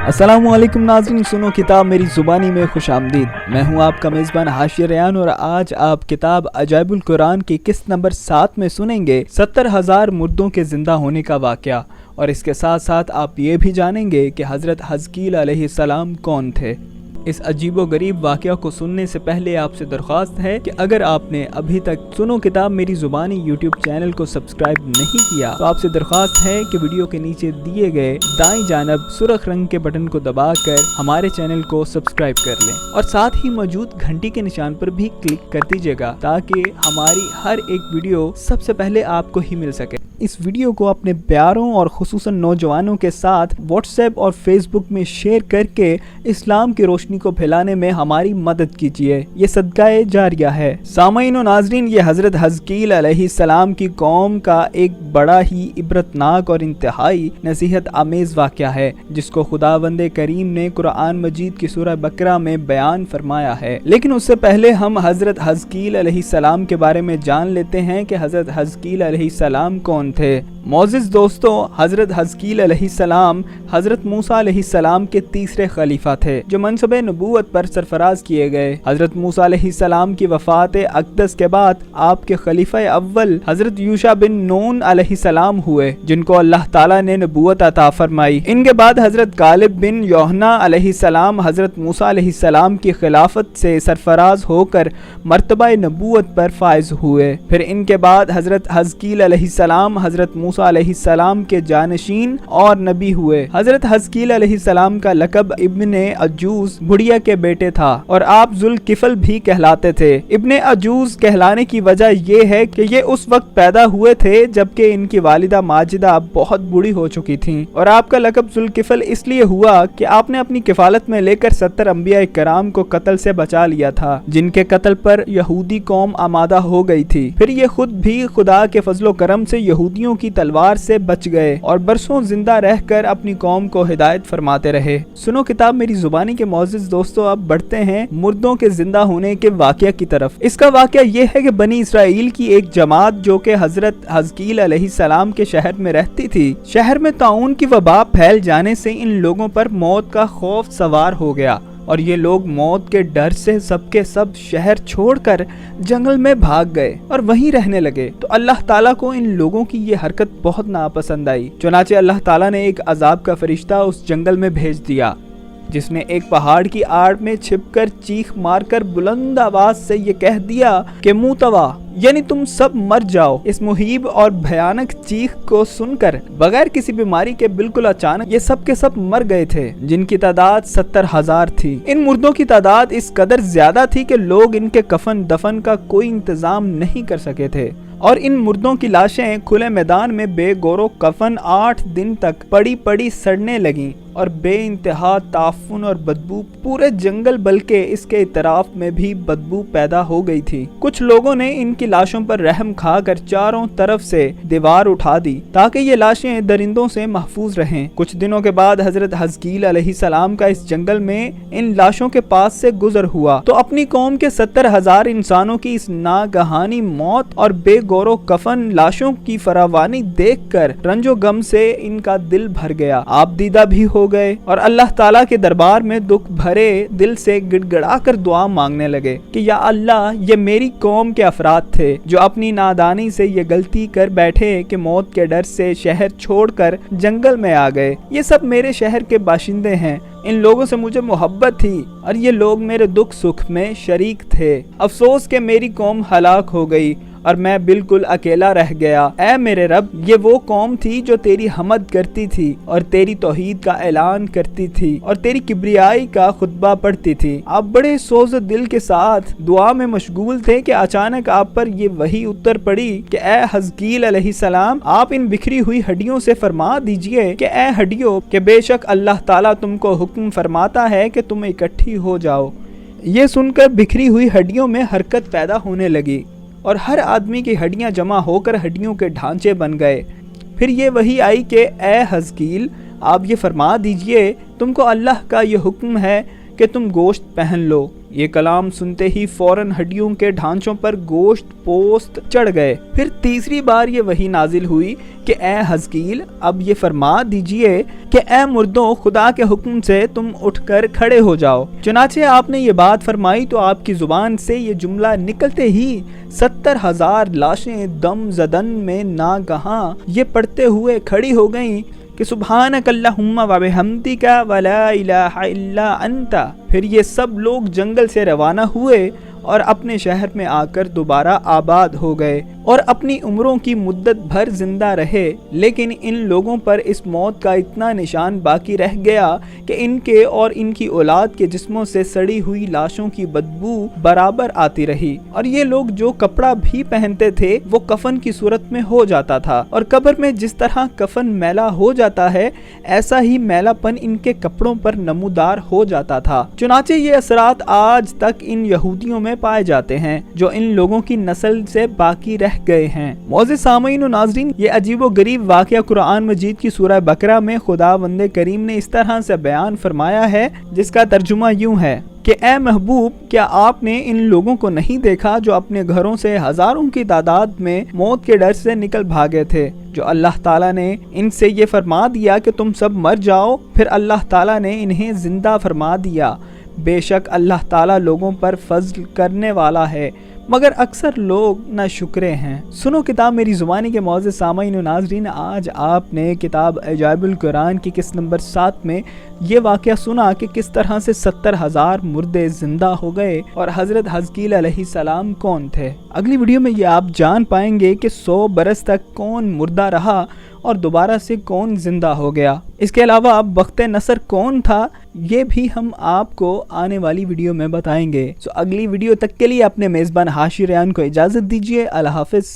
अस्सलामुअलैकुम नाज़रीन, सुनो किताब मेरी ज़ुबानी में खुश आमदीद। मैं हूं आपका मेज़बान हाशिर रयान और आज आप किताब अजाइबुल कुरान की किस्त नंबर 7 में सुनेंगे 70,000 मुर्दों के ज़िंदा होने का वाक़या, और इसके साथ साथ आप ये भी जानेंगे कि हज़रत हुज़कील अलैहिस्सलाम कौन थे। इस अजीबो गरीब वाक़या को सुनने से पहले आपसे दरख्वास्त है कि अगर आपने अभी तक सुनो किताब मेरी ज़ुबानी यूट्यूब चैनल को सब्सक्राइब नहीं किया तो आपसे दरख्वास्त है कि वीडियो के नीचे दिए गए दाईं जानब सुर्ख रंग के बटन को दबाकर हमारे चैनल को सब्सक्राइब कर लें और साथ ही मौजूद घंटी के निशान पर भी क्लिक कर दीजिएगा ताकि हमारी हर एक वीडियो सबसे पहले आपको ही मिल सके। इस वीडियो को अपने प्यारों और खुसूसन नौजवानों के साथ व्हाट्सएप और फेसबुक में शेयर करके इस्लाम की रोशनी को फैलाने में हमारी मदद कीजिए। ये सदकाए जारिया है। सामाईन और नाजरीन, ये हजरत हुज़कील अलैहिस्सलाम की कौम का एक बड़ा ही इबरतनाक और इंतहाई नसीहत आमेज वाक़या है जिसको खुदावंद करीम ने कुरान मजीद की सूरह बकरा में बयान फरमाया है। लेकिन उससे पहले हम हजरत हुज़कील अलैहिस्सलाम के बारे में जान लेते हैं कि हजरत हुज़कील अलैहिस्सलाम कौन थे। मोअज़्ज़िज़ दोस्तों, हजरत हुज़कील अलैहिस्सलाम हजरत मूसा अलैहिस्सलाम के तीसरे खलीफा थे जो मनसब नबूवत पर सरफराज किए गए। हजरत मूसा अलैहिस्सलाम की वफात अक़दस के बाद आपके खलीफा अव्वल हजरत यूशा बिन नून अलैहिस्सलाम हुए जिनको अल्लाह ताला ने नबूवत अता फरमाई। इनके बाद हजरत गालिब बिन योहना अलैहिस्सलाम हजरत मूसा अलैहिस्सलाम की खिलाफत से सरफराज होकर मर्तबा नबूवत पर फायज हुए। फिर इनके बाद हजरत हुज़कील अलैहिस्सलाम हजरत मूसा अलैहिस्सलाम के जानशीन और नबी हुए। हजरत हुज़कील अलैहिस्सलाम का लक़ब इब्ने अजूज बुढ़िया के बेटे था और आप ज़ुल्किफ़ल भी कहलाते थे। इब्ने अजूज कहलाने की वजह ये है कि ये उस वक्त पैदा हुए थे जबकि इनकी वालिदा माजिदा बहुत बूढ़ी हो चुकी थीं और आपका लक़ब ज़ुल्किफ़ल इसलिए हुआ कि आपने अपनी किफ़ालत में लेकर 70 अंबिया कराम को कत्ल से बचा लिया था जिनके कत्ल पर यहूदी कौम आमादा हो गई थी। फिर ये खुद भी खुदा के फजलो करम से यहूदियों की तलवार से बच गए और बरसों जिंदा रहकर अपनी कौम को हिदायत फरमाते रहे। सुनो किताब मेरी जुबानी के मोअज़्ज़िज़ दोस्तों, अब बढ़ते हैं मुर्दों के जिंदा होने के वाक़या की तरफ। इसका वाक़या ये है कि बनी इसराइल की एक जमात जो कि हजरत हुज़कील अलैहिस्सलाम के शहर में रहती थी, शहर में ताउन की वबा फैल जाने से इन लोगों पर मौत का खौफ सवार हो गया और ये लोग मौत के डर से सबके सब शहर छोड़कर जंगल में भाग गए और वहीं रहने लगे। तो अल्लाह ताला को इन लोगों की ये हरकत बहुत नापसंद आई। चुनाचे अल्लाह ताला ने एक अजाब का फरिश्ता उस जंगल में भेज दिया जिसने एक पहाड़ की आड़ में छिपकर चीख मारकर बुलंद आवाज से ये कह दिया कि मुतवा यानी तुम सब मर जाओ। इस मुहीब और भयानक चीख को सुनकर बगैर किसी बीमारी के बिल्कुल अचानक ये सब के सब मर गए थे जिनकी तादाद 70,000 थी। इन मुर्दों की तादाद इस कदर ज्यादा थी कि लोग इनके कफन दफन का कोई इंतजाम नहीं कर सके थे और इन मुर्दों की लाशें खुले मैदान में बेगौरो कफन 8 दिन तक पड़ी पड़ी सड़ने लगीं اور بے انتہا تعفن اور بدبو پورے جنگل بلکہ اس کے اطراف میں بھی بدبو پیدا ہو گئی تھی۔ کچھ لوگوں نے ان کی لاشوں پر رحم کھا کر چاروں طرف سے دیوار اٹھا دی تاکہ یہ لاشیں درندوں سے محفوظ رہیں۔ کچھ دنوں کے بعد حضرت حزقیل علیہ السلام کا اس جنگل میں ان لاشوں کے پاس سے گزر ہوا تو اپنی قوم کے 70,000 انسانوں کی اس ناگہانی موت اور بے گور و کفن لاشوں کی فراوانی دیکھ کر رنج و غم سے ان کا دل بھر گیا، آپ دیدہ بھی ہو گئے اور اللہ تعالیٰ کے دربار میں دکھ بھرے دل سے گڑ گڑا کر دعا مانگنے لگے کہ یا اللہ، یہ میری قوم کے افراد تھے جو اپنی نادانی سے یہ غلطی کر بیٹھے کہ موت کے ڈر سے شہر چھوڑ کر جنگل میں آ گئے۔ یہ سب میرے شہر کے باشندے ہیں، ان لوگوں سے مجھے محبت تھی اور یہ لوگ میرے دکھ سکھ میں شریک تھے۔ افسوس کہ میری قوم ہلاک ہو گئی اور میں بالکل اکیلا رہ گیا۔ اے میرے رب، یہ وہ قوم تھی جو تیری حمد کرتی تھی اور تیری توحید کا اعلان کرتی تھی اور تیری کبریائی کا خطبہ پڑھتی تھی۔ آپ بڑے سوز دل کے ساتھ دعا میں مشغول تھے کہ اچانک آپ پر یہ وحی اتر پڑی کہ اے حزقیل علیہ السلام، آپ ان بکھری ہوئی ہڈیوں سے فرما دیجئے کہ اے ہڈیوں، کہ بے شک اللہ تعالیٰ تم کو حکم فرماتا ہے کہ تم اکٹھی ہو جاؤ۔ یہ سن کر بکھری ہوئی ہڈیوں میں حرکت پیدا ہونے لگی اور ہر آدمی کی ہڈیاں جمع ہو کر ہڈیوں کے ڈھانچے بن گئے۔ پھر یہ وحی آئی کہ اے حزقیل، آپ یہ فرما دیجئے تم کو اللہ کا یہ حکم ہے کہ تم گوشت پہن لو۔ یہ کلام سنتے ہی فوراً ہڈیوں کے ڈھانچوں پر گوشت پوست چڑھ گئے۔ پھر تیسری بار یہ وحی نازل ہوئی کہ اے حزقیل، اب یہ فرما دیجئے کہ اے مردوں، خدا کے حکم سے تم اٹھ کر کھڑے ہو جاؤ۔ چنانچہ آپ نے یہ بات فرمائی تو آپ کی زبان سے یہ جملہ نکلتے ہی 70,000 لاشیں دم زدن میں ناگہاں یہ پڑھتے ہوئے کھڑی ہو گئیں کہ سبحانک اللہم و بحمدک ولا الہ الا انت۔ پھر یہ سب لوگ جنگل سے روانہ ہوئے اور اپنے شہر میں آ کر دوبارہ آباد ہو گئے اور اپنی عمروں کی مدت بھر زندہ رہے۔ لیکن ان لوگوں پر اس موت کا اتنا نشان باقی رہ گیا کہ ان کے اور ان کی اولاد کے جسموں سے سڑی ہوئی لاشوں کی بدبو برابر آتی رہی، اور یہ لوگ جو کپڑا بھی پہنتے تھے وہ کفن کی صورت میں ہو جاتا تھا، اور قبر میں جس طرح کفن میلا ہو جاتا ہے ایسا ہی میلا پن ان کے کپڑوں پر نمودار ہو جاتا تھا۔ چنانچہ یہ اثرات آج تک ان یہودیوں میں پائے جاتے ہیں جو ان لوگوں کی نسل سے باقی رہ گئے ہیں۔ معزز سامعین و ناظرین، یہ عجیب و غریب واقعہ قرآن مجید کی سورہ بقرہ میں خداوند کریم نے اس طرح سے بیان فرمایا ہے جس کا ترجمہ یوں ہے کہ اے محبوب، کیا آپ نے ان لوگوں کو نہیں دیکھا جو اپنے گھروں سے ہزاروں کی تعداد میں موت کے ڈر سے نکل بھاگے تھے، جو اللہ تعالیٰ نے ان سے یہ فرما دیا کہ تم سب مر جاؤ، پھر اللہ تعالیٰ نے انہیں زندہ فرما دیا۔ بے شک اللہ تعالیٰ لوگوں پر فضل کرنے والا ہے، مگر اکثر لوگ نہ شکرے ہیں۔ سنو کتاب میری زبانی کے معزز سامعین و ناظرین، آج آپ نے کتاب عجائب القرآن کی قسط نمبر 7 میں یہ واقعہ سنا کہ کس طرح سے 70,000 مردے زندہ ہو گئے اور حضرت حزقیل علیہ السلام کون تھے۔ اگلی ویڈیو میں یہ آپ جان پائیں گے کہ 100 برس تک کون مردہ رہا اور دوبارہ سے کون زندہ ہو گیا۔ اس کے علاوہ وقت نصر کون تھا یہ بھی ہم آپ کو آنے والی ویڈیو میں بتائیں گے۔ اگلی ویڈیو تک کے لیے اپنے میزبان حاشر ریان کو اجازت دیجیے۔ اللہ حافظ۔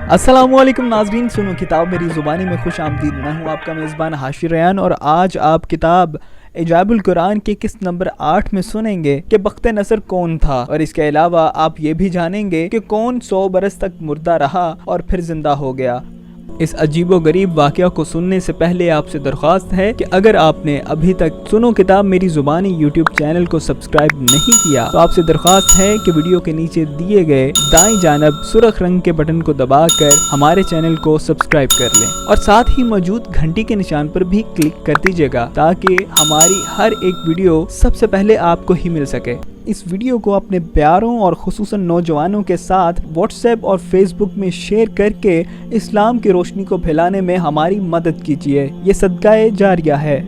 السلام علیکم ناظرین، سنو کتاب میری زبانی میں خوش آمدید۔ میں ہوں آپ کا میزبان حاشر ریان اور آج آپ کتاب عجائب القرآن کی قسط نمبر 8 میں سنیں گے کہ بخت نصر کون تھا، اور اس کے علاوہ آپ یہ بھی جانیں گے کہ کون 100 برس تک مردہ رہا اور پھر زندہ ہو گیا۔ اس عجیب و غریب واقعہ کو سننے سے پہلے آپ سے درخواست ہے کہ اگر آپ نے ابھی تک سنو کتاب میری زبانی یوٹیوب چینل کو سبسکرائب نہیں کیا تو آپ سے درخواست ہے کہ ویڈیو کے نیچے دیے گئے دائیں جانب سرخ رنگ کے بٹن کو دبا کر ہمارے چینل کو سبسکرائب کر لیں اور ساتھ ہی موجود گھنٹی کے نشان پر بھی کلک کر دیجیے گا تاکہ ہماری ہر ایک ویڈیو سب سے پہلے آپ کو ہی مل سکے۔ اس ویڈیو کو اپنے پیاروں اور خصوصاً نوجوانوں کے ساتھ واٹس ایپ اور فیس بک میں شیئر کر کے اسلام کی روشنی کو پھیلانے میں ہماری مدد کیجیے، یہ صدقہ جاریہ ہے۔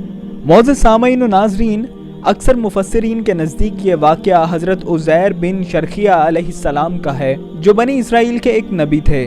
معزز سامعین و ناظرین، اکثر مفسرین کے نزدیک یہ واقعہ حضرت عزیر بن شرخیہ علیہ السلام کا ہے جو بنی اسرائیل کے ایک نبی تھے۔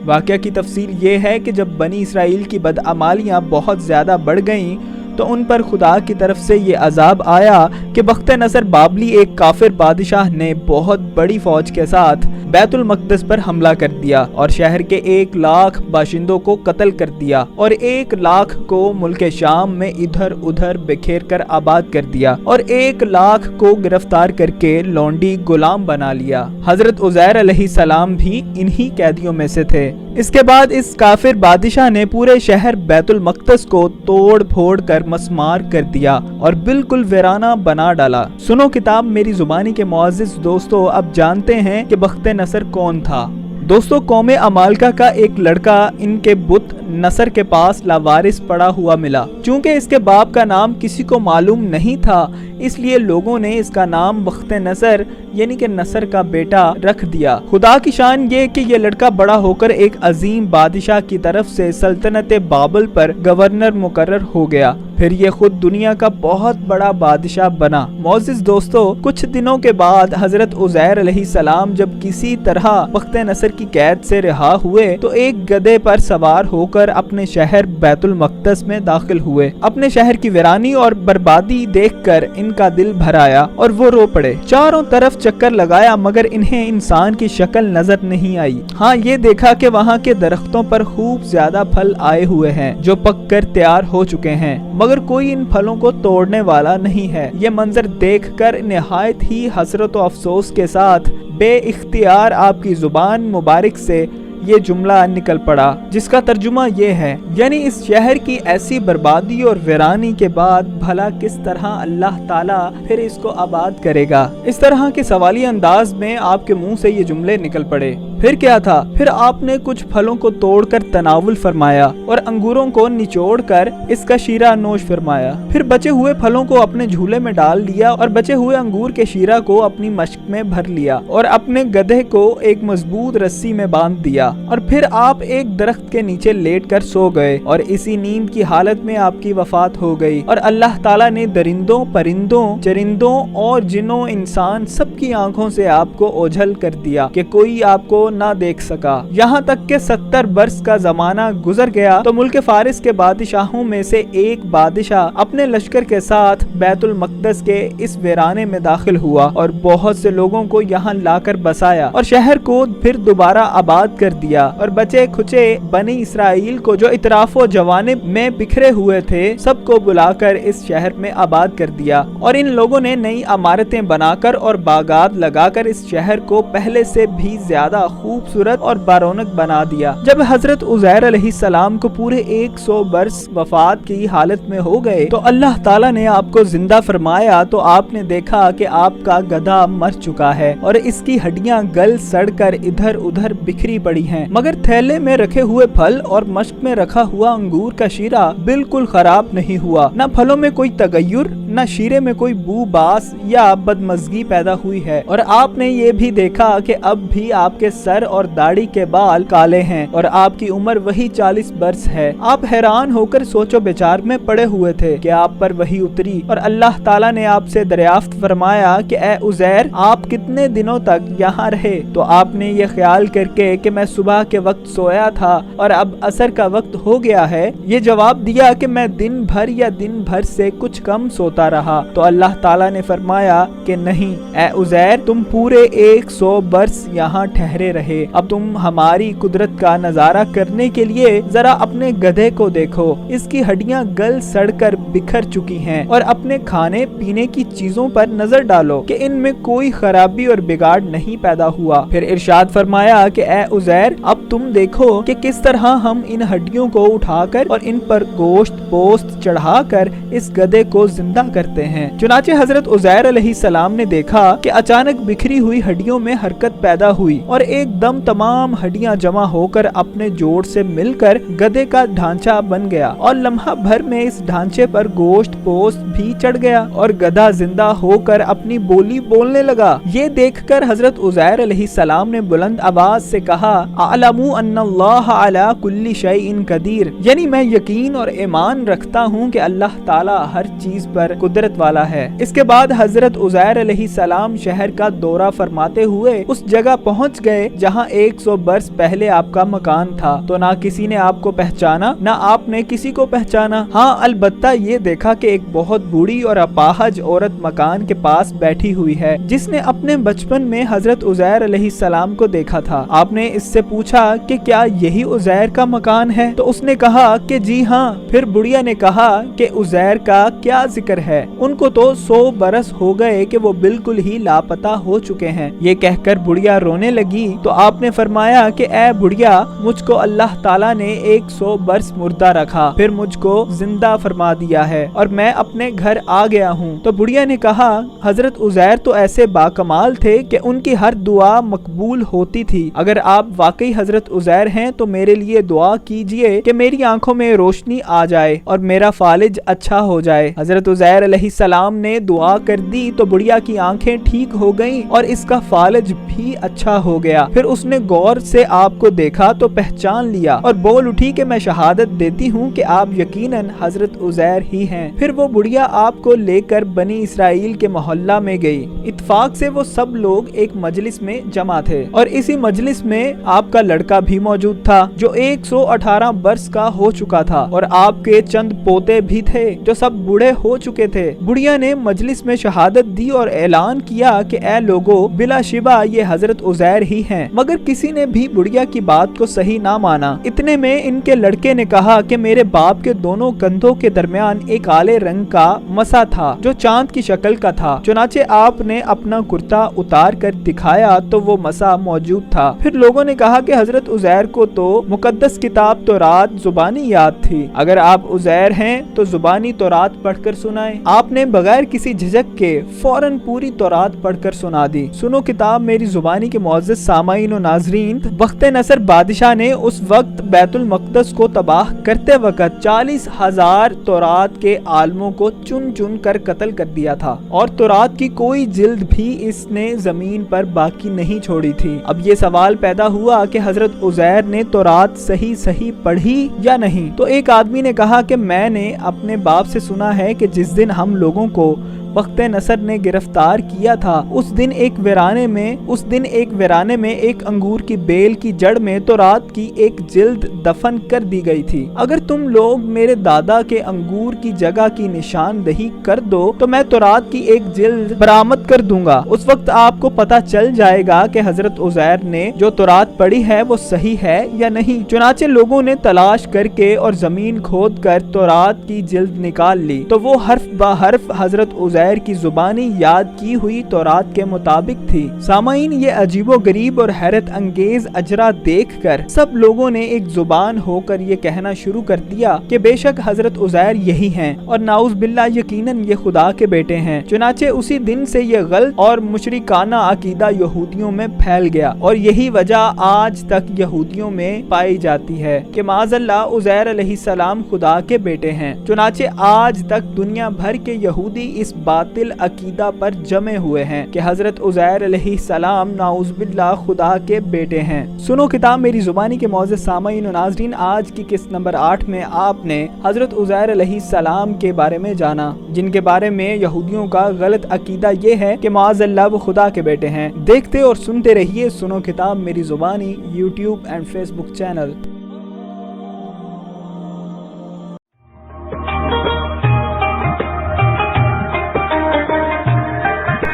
واقعہ کی تفصیل یہ ہے کہ جب بنی اسرائیل کی بدعمالیاں بہت زیادہ بڑھ گئیں تو ان پر خدا کی طرف سے یہ عذاب آیا کہ بخت نصر بابلی ایک کافر بادشاہ نے بہت بڑی فوج کے ساتھ بیت المقدس پر حملہ کر دیا اور شہر کے 1,00,000 باشندوں کو قتل کر دیا اور 1,00,000 کو ملک شام میں ادھر ادھر بکھیر کر آباد کر دیا اور 1,00,000 کو گرفتار کر کے لونڈی غلام بنا لیا۔ حضرت عزیر علیہ السلام بھی انہی قیدیوں میں سے تھے۔ اس کے بعد اس کافر بادشاہ نے پورے شہر بیت المقدس کو توڑ پھوڑ کر مسمار کر دیا اور بالکل ویرانہ بنا ڈالا۔ سنو کتاب میری زبانی کے معزز دوستو، اب جانتے ہیں کہ بخت نصر کون تھا۔ دوستو، قوم عمالقہ کا ایک لڑکا ان کے بت نصر کے پاس لاوارث پڑا ہوا ملا۔ چونکہ اس کے باپ کا نام کسی کو معلوم نہیں تھا، اس لیے لوگوں نے اس کا نام بخت نصر یعنی کہ نصر کا بیٹا رکھ دیا۔ خدا کی شان یہ کہ یہ لڑکا بڑا ہو کر ایک عظیم بادشاہ کی طرف سے سلطنت بابل پر گورنر مقرر ہو گیا۔ پھر یہ خود دنیا کا بہت بڑا بادشاہ بنا۔ معزز دوستو، کچھ دنوں کے بعد حضرت عزیر علیہ السلام جب کسی طرح بخت نصر کی قید سے رہا ہوئے تو ایک گدھے پر سوار ہو کر اپنے شہر بیت المقدس میں داخل ہوئے۔ اپنے شہر کی ویرانی اور بربادی دیکھ کر ان کا دل بھر آیا اور وہ رو پڑے۔ چاروں طرف چکر لگایا مگر انہیں انسان کی شکل نظر نہیں آئی۔ ہاں، یہ دیکھا کہ وہاں کے درختوں پر خوب زیادہ پھل آئے ہوئے ہیں جو پک کر تیار ہو چکے ہیں، مگر کوئی ان پھلوں کو توڑنے والا نہیں ہے۔ یہ منظر دیکھ کر نہایت ہی حسرت و افسوس کے ساتھ بے اختیار آپ کی زبان مبارک سے یہ جملہ نکل پڑا، جس کا ترجمہ یہ ہے، یعنی اس شہر کی ایسی بربادی اور ویرانی کے بعد بھلا کس طرح اللہ تعالیٰ پھر اس کو آباد کرے گا؟ اس طرح کے سوالی انداز میں آپ کے منہ سے یہ جملے نکل پڑے۔ پھر کیا تھا؟ پھر آپ نے کچھ پھلوں کو توڑ کر تناول فرمایا اور انگوروں کو نچوڑ کر اس کا شیرہ نوش فرمایا۔ پھر بچے ہوئے پھلوں کو اپنے جھولے میں ڈال لیا اور بچے ہوئے انگور کے شیرہ کو اپنی مشک میں بھر لیا اور اپنے گدھے کو ایک مضبوط رسی میں باندھ دیا اور پھر آپ ایک درخت کے نیچے لیٹ کر سو گئے اور اسی نیند کی حالت میں آپ کی وفات ہو گئی۔ اور اللہ تعالیٰ نے درندوں، پرندوں، چرندوں اور جنوں انسان سب کی آنکھوں سے آپ کو اوجھل کر دیا کہ کوئی آپ کو نہ دیکھ سکا۔ یہاں تک کہ 70 برس کا زمانہ گزر گیا تو ملک فارس کے بادشاہوں میں سے ایک بادشاہ اپنے لشکر کے ساتھ بیت المقدس کے اس ویرانے میں داخل ہوا اور بہت سے لوگوں کو یہاں لا کر بسایا اور شہر کو پھر دوبارہ آباد کر دیا اور بچے کھچے بنی اسرائیل کو جو اطراف و جوانب میں بکھرے ہوئے تھے سب کو بلا کر اس شہر میں آباد کر دیا اور ان لوگوں نے نئی عمارتیں بنا کر اور باغات لگا کر اس شہر کو پہلے سے بھی زیادہ خوبصورت اور بارونق بنا دیا۔ جب حضرت عزیر علیہ السلام کو پورے 100 برس وفات کی حالت میں ہو گئے تو اللہ تعالیٰ نے آپ کو زندہ فرمایا تو آپ نے دیکھا کہ آپ کا گدھا مر چکا ہے اور اس کی ہڈیاں گل سڑ کر ادھر ادھر بکھری پڑی ہیں، مگر تھیلے میں رکھے ہوئے پھل اور مشک میں رکھا ہوا انگور کا شیرہ بالکل خراب نہیں ہوا۔ نہ پھلوں میں کوئی تغیر، نہ شیرے میں کوئی بو باس یا بدمزگی پیدا ہوئی ہے، اور آپ نے یہ بھی دیکھا کہ اب بھی آپ کے سر اور داڑھی کے بال کالے ہیں اور آپ کی عمر وہی 40 برس ہے۔ آپ حیران ہو کر سوچ و بچار میں پڑے ہوئے تھے کہ آپ پر وحی اتری اور اللہ تعالیٰ نے آپ سے دریافت فرمایا کہ اے عزیر، آپ کتنے دنوں تک یہاں رہے؟ تو آپ نے یہ خیال کر کے کہ میں صبح کے وقت سویا تھا اور اب عصر کا وقت ہو گیا ہے، یہ جواب دیا کہ میں دن بھر یا دن بھر سے کچھ کم سوتا رہا۔ تو اللہ تعالیٰ نے فرمایا کہ نہیں اے عزیر، تم پورے 100 برس یہاں ٹھہرے رہے، اب تم ہماری قدرت کا نظارہ کرنے کے لیے ذرا اپنے گدھے کو دیکھو، اس کی ہڈیاں گل سڑ کر بکھر چکی ہیں، اور اپنے کھانے پینے کی چیزوں پر نظر ڈالو کہ ان میں کوئی خرابی اور بگاڑ نہیں پیدا ہوا۔ پھر ارشاد فرمایا کہ اے عزیر، اب تم دیکھو کہ کس طرح ہم ان ہڈیوں کو اٹھا کر اور ان پر گوشت پوست چڑھا کر اس گدھے کو زندہ کرتے ہیں۔ چنانچہ حضرت عزیر علیہ السلام نے دیکھا کہ اچانک بکھری ہوئی ہڈیوں میں حرکت پیدا ہوئی اور ایک دم تمام ہڈیاں جمع ہو کر اپنے جوڑ سے مل کر گدھے کا ڈھانچہ بن گیا اور لمحہ بھر میں اس ڈھانچے پر گوشت پوست بھی چڑھ گیا اور گدھا زندہ ہو کر اپنی بولی بولنے لگا۔ یہ دیکھ کر حضرت عزیر علیہ السلام نے بلند آواز سے کہا، اعلموا ان اللہ علی کل شیء قدیر، یعنی میں یقین اور ایمان رکھتا ہوں کہ اللہ تعالی ہر چیز پر कुदरत वाला है। इसके बाद हजरत उज़ैर अलैहिस्सलाम शहर का दौरा फरमाते हुए उस जगह पहुंच गए जहां 100 बरस पहले आपका मकान था। तो ना किसी ने आपको पहचाना, ना आपने किसी को पहचाना। हाँ, अलबत्ता ये देखा कि एक बहुत बूढ़ी और अपाहज औरत मकान के पास बैठी हुई है, जिसने अपने बचपन में हजरत उज़ैर अलैहिस्सलाम को देखा था। आपने इससे पूछा कि क्या यही उज़ैर का मकान है? तो उसने कहा कि जी हाँ। फिर बुढ़िया ने कहा कि उज़ैर का क्या जिक्र है, उनको तो 100 बरस हो गए कि वो बिल्कुल ही लापता हो चुके हैं। ये कहकर बुढ़िया रोने लगी तो आपने फरमाया कि ए बुढ़िया, मुझको अल्लाह ताला ने 100 बरस मुर्दा रखा, फिर मुझको जिंदा फरमा दिया है और मैं अपने घर आ गया हूँ। तो बुढ़िया ने कहा, हजरत उज़ैर तो ऐसे बाकमाल थे कि उनकी हर दुआ मकबूल होती थी। अगर आप वाकई हजरत उज़ैर हैं तो मेरे लिए दुआ कीजिए कि मेरी आंखों में रोशनी आ जाए और मेरा फालिज अच्छा हो जाए। हजरत उज़ैर अलैहिस्सलाम ने दुआ कर दी तो बुढ़िया की आंखें ठीक हो गईं और इसका फालिज भी अच्छा हो गया। फिर उसने गौर से आपको देखा तो पहचान लिया और बोल उठी कि मैं शहादत देती हूँ कि आप यकीनन हजरत उज़ैर ही हैं। फिर वो बुढ़िया आपको लेकर बनी इसराइल के मोहल्ला में गई। इत्तेफाक से वो सब लोग एक मजलिस में जमा थे और इसी मजलिस में आपका लड़का भी मौजूद था जो 118 बरस का हो चुका था और आपके चंद पोते भी थे जो सब बूढ़े हो चुके थे। बुढ़िया ने मजलिस में शहादत दी और ऐलान किया कि ए लोगो, बिलाशिबा ये हजरत उज़ैर ही हैं। मगर किसी ने भी बुढ़िया की बात को सही ना माना। इतने में इनके लड़के ने कहा कि मेरे बाप के दोनों कंधों के दरमियान एक काले रंग का मसा था जो चांद की शक्ल का था। चुनाचे आपने अपना कुर्ता उतार कर दिखाया तो वो मसा मौजूद था। फिर लोगों ने कहा कि हजरत उज़ैर को तो मुकद्दस किताब तौरात जुबानी याद थी, अगर आप उज़ैर हैं तो जुबानी तौरात पढ़कर सुनाएं। आपने बगैर किसी झिझक के फौरन पूरी तौरात पढ़कर सुना दी। सुनो किताब मेरी जुबानी के मुअज़्ज़ज़ सामाईन और नाज़रीन, बख्ते नसर बादशाह ने उस वक्त बैतुल मक़दस को तबाह करते वक्त 40,000 तौरात के आलमों को चुन चुन कर कत्ल कर दिया था और तौरात की कोई जिल्द भी इसने जमीन पर बाकी नहीं छोड़ी थी। अब ये सवाल पैदा हुआ कि हजरत उज़ैर ने तौरात सही सही पढ़ी या नहीं। तो एक आदमी ने कहा कि मैंने अपने बाप से सुना है कि जिस दिन हम लोगों को बख्ते नसर ने गिरफ्तार किया था उस दिन एक वीराने में एक अंगूर की बेल की जड़ में तौरात की एक जिल्द दफन कर दी गई थी। अगर तुम लोग मेरे दादा के अंगूर की जगह की निशानदही कर दो तो मैं तौरात की एक जिल्द बरामद कर दूंगा। उस वक्त आपको पता चल जाएगा कि हजरत उज़ैर ने जो तौरात पढ़ी है वो सही है या नहीं। चुनाचे लोगों ने तलाश करके और जमीन खोद कर तौरात की जिल्द निकाल ली तो वो हर्फ ब हर्फ हजरत उज़ैर की जुबानी याद की हुई तौरात के मुताबिक थी। सामाईन, ये अजीबो गरीब और हैरत अंगेज अजरा देखकर सब लोगों ने एक जुबान होकर ये कहना शुरू कर दिया कि बेशक हजरत उज़ैर यही हैं और नाउज़ बिल्लाह यकीनन ये खुदा के बेटे हैं। चुनाचे उसी दिन से ये गलत और मुशरिकाना अकीदा यहूदियों में फैल गया और यही वजह आज तक यहूदियों में पाई जाती है कि माज़अल्लाह उज़ैर अलैहिस्सलाम खुदा के बेटे हैं। चुनाचे आज तक दुनिया भर के यहूदी इस बातिल अकीदा पर जमे हुए हैं कि हजरत उज़ैर अलैहिस्सलाम नाउज़ बिल्लाह खुदा के बेटे हैं। सुनो किताब मेरी जुबानी के मुअज़्ज़ज़ सामाईन और नाज़रीन, आज की किस्त नंबर 8 में आपने हजरत उज़ैर अलैहिस्सलाम के बारे में जाना, जिनके बारे में यहूदियों का गलत अकीदा ये है कि माज़अल्लाह वो खुदा के बेटे हैं। देखते और सुनते रहिए सुनो किताब मेरी जुबानी यूट्यूब एंड फेसबुक चैनल।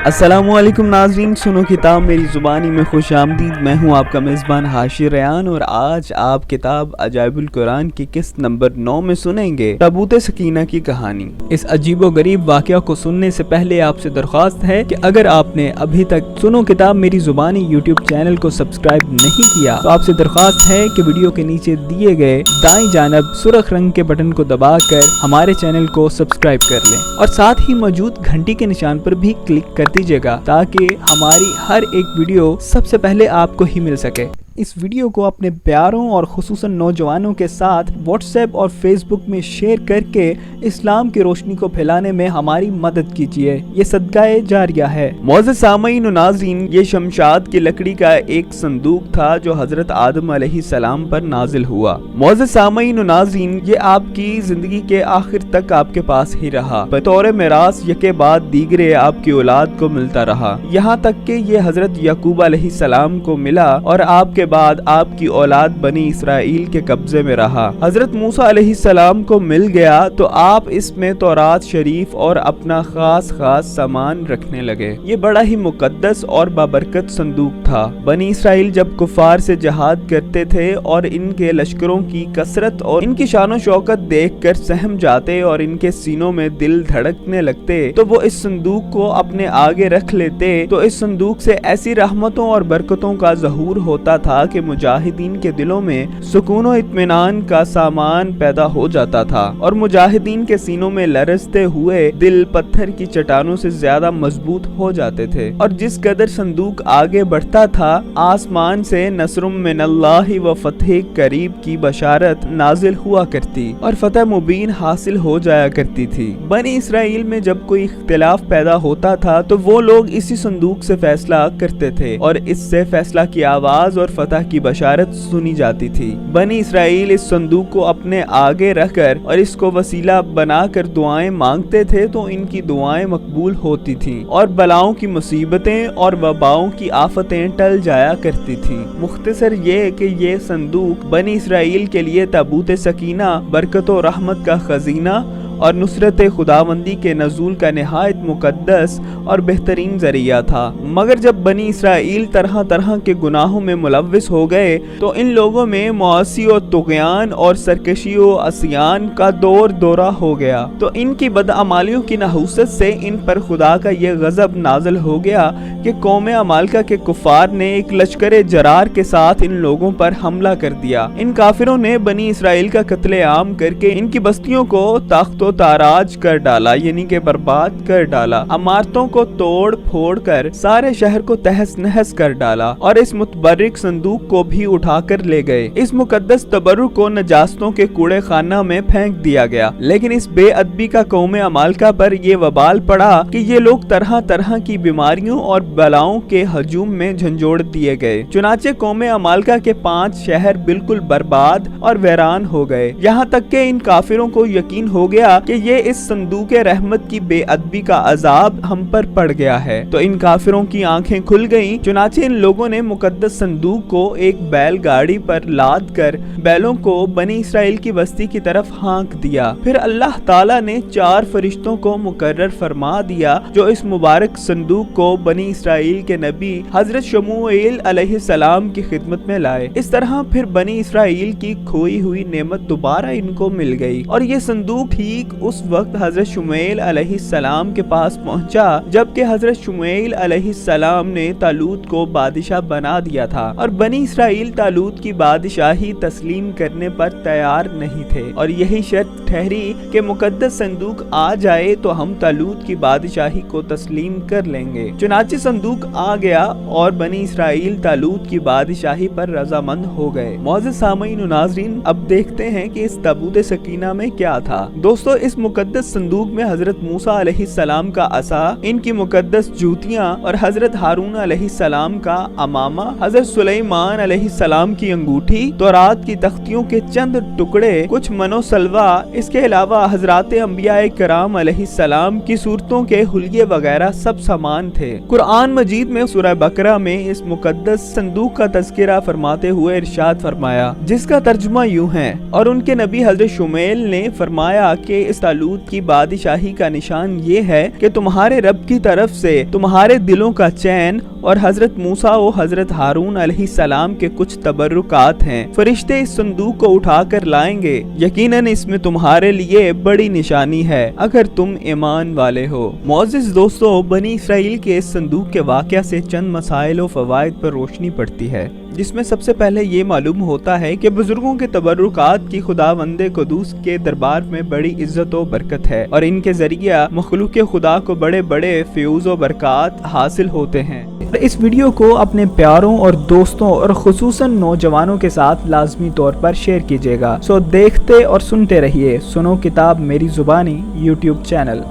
अस्सलामुअलैकुम नाज़रीन, सुनो किताब मेरी ज़ुबानी में खुश आमदीद। मैं हूँ आपका मेज़बान हाशिर रयान और आज आप किताब अजाइबुल कुरान की किस्त नंबर 9 में सुनेंगे ताबूत सकीना की कहानी। इस अजीबो गरीब वाक़या को सुनने से पहले आपसे दरख्वास्त है कि अगर आपने अभी तक सुनो किताब मेरी ज़ुबानी यूट्यूब चैनल को सब्सक्राइब नहीं किया तो आपसे दरख्वास्त है कि वीडियो के नीचे दिए गए दाईं जानब सुर्ख रंग के बटन को दबाकर हमारे चैनल को सब्सक्राइब कर लें और साथ ही मौजूद घंटी के निशान पर भी क्लिक कर दीजिएगा ताकि हमारी हर एक वीडियो सबसे पहले आपको ही मिल सके। اس ویڈیو کو اپنے پیاروں اور خصوصاً نوجوانوں کے ساتھ واٹس ایپ اور فیس بک میں شیئر کر کے اسلام کی روشنی کو پھیلانے میں ہماری مدد کیجیے، یہ صدقہ جاریہ ہے۔ معزز سامعین و ناظرین، یہ شمشاد کی لکڑی کا ایک صندوق تھا جو حضرت آدم علیہ السلام پر نازل ہوا۔ معزز سامعین و ناظرین، یہ آپ کی زندگی کے آخر تک آپ کے پاس ہی رہا، بطور میراث یکے بعد دیگرے آپ کی اولاد کو ملتا رہا، یہاں تک کہ یہ حضرت یعقوب علیہ السلام کو ملا اور آپ کے بعد آپ کی اولاد بنی اسرائیل کے قبضے میں رہا۔ حضرت موسیٰ علیہ السلام کو مل گیا تو آپ اس میں تورات شریف اور اپنا خاص سامان رکھنے لگے۔ یہ بڑا ہی مقدس اور بابرکت صندوق تھا۔ بنی اسرائیل جب کفار سے جہاد کرتے تھے اور ان کے لشکروں کی کثرت اور ان کی شان و شوکت دیکھ کر سہم جاتے اور ان کے سینوں میں دل دھڑکنے لگتے تو وہ اس صندوق کو اپنے آگے رکھ لیتے تو اس صندوق سے ایسی رحمتوں اور برکتوں کا ظہور ہوتا تھا کہ مجاہدین کے دلوں میں سکون و اطمینان کا سامان پیدا ہو جاتا تھا اور مجاہدین کے سینوں میں لرزتے ہوئے دل پتھر کی چٹانوں سے زیادہ مضبوط ہو جاتے تھے۔ اور جس قدر صندوق آگے بڑھتا تھا، آسمان سے نصر من اللہ و فتح قریب کی بشارت نازل ہوا کرتی اور فتح مبین حاصل ہو جایا کرتی تھی۔ بنی اسرائیل میں جب کوئی اختلاف پیدا ہوتا تھا تو وہ لوگ اسی صندوق سے فیصلہ کرتے تھے اور اس سے فیصلہ کی آواز اور فتح کی بشارت سنی جاتی تھی۔ بنی اسرائیل اس صندوق کو اپنے آگے رکھ کر اور اس کو وسیلہ بنا کر دعائیں مانگتے تھے تو ان کی دعائیں مقبول ہوتی تھیں اور بلاؤں کی مصیبتیں اور وباؤں کی آفتیں ٹل جایا کرتی تھیں۔ مختصر یہ کہ یہ صندوق بنی اسرائیل کے لیے تابوت سکینہ، برکت و رحمت کا خزینہ اور نصرت خداوندی کے نزول کا نہایت مقدس اور بہترین ذریعہ تھا۔ مگر جب بنی اسرائیل طرح طرح کے گناہوں میں ملوث ہو گئے تو ان لوگوں میں معاصی و طغیان اور سرکشی و عصیان کا دورہ ہو گیا، تو ان کی بدعمالیوں کی نحوست سے ان پر خدا کا یہ غضب نازل ہو گیا کہ قوم عمالقہ کے کفار نے ایک لشکر جرار کے ساتھ ان لوگوں پر حملہ کر دیا۔ ان کافروں نے بنی اسرائیل کا قتل عام کر کے ان کی بستیوں کو تاخت و تاراج کر ڈالا، یعنی کہ برباد کر ڈالا، عمارتوں کو توڑ پھوڑ کر سارے شہر کو تہس نہس کر ڈالا اور اس متبرک صندوق کو بھی اٹھا کر لے گئے۔ اس مقدس تبرک کو نجاستوں کے کوڑے خانہ میں پھینک دیا گیا، لیکن اس بے ادبی کا قوم عمالقہ پر یہ وبال پڑا کہ یہ لوگ طرح طرح کی بیماریوں اور بلاؤں کے ہجوم میں جھنجھوڑ دیے گئے۔ چنانچہ قوم عمالقہ کے 5 شہر بالکل برباد اور ویران ہو گئے، یہاں تک کہ ان کافروں کو یقین ہو گیا کہ یہ اس صندوق رحمت کی بے ادبی کا عذاب ہم پر پڑ گیا ہے۔ تو ان کافروں کی آنکھیں کھل گئیں، چنانچہ ان لوگوں نے مقدس صندوق کو ایک بیل گاڑی پر لاد کر بیلوں کو بنی اسرائیل کی بستی کی طرف ہانک دیا۔ پھر اللہ تعالیٰ نے 4 فرشتوں کو مقرر فرما دیا جو اس مبارک صندوق کو بنی اسرائیل کے نبی حضرت شموئیل علیہ السلام کی خدمت میں لائے۔ اس طرح پھر بنی اسرائیل کی کھوئی ہوئی نعمت دوبارہ ان کو مل گئی اور یہ صندوق ٹھیک اس وقت حضرت شموئیل علیہ السلام کے پاس پہنچا جبکہ حضرت شموئیل علیہ السلام نے طالوت کو بادشاہ بنا دیا تھا اور بنی اسرائیل طالوت کی بادشاہی تسلیم کرنے پر تیار نہیں تھے اور یہی شرط ٹھہری کہ مقدس صندوق آ جائے تو ہم طالوت کی بادشاہی کو تسلیم کر لیں گے۔ چنانچہ صندوق آ گیا اور بنی اسرائیل طالوت کی بادشاہی پر رضامند ہو گئے۔ معزز سامعین و ناظرین، اب دیکھتے ہیں کہ اس تابوت سکینہ میں کیا تھا۔ دوستو، اس مقدس صندوق میں حضرت موسیٰ علیہ السلام کا عصا، ان کی مقدس جوتیاں اور حضرت ہارون علیہ السلام کا امامہ، حضرت سلیمان علیہ السلام کی انگوٹھی، تورات کی تختیوں کے چند ٹکڑے، کچھ منو سلوا، اس کے علاوہ حضرات انبیاء کرام علیہ السلام کی صورتوں کے حلیے وغیرہ سب سامان تھے۔ قرآن مجید میں سورہ بقرہ میں اس مقدس صندوق کا تذکرہ فرماتے ہوئے ارشاد فرمایا، جس کا ترجمہ یوں ہے، اور ان کے نبی حضرت شموئیل نے فرمایا کہ اس طالوت کی بادشاہی کا نشان یہ ہے کہ تمہارے رب کی طرف سے تمہارے دلوں کا چین اور حضرت موسیٰ و حضرت ہارون علیہ السلام کے کچھ تبرکات ہیں۔ فرشتے اس صندوق کو اٹھا کر لائیں گے، یقیناً اس میں تمہارے لیے بڑی نشانی ہے اگر تم ایمان والے ہو۔ معزز دوستو، بنی اسرائیل کے اس صندوق کے واقعہ سے چند مسائل و فوائد پر روشنی پڑتی ہے، جس میں سب سے پہلے یہ معلوم ہوتا ہے کہ بزرگوں کے تبرکات کی خداوند قدوس کے دربار میں بڑی عزت و برکت ہے اور ان کے ذریعہ مخلوق خدا کو بڑے بڑے فیوز و برکات حاصل ہوتے ہیں۔ اس ویڈیو کو اپنے پیاروں اور دوستوں اور خصوصاً نوجوانوں کے ساتھ لازمی طور پر شیئر کیجیے گا۔ سو دیکھتے اور سنتے رہیے سنو کتاب میری زبانی یوٹیوب چینل۔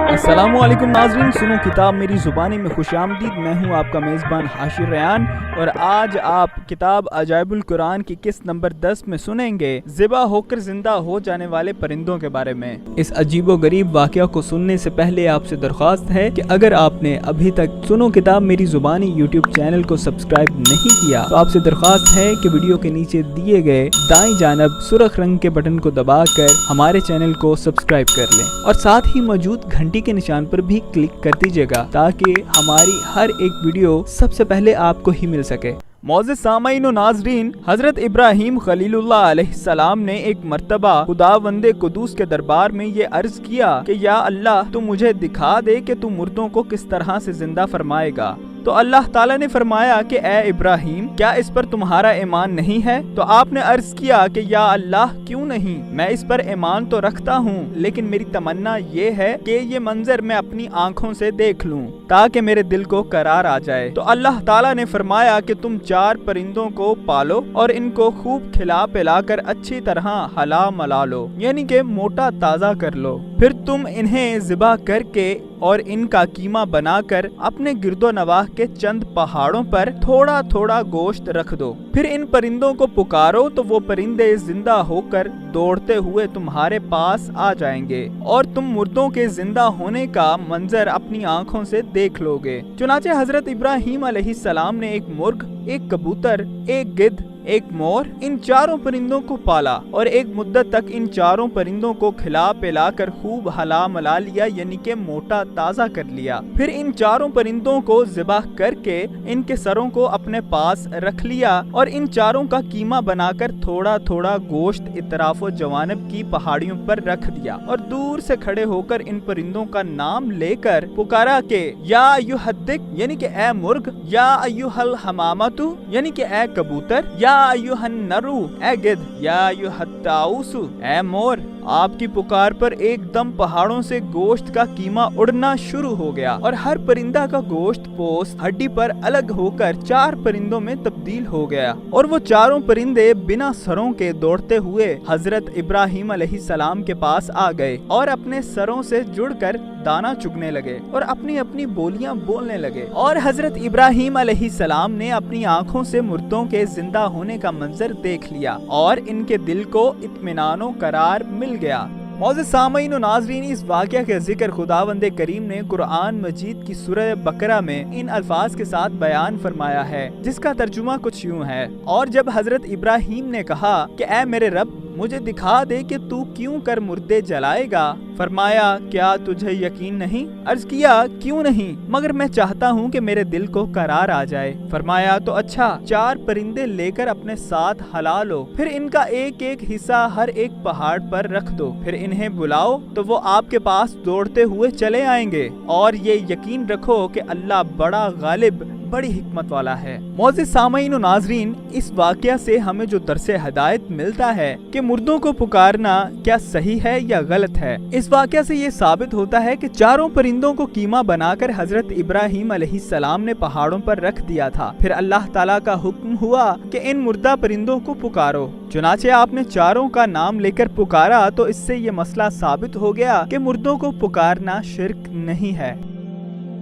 السلام علیکم ناظرین، سنو کتاب میری زبانی میں خوش آمدید۔ میں ہوں آپ کا میزبان حاشر ریان، اور آج آپ کتاب عجائب القرآن کی قسط نمبر 10 میں سنیں گے ذبح ہو کر زندہ ہو جانے والے پرندوں کے بارے میں۔ اس عجیب و غریب واقعہ کو سننے سے پہلے آپ سے درخواست ہے کہ اگر آپ نے ابھی تک سنو کتاب میری زبانی یوٹیوب چینل کو سبسکرائب نہیں کیا تو آپ سے درخواست ہے کہ ویڈیو کے نیچے دیے گئے دائیں جانب سرخ رنگ کے بٹن کو دبا کر ہمارے چینل کو سبسکرائب کر لیں، اور ساتھ ہی موجود گھنٹی کے نشان پر بھی کلک کر دیجیے گا تاکہ ہماری ہر ایک ویڈیو سب سے پہلے آپ کو ہی مل سکے۔ معزز سامعین و ناظرین، حضرت ابراہیم خلیل اللہ علیہ السلام نے ایک مرتبہ خداوند قدوس کے دربار میں یہ عرض کیا کہ یا اللہ، تو مجھے دکھا دے کہ تو مردوں کو کس طرح سے زندہ فرمائے گا۔ تو اللہ تعالیٰ نے فرمایا کہ اے ابراہیم، کیا اس پر تمہارا ایمان نہیں ہے؟ تو آپ نے عرض کیا کہ یا اللہ، کیوں نہیں؟ میں اس پر ایمان تو رکھتا ہوں، لیکن میری تمنا یہ ہے کہ یہ منظر میں اپنی آنکھوں سے دیکھ لوں تاکہ میرے دل کو قرار آ جائے۔ تو اللہ تعالیٰ نے فرمایا کہ تم 4 پرندوں کو پالو اور ان کو خوب کھلا پلا کر اچھی طرح ہلا ملا لو، یعنی کہ موٹا تازہ کر لو۔ پھر تم انہیں ذبح کر کے اور ان کا قیمہ بنا کر اپنے گرد و نواح کے چند پہاڑوں پر تھوڑا تھوڑا گوشت رکھ دو۔ پھر ان پرندوں کو پکارو تو وہ پرندے زندہ ہو کر دوڑتے ہوئے تمہارے پاس آ جائیں گے، اور تم مردوں کے زندہ ہونے کا منظر اپنی آنکھوں سے دیکھ لو گے۔ چنانچہ حضرت ابراہیم علیہ السلام نے ایک مرغ، ایک کبوتر، ایک گدھ، ایک مور، ان 4 پرندوں کو پالا اور ایک مدت تک ان 4 پرندوں کو کھلا پلا کر خوب ہلا ملا لیا، یعنی کہ موٹا تازہ کر لیا۔ پھر ان 4 پرندوں کو ذبح کر کے ان کے سروں کو اپنے پاس رکھ لیا، اور ان 4 کا قیمہ بنا کر تھوڑا تھوڑا گوشت اطراف و جوانب کی پہاڑیوں پر رکھ دیا، اور دور سے کھڑے ہو کر ان پرندوں کا نام لے کر پکارا کہ یا ایھا الدک، یعنی کہ اے مرغ، یا ایھا الحمامۃ، یعنی کہ اے کبوتر، یا ایھا النرو، اے گدھ، یا ایھا الطاؤس، اے مور۔ آپ کی پکار پر ایک دم پہاڑوں سے گوشت کا قیمہ اڑنا شروع ہو گیا، اور ہر پرندہ کا گوشت پوست ہڈی پر الگ ہو کر 4 پرندوں میں تبدیل ہو گیا، اور وہ 4 پرندے بنا سروں کے دوڑتے ہوئے حضرت ابراہیم علیہ السلام کے پاس آ گئے، اور اپنے سروں سے جڑ کر دانا چگنے لگے اور اپنی اپنی بولیاں بولنے لگے، اور حضرت ابراہیم علیہ السلام نے اپنی آنکھوں سے مردوں کے زندہ ہونے کا منظر دیکھ لیا، اور ان کے دل کو اطمینان و قرار مل گیا۔ معزز سامعین و ناظرین، اس واقعہ کا ذکر خداوند کریم نے قرآن مجید کی سورہ بقرہ میں ان الفاظ کے ساتھ بیان فرمایا ہے، جس کا ترجمہ کچھ یوں ہے: اور جب حضرت ابراہیم نے کہا کہ اے میرے رب، مجھے دکھا دے کہ تو کیوں کر مردے جلائے گا، فرمایا کیا تجھے یقین نہیں؟ عرض کیا کیوں نہیں، مگر میں چاہتا ہوں کہ میرے دل کو قرار آ جائے۔ فرمایا تو اچھا، 4 پرندے لے کر اپنے ساتھ ہلا لو، پھر ان کا ایک ایک حصہ ہر ایک پہاڑ پر رکھ دو، پھر انہیں بلاؤ تو وہ آپ کے پاس دوڑتے ہوئے چلے آئیں گے، اور یہ یقین رکھو کہ اللہ بڑا غالب، بڑی حکمت والا ہے۔ معزز سامعین و ناظرین، اس واقعہ سے ہمیں جو درس ہدایت ملتا ہے کہ مردوں کو پکارنا کیا صحیح ہے یا غلط ہے، اس واقعہ سے یہ ثابت ہوتا ہے کہ 4 پرندوں کو قیمہ بنا کر حضرت ابراہیم علیہ السلام نے پہاڑوں پر رکھ دیا تھا۔ پھر اللہ تعالیٰ کا حکم ہوا کہ ان مردہ پرندوں کو پکارو، چنانچہ آپ نے 4 کا نام لے کر پکارا، تو اس سے یہ مسئلہ ثابت ہو گیا کہ مردوں کو پکارنا شرک نہیں ہے۔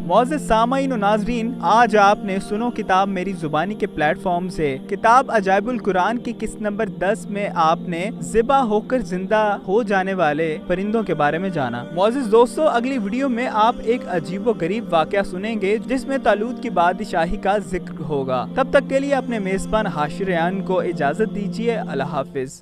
معزز سامعین و ناظرین، آج آپ نے سنو کتاب میری زبانی کے پلیٹ فارم سے کتاب عجائب القرآن کی قسط نمبر 10 میں آپ نے ذبح ہو کر زندہ ہو جانے والے پرندوں کے بارے میں جانا۔ معزز دوستو، اگلی ویڈیو میں آپ ایک عجیب و غریب واقعہ سنیں گے جس میں طالوت کی بادشاہی کا ذکر ہوگا۔ تب تک کے لیے اپنے میزبان حاشر ریان کو اجازت دیجیے۔ اللہ حافظ۔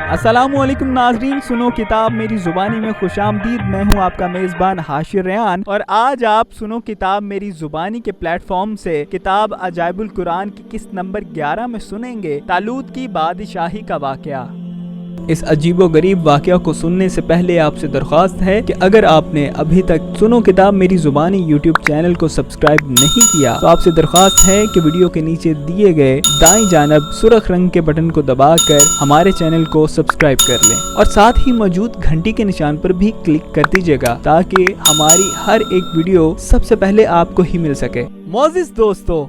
السلام علیکم ناظرین، سنو کتاب میری زبانی میں خوش آمدید۔ میں ہوں آپ کا میزبان حاشر ریان، اور آج آپ سنو کتاب میری زبانی کے پلیٹ فارم سے کتاب عجائب القرآن کی قسط نمبر 11 میں سنیں گے طالوت کی بادشاہی کا واقعہ۔ इस अजीबोगरीब वाक़या को सुनने से पहले आपसे दरख्वास्त है कि अगर आपने अभी तक सुनो किताब मेरी ज़ुबानी यूट्यूब चैनल को सब्सक्राइब नहीं किया तो आपसे दरख्वास्त है कि वीडियो के नीचे दिए गए दाईं जानब सुर्ख रंग के बटन को दबाकर हमारे चैनल को सब्सक्राइब कर लें और साथ ही मौजूद घंटी के निशान पर भी क्लिक कर दीजिएगा ताकि हमारी हर एक वीडियो सबसे पहले आपको ही मिल सके। मोअज़्ज़िज़ दोस्तों,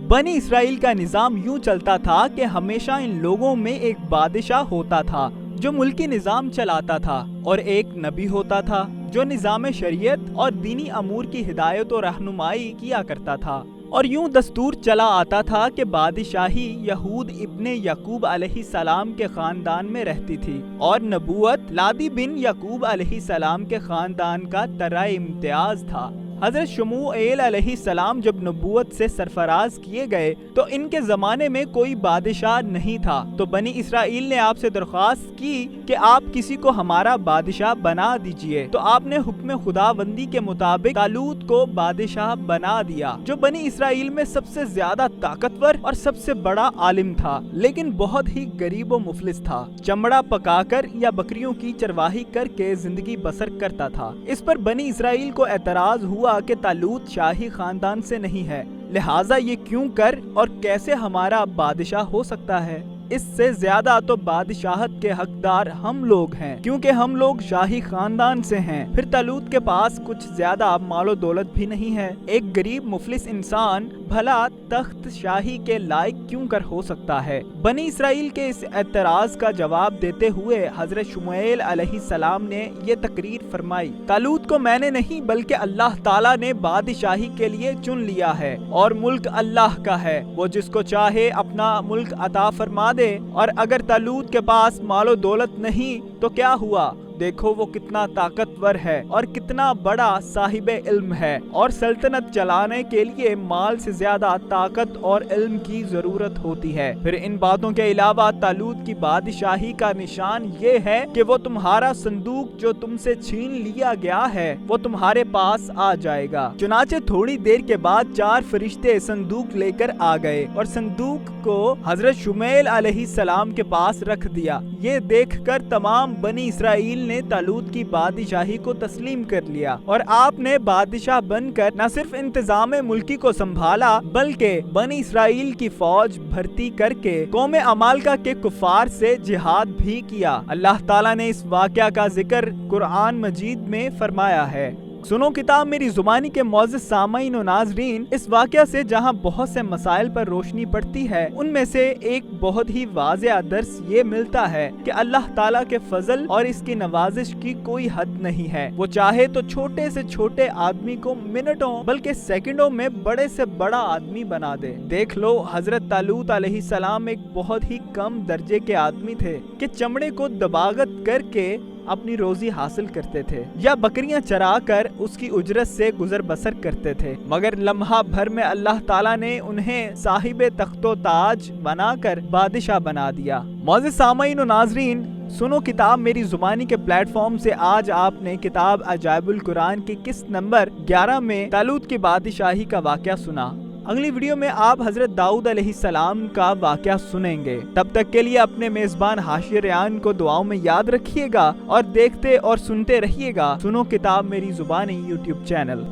बनी इसराइल का निज़ाम यूं चलता था कि हमेशा इन लोगों में एक बादशाह होता था जो मुल्की निज़ाम चलाता था और एक नबी होता था जो निज़ाम शरीयत और दीनी अमूर की हिदायत और रहनुमाई किया करता था। और यूं दस्तूर चला आता था कि बादशाही यहूद इब्ने यकूब अलैहिस्सलाम के खानदान में रहती थी और नबूवत लादी बिन यकूब अलैहिस्सलाम के खानदान का तराए इम्तियाज था। हजरत शमूएल अलैहिस्सलाम जब नबूवत से सरफराज किए गए तो इनके ज़माने में कोई बादशाह नहीं था, तो बनी इसराइल ने आपसे दरख्वास्त की कि आप किसी को हमारा बादशाह बना दीजिए। तो आपने हुक्म खुदाबंदी के मुताबिक तालूत को बादशाह बना दिया, जो बनी इसराइल में सबसे ज्यादा ताकतवर और सबसे बड़ा आलिम था, लेकिन बहुत ही गरीब व मुफलिस था। चमड़ा पकाकर या बकरियों की चरवाही करके जिंदगी बसर करता था। इस पर बनी इसराइल को एतराज हुआ कि तालूत शाही खानदान से नहीं है, लिहाजा ये क्यों कर और कैसे हमारा बादशाह हो सकता है। इससे ज्यादा तो बादशाहत के हकदार हम लोग हैं, क्योंकि हम लोग शाही खानदान से हैं। फिर तालूत के पास कुछ ज्यादा मालो दौलत भी नहीं है। एक गरीब मुफलिस इंसान भला तख्त शाही के लायक क्यों कर हो सकता है। बनी इसराइल के इस एतराज का जवाब देते हुए हजरत शमूएल अलैहिस्सलाम ने ये तकरीर फरमाई, तालूत को मैंने नहीं बल्कि अल्लाह ताला ने बादशाही के लिए चुन लिया है और मुल्क अल्लाह का है, वो जिसको चाहे अपना मुल्क अता फरमा दे। और अगर तालूत के पास मालो दौलत नहीं तो क्या हुआ, देखो वो कितना ताकतवर है और कितना बड़ा साहिब इल्म है, और सल्तनत चलाने के लिए माल से ज्यादा ताकत और इल्म की जरूरत होती है। फिर इन बातों के अलावा तालूत की बादशाही का निशान ये है कि वो तुम्हारा संदूक जो तुमसे छीन लिया गया है वो तुम्हारे पास आ जाएगा। चुनाचे थोड़ी देर के बाद 4 फरिश्ते संदूक लेकर आ गए और संदूक को हजरत शुमैल अलैहिस्सलाम के पास रख दिया। ये देखकर तमाम बनी इसराइल ने तालूत की बादशाही को तस्लीम कर लिया और आपने बादशाह बनकर न सिर्फ इंतजाम मुल्की को संभाला बल्कि बनी इसराइल की फौज भर्ती करके कौम अमालका के कुफार से जिहाद भी किया। अल्लाह ताला ने इस वाक़या का जिक्र कुरान मजीद में फरमाया है। सुनो किताब मेरी ज़ुबानी के मुअज़्ज़िज़ सामईन और नाज़रीन, इस वाक़या से जहाँ बहुत से मसाइल पर रोशनी पड़ती है, उनमें से एक बहुत ही वाज़ेह दर्स ये मिलता है कि अल्लाह ताला के फजल और इसकी नवाजिश की कोई हद नहीं है। वो चाहे तो छोटे से छोटे आदमी को मिनटों बल्कि सेकंडों में बड़े से बड़ा आदमी बना दे। देख लो, हजरत तालूत अलैहिस्सलाम एक बहुत ही कम दर्जे के आदमी थे कि चमड़े को दबागत करके अपनी रोजी हासिल करते थे या बकरियां चराकर उसकी उजरत से गुजर बसर करते थे, मगर लम्हा भर में अल्लाह ताला ने उन्हें साहिबे तख्तो ताज बनाकर बादशाह बना दिया। मुअज़्ज़िज़ सामईन और नाज़रीन, सुनो किताब मेरी ज़ुबानी के प्लेटफॉर्म से आज आपने किताब अजाइबुल कुरान की किस्त नंबर 11 में तालूत की बादशाही का वाक़या सुना। अगली वीडियो में आप हजरत दाऊद अलैहिस्सलाम का वाक़या सुनेंगे। तब तक के लिए अपने मेज़बान हाशिर रेयान को दुआओं में याद रखिएगा और देखते और सुनते रहिएगा सुनो किताब मेरी ज़ुबानी यूट्यूब चैनल।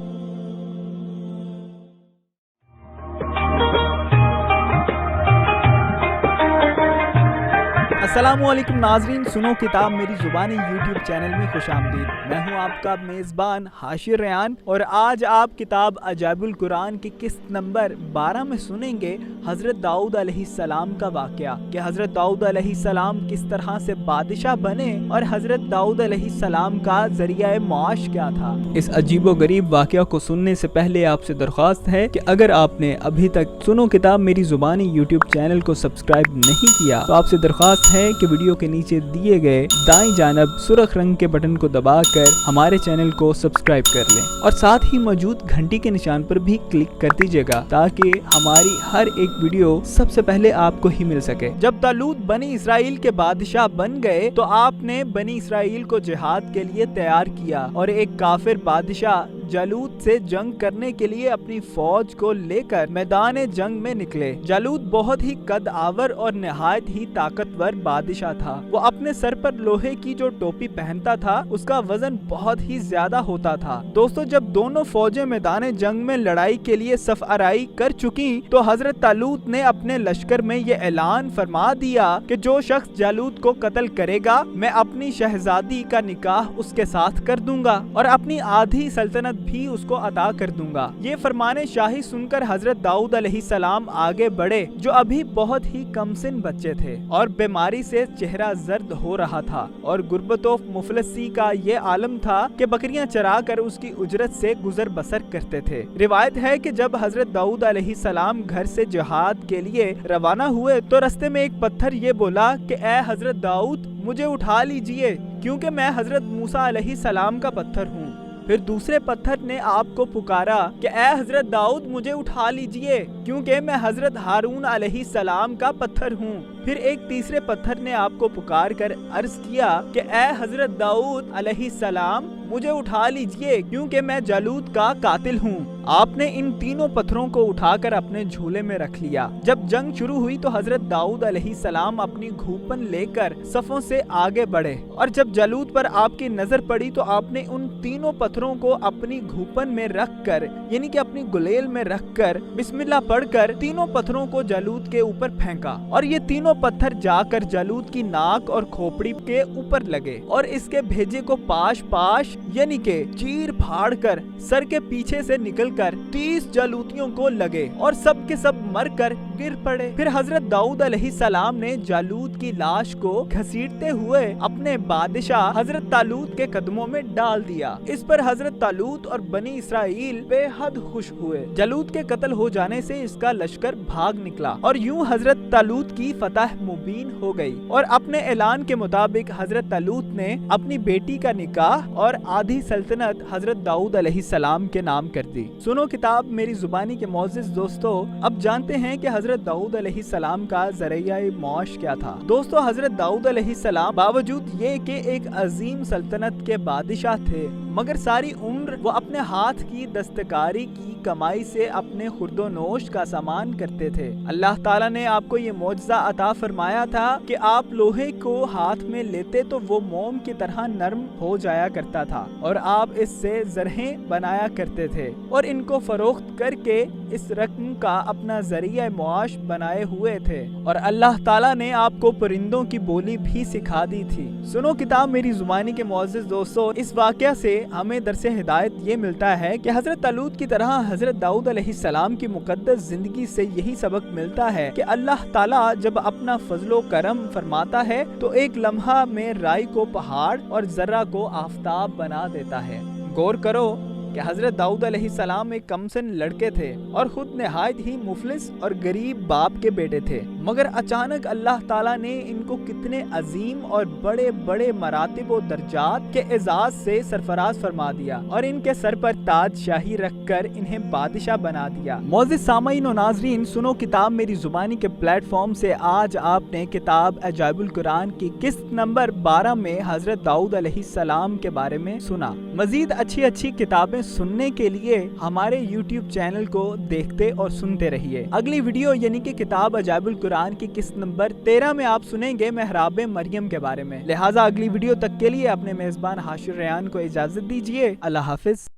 अस्सलामुअलैकुम नाज़रीन, सुनो किताब मेरी ज़ुबानी यूट्यूब चैनल में खुशामदीद। मैं हूं आपका मेज़बान हाशिर रेयान और आज आप किताब अजाइबुल कुरान की किस्त नंबर 12 में सुनेंगे हज़रत दाऊद अलैहिस्सलाम का वाक़या कि हज़रत दाऊद अलैहिस्सलाम किस तरह से बादशाह बने और हज़रत दाऊद अलैहिस्सलाम का ज़रिया माश क्या था। इस अजीबोगरीब वाक़या को सुनने से पहले आपसे दरख्वास्त है कि अगर आपने अभी तक सुनो किताब मेरी ज़ुबानी यूट्यूब चैनल को सब्सक्राइब नहीं किया तो आपसे दरख्वास्त है कि वीडियो के नीचे दिए गए दाईं जानब सुर्ख रंग के बटन को दबाकर हमारे चैनल को सब्सक्राइब कर लें और साथ ही मौजूद घंटी के निशान पर भी क्लिक कर दीजिएगा ताकि हमारी हर एक वीडियो सबसे पहले आपको ही मिल सके। जब तालूत बनी इसराइल के बादशाह बन गए तो आपने बनी इसराइल को जिहाद के लिए तैयार किया और एक काफिर बादशाह जालूत से जंग करने के लिए अपनी फौज को लेकर मैदान जंग में निकले। जालूत बहुत ही कद आवर और निहायत ही ताकतवर बादशाह था। वो अपने सर पर लोहे की जो टोपी पहनता था उसका वजन बहुत ही ज्यादा होता था। दोस्तों, जब दोनों फौजें मैदान जंग में लड़ाई के लिए सफ आराई कर चुकी तो हजरत तालूत ने अपने लश्कर में ये ऐलान फरमा दिया कि जो शख्स जालूत को कत्ल करेगा मैं अपनी शहजादी का निकाह उसके साथ कर दूंगा और अपनी आधी सल्तनत भी उसको अता कर दूंगा। ये फरमाने शाही सुनकर हजरत दाऊद अलैहिस्सलाम आगे बढ़े, जो अभी बहुत ही कमसिन बच्चे थे और बीमारी से चेहरा जर्द हो रहा था और गुर्बतो मुफलसी का ये आलम था कि बकरियां चरा कर उसकी उजरत से गुजर बसर करते थे। रिवायत है कि जब हजरत दाऊद अलैहिस्सलाम घर से जिहाद के लिए रवाना हुए तो रास्ते में एक पत्थर ये बोला कि ए हजरत दाऊद, मुझे उठा लीजिए क्योंकि मैं हजरत मूसा अलैहिस्सलाम का पत्थर हूँ। फिर दूसरे पत्थर ने आपको पुकारा कि ए हजरत दाऊद, मुझे उठा लीजिए क्योंकि मैं हजरत हारून अलैहिस्सलाम का पत्थर हूँ। फिर एक तीसरे पत्थर ने आपको पुकार कर अर्ज किया कि ए हजरत दाऊद अलैहिस्सलाम, मुझे उठा लीजिए क्योंकि मैं जालूत का कातिल हूँ। आपने इन तीनों पत्थरों को उठाकर अपने झोले में रख लिया। जब जंग शुरू हुई तो हजरत दाऊद अलैहिस्सलाम अपनी घूपन लेकर सफों से आगे बढ़े और जब जालूत पर आपकी नजर पड़ी तो आपने उन तीनों पत्थरों को अपनी घूपन में रखकर यानी कि अपनी गुलेल में रखकर बिस्मिल्लाह पढ़कर तीनों पत्थरों को जालूत के ऊपर फेंका और ये तीनों पत्थर जाकर जालूत की नाक और खोपड़ी के ऊपर लगे और इसके भेजे को पाश पाश यानी के चीर फाड़ कर सर के पीछे से निकलकर 30 जालूतियों को लगे और सब के सब मर कर गिर पड़े। फिर हजरत दाऊद अलैहिस्सलाम ने जालूत की लाश को घसीटते हुए अपने बादशाह हजरत तालूत के कदमों में डाल दिया। इस पर हजरत तालूत और बनी इसराइल बेहद खुश हुए। जालूत के कत्ल हो जाने से इसका लश्कर भाग निकला और यूं हजरत तालूत की फतह मुबीन हो गई और अपने ऐलान के मुताबिक हजरत तालूत ने अपनी बेटी का निकाह और आधी सल्तनत हजरत दाऊद अलैहिस्सलाम के नाम कर दी। सुनो किताब मेरी जुबानी के मोअज़्ज़िज़ दोस्तों, अब जानते हैं कि हजरत दाऊद अलैहिस्सलाम का ज़रिया मौश क्या था। दोस्तों, हजरत दाऊद अलैहिस्सलाम बावजूद ये कि एक अजीम सल्तनत के बादशाह थे मगर सारी उम्र वो अपने हाथ की दस्तकारी की कमाई से अपने खुर्दोनोश का सामान करते थे। अल्लाह ताला ने आपको ये मौजज़ा अता फरमाया था कि आप लोहे को हाथ में लेते तो वो मोम की तरह नरम हो जाया करता था और आप इससे ज़रहें बनाया करते थे और इनको फरोख्त करके इस रकम का अपना ज़रिया मुआश बनाए हुए थे और अल्लाह ताला ने आपको परिंदों की बोली भी सिखा दी थी। सुनो किताब मेरी जुबानी के मुअज़्ज़िज़ दोस्तों, इस वाक़या से हमें दरसे हिदायत ये मिलता है कि हजरत तालूत की तरह हजरत दाऊद अलैहिस्सलाम की मुकद्दस जिंदगी से यही सबक मिलता है कि अल्लाह ताला जब अपना फजलो करम फरमाता है तो एक लम्हा में राई को पहाड़ और जर्रा को आफताब बना देता है। गौर करो कि हजरत दाऊद अलैहिस्सलाम एक कमसिन लड़के थे और खुद निहायत ही मुफलिस और गरीब बाप के बेटे थे, मगर अचानक अल्लाह ताला ने इनको कितने अजीम और बड़े बड़े मरातिब और दर्जात के एजाज से सरफराज फरमा दिया और इनके सर पर ताज शाही रखकर इन्हें बादशाह बना दिया। मौजूद सामीन और नाजरीन, सुनो किताब मेरी जुबानी के प्लेटफॉर्म से आज आपने किताब अजाइबुल कुरान की किस्त नंबर 12 में हजरत दाऊद अलैहिस्सलाम के बारे में सुना। मजीद अच्छी किताबें सुनने के लिए हमारे YouTube चैनल को देखते और सुनते रहिए। अगली वीडियो यानी कि किताब अजाइबुल कुरान की किस्त नंबर 13 में आप सुनेंगे महराब मरियम के बारे में। लिहाजा अगली वीडियो तक के लिए अपने मेजबान हाशिर रेयान को इजाजत दीजिए। अल्लाह हाफिज।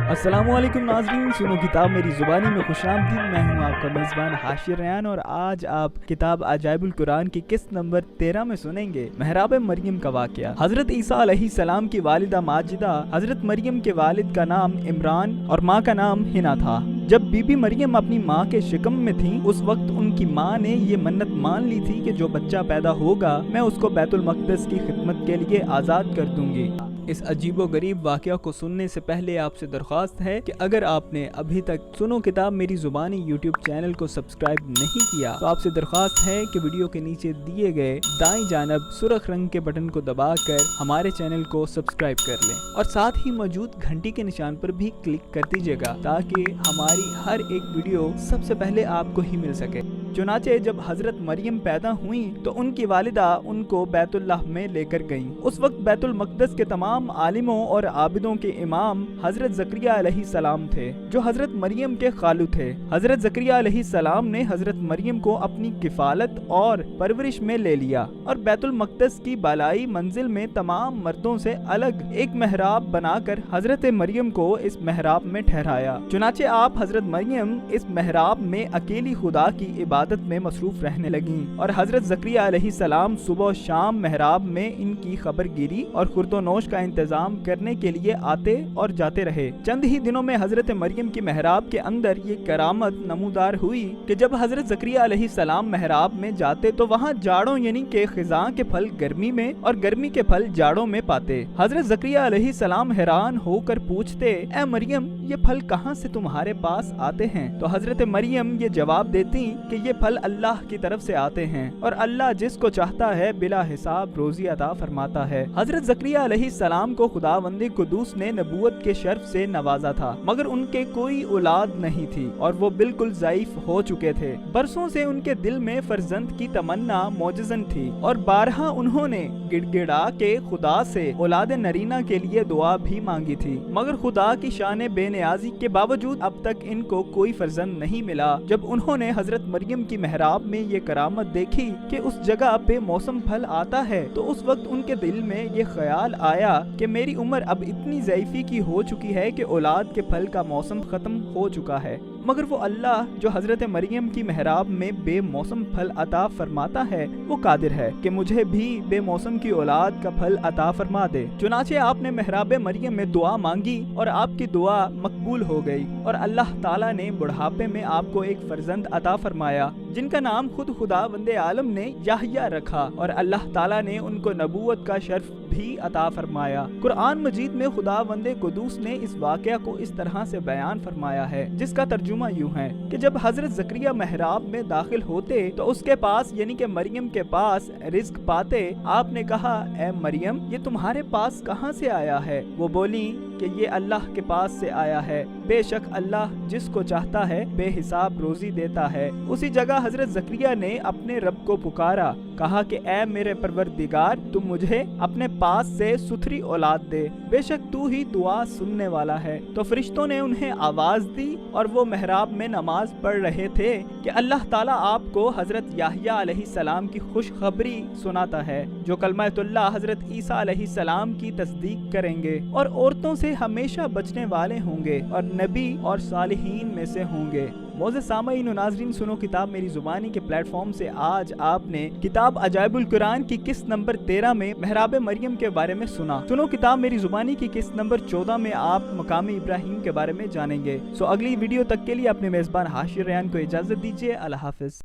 अस्सलामुअलैकुम नाज़रीन, सुनो किताब मेरी ज़ुबानी में खुशामदीद। मैं हूँ आपका मेज़बान हाशिर रेयान और आज आप किताब अजाइबुल कुरान की किस्त नंबर 13 में सुनेंगे महराब मरियम का वाक़या। हज़रत ईसा अलैहिस्सलाम की वालिदा माजिदा हज़रत मरियम के वालिद का नाम इमरान और माँ का नाम हिना था। जब बीबी मरियम अपनी माँ के शिकम में थी उस वक्त उनकी माँ ने ये मन्नत मान ली थी कि जो बच्चा पैदा होगा मैं उसको बैतुल मक़दस की खिदमत के लिए आज़ाद कर दूंगी। इस अजीबो गरीब वाक़या को सुनने से पहले आपसे दरख्वास्त है कि अगर आपने अभी तक सुनो किताब मेरी ज़ुबानी YouTube चैनल को सब्सक्राइब नहीं किया तो आपसे दरख्वास्त है कि वीडियो के नीचे दिए गए दाईं जानब सुर्ख रंग के बटन को दबाकर हमारे चैनल को सब्सक्राइब कर लें और साथ ही मौजूद घंटी के निशान पर भी क्लिक कर दीजिएगा ताकि हमारी हर एक वीडियो सबसे पहले आपको ही मिल सके। चुनाचे जब हजरत मरियम पैदा हुई तो उनकी वालिदा उनको बैतुल्लाह में लेकर गईं। उस वक्त बैतुल मक़दस के तमाम आलिमों और आबिदों के इमाम हजरत ज़करिया अलैहिस्सलाम थे, जो हजरत मरियम के खालू थे। हजरत ज़करिया अलैहिस्सलाम ने हजरत मरियम को अपनी किफालत और परवरिश में ले लिया और बैतुल मक़दस की बालाई मंजिल में तमाम मर्दों से अलग एक महराब बनाकर हजरत मरियम को इस महराब में ठहराया। चुनाचे आप हजरत मरियम इस महराब में अकेली खुदा की इबादत में मसरूफ रहने लगी और हजरत ज़करिया अलैहिस्सलाम सुबह शाम महराब में इनकी खबरगिरी और खुर्दोनोश का इंतजाम करने के लिए आते और जाते रहे। चंद ही दिनों में हजरत मरियम की महराब के अंदर ये करामत नमूदार हुई कि जब हजरत ज़करिया अलैहिस्सलाम महराब में जाते तो वहाँ जाड़ों यानी के खिज़ां के फल गर्मी में और गर्मी के फल जाड़ों में पाते। हजरत ज़करिया अलैहिस्सलाम हैरान होकर पूछते, ए मरियम ये फल कहाँ से तुम्हारे पास आते हैं? तो हजरत मरियम ये जवाब देती कि ये फल अल्लाह की तरफ से आते हैं और अल्लाह जिसको चाहता है बिला हिसाब रोजी अता फरमाता है। हजरत ज़करिया अलैहिस्सलाम को खुदावंद कुदूस ने नबूवत के शर्फ से नवाजा था, मगर उनके कोई औलाद नहीं थी और वो बिल्कुल ज़ईफ हो चुके थे। बरसों से उनके दिल में फर्जंद की तमन्ना मौजज़न थी और बारहा उन्होंने गिड़गिड़ा के खुदा से औलाद नरीना के लिए दुआ भी मांगी थी, मगर खुदा की शान बेनियाजी के बावजूद अब तक इनको कोई फर्जंद नहीं मिला। जब उन्होंने हजरत मरियम की महराब में ये करामत देखी कि उस जगह पे मौसम फल आता है तो उस वक्त उनके दिल में ये ख्याल आया कि मेरी उम्र अब इतनी ज़ईफ़ी की हो चुकी है कि औलाद के फल का मौसम ख़त्म हो चुका है, मगर वो अल्लाह जो हजरत मरियम की महराब में बेमौसम फल अता फरमाता है वो कादिर है कि मुझे भी बेमौसम की औलाद का फल अता फरमा दे। चुनाचे आपने महराब मरियम में दुआ मांगी और आपकी दुआ मकबूल हो गई और अल्लाह ताला ने बुढ़ापे में आपको एक फर्जंद अता फरमाया जिनका नाम खुद खुदावंद आलम ने याहया रखा और अल्लाह ताला ने उनको नबूवत का शर्फ भी अता फरमाया। कुरान मजीद में खुदावंद कुदूस ने इस वाक़या को इस तरह से बयान फरमाया है जिसका तर्जुमा यूं है कि जब हजरत ज़करिया महराब में दाखिल होते तो उसके पास यानी कि मरियम के पास रिज़्क पाते आपने कहा, ए मरियम ये तुम्हारे पास कहाँ से आया है? वो बोली कि ये अल्लाह के पास से आया है, बेशक अल्लाह जिसको चाहता है बेहिसाब रोजी देता है। उसी जगह हजरत ज़करिया ने अपने रब को पुकारा, कहा कि ए मेरे परवरदिगार तुम मुझे अपने पास से सुथरी औलाद दे, बेशक तू ही दुआ सुनने वाला है। तो फरिश्तों ने उन्हें आवाज दी और वो महराब में नमाज पढ़ रहे थे कि अल्लाह ताला आपको हजरत याहया अलैहिस्सलाम की खुशखबरी सुनाता है जो कलमातुल्लाह हजरत ईसा अलैहिस्सलाम की तस्दीक करेंगे और औरतों से हमेशा बचने वाले होंगे और नबी और सालिहीन में से होंगे। मोअज़्ज़ज़ सामईन व नाज़रीन, सुनो किताब मेरी ज़ुबानी के प्लेटफॉर्म से आज आपने किताब अजाइबुल कुरान की किस्त नंबर 13 में महराब मरियम के बारे में सुना। सुनो किताब मेरी ज़ुबानी की किस्त नंबर 14 में आप मकाम इब्राहिम के बारे में जानेंगे। सो अगली वीडियो तक के लिए अपने मेज़बान हाशिर रयान को इजाज़त दीजिए। अल्लाह हाफ़िज़।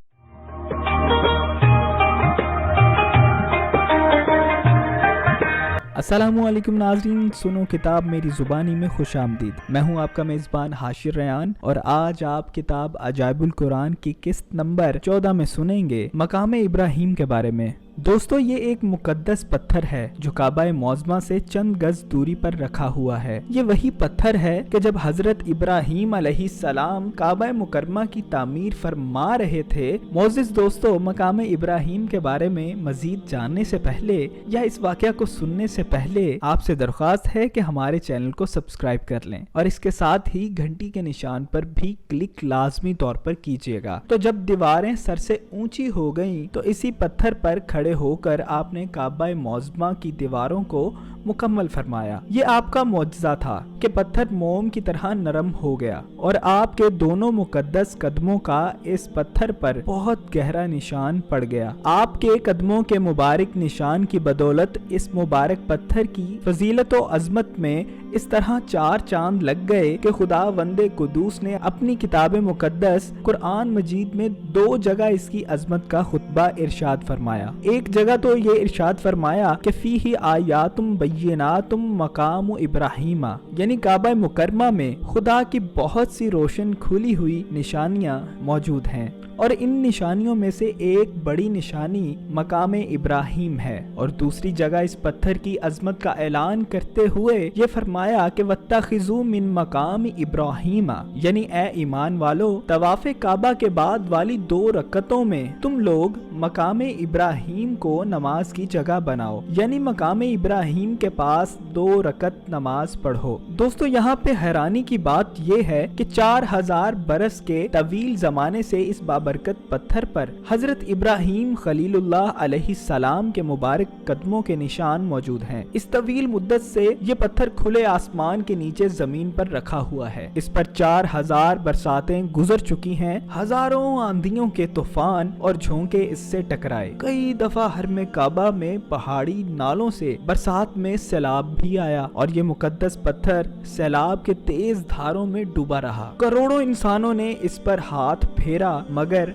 अस्सलामुअलैकुम नाज़रीन, सुनो किताब मेरी ज़ुबानी में खुश आमदीद। मैं हूं आपका मेज़बान हाशिर रयान और आज आप किताब अजाइबुल कुरान की किस्त नंबर 14 में सुनेंगे मकाम इब्राहिम के बारे में। दोस्तों, ये एक मुकद्दस पत्थर है जो काबा मौज़मा से चंद गज दूरी पर रखा हुआ है। ये वही पत्थर है कि जब हजरत इब्राहिम अलैहिस्सलाम काबा मुकरमा की तामीर फरमा रहे थे। मोअज़्ज़ज़ दोस्तों, मकाम इब्राहिम के बारे में मजीद जानने से पहले या इस वाक़या को सुनने से पहले आपसे दरख्वास्त है कि हमारे चैनल को सब्सक्राइब कर लें और इसके साथ ही घंटी के निशान पर भी क्लिक लाजमी तौर पर कीजिएगा। तो जब दीवारें सर से ऊंची हो गईं तो इसी पत्थर पर खड़े होकर आपने काबा मौज़मा की दीवारों को मुकम्मल फरमाया। ये आपका मौजज़ा था कि पत्थर मोम की तरह नरम हो गया और आपके दोनों मुकद्दस कदमों का इस पत्थर पर बहुत गहरा निशान पड़ गया। आपके कदमों के मुबारक निशान की बदौलत इस मुबारक पत्थर की फजीलत और अजमत में इस तरह 4 चांद लग गए कि खुदावंद कुदूस ने अपनी किताब मुकद्दस कुरान मजीद में 2 जगह इसकी अजमत का खुतबा इरशाद फरमाया। एक जगह तो ये इरशाद फरमाया कि फीही आयातुम बय्यिनातुम मकाम इब्राहिमा, यानी काबा मुकरमा में खुदा की बहुत सी रोशन खुली हुई निशानियां मौजूद हैं। اور ان نشانیوں میں سے ایک بڑی نشانی مقام ابراہیم ہے، اور دوسری جگہ اس پتھر کی عظمت کا اعلان کرتے ہوئے یہ فرمایا کہ وَاتَّخِذُوا مِن مقام ابراہیم، یعنی اے ایمان والو طواف کعبہ کے بعد والی 2 رکعتوں میں تم لوگ مقام ابراہیم کو نماز کی جگہ بناؤ، یعنی مقام ابراہیم کے پاس 2 رکعت نماز پڑھو۔ دوستو یہاں پہ حیرانی کی بات یہ ہے کہ 4000 برس کے طویل زمانے سے اس بابرکت پتھر پر حضرت ابراہیم خلیل اللہ علیہ السلام کے مبارک قدموں کے نشان موجود ہیں۔ اس طویل مدت سے یہ پتھر کھلے آسمان کے نیچے زمین پر رکھا ہوا ہے۔ اس پر 4000 برساتیں گزر چکی ہیں، ہزاروں آندھیوں کے طوفان اور جھونکے اس سے ٹکرائے، کئی دفعہ حرم کعبہ میں پہاڑی نالوں سے برسات میں سیلاب بھی آیا اور یہ مقدس پتھر سیلاب کے تیز دھاروں میں ڈوبا رہا۔ کروڑوں انسانوں نے اس پر ہاتھ پھیرا،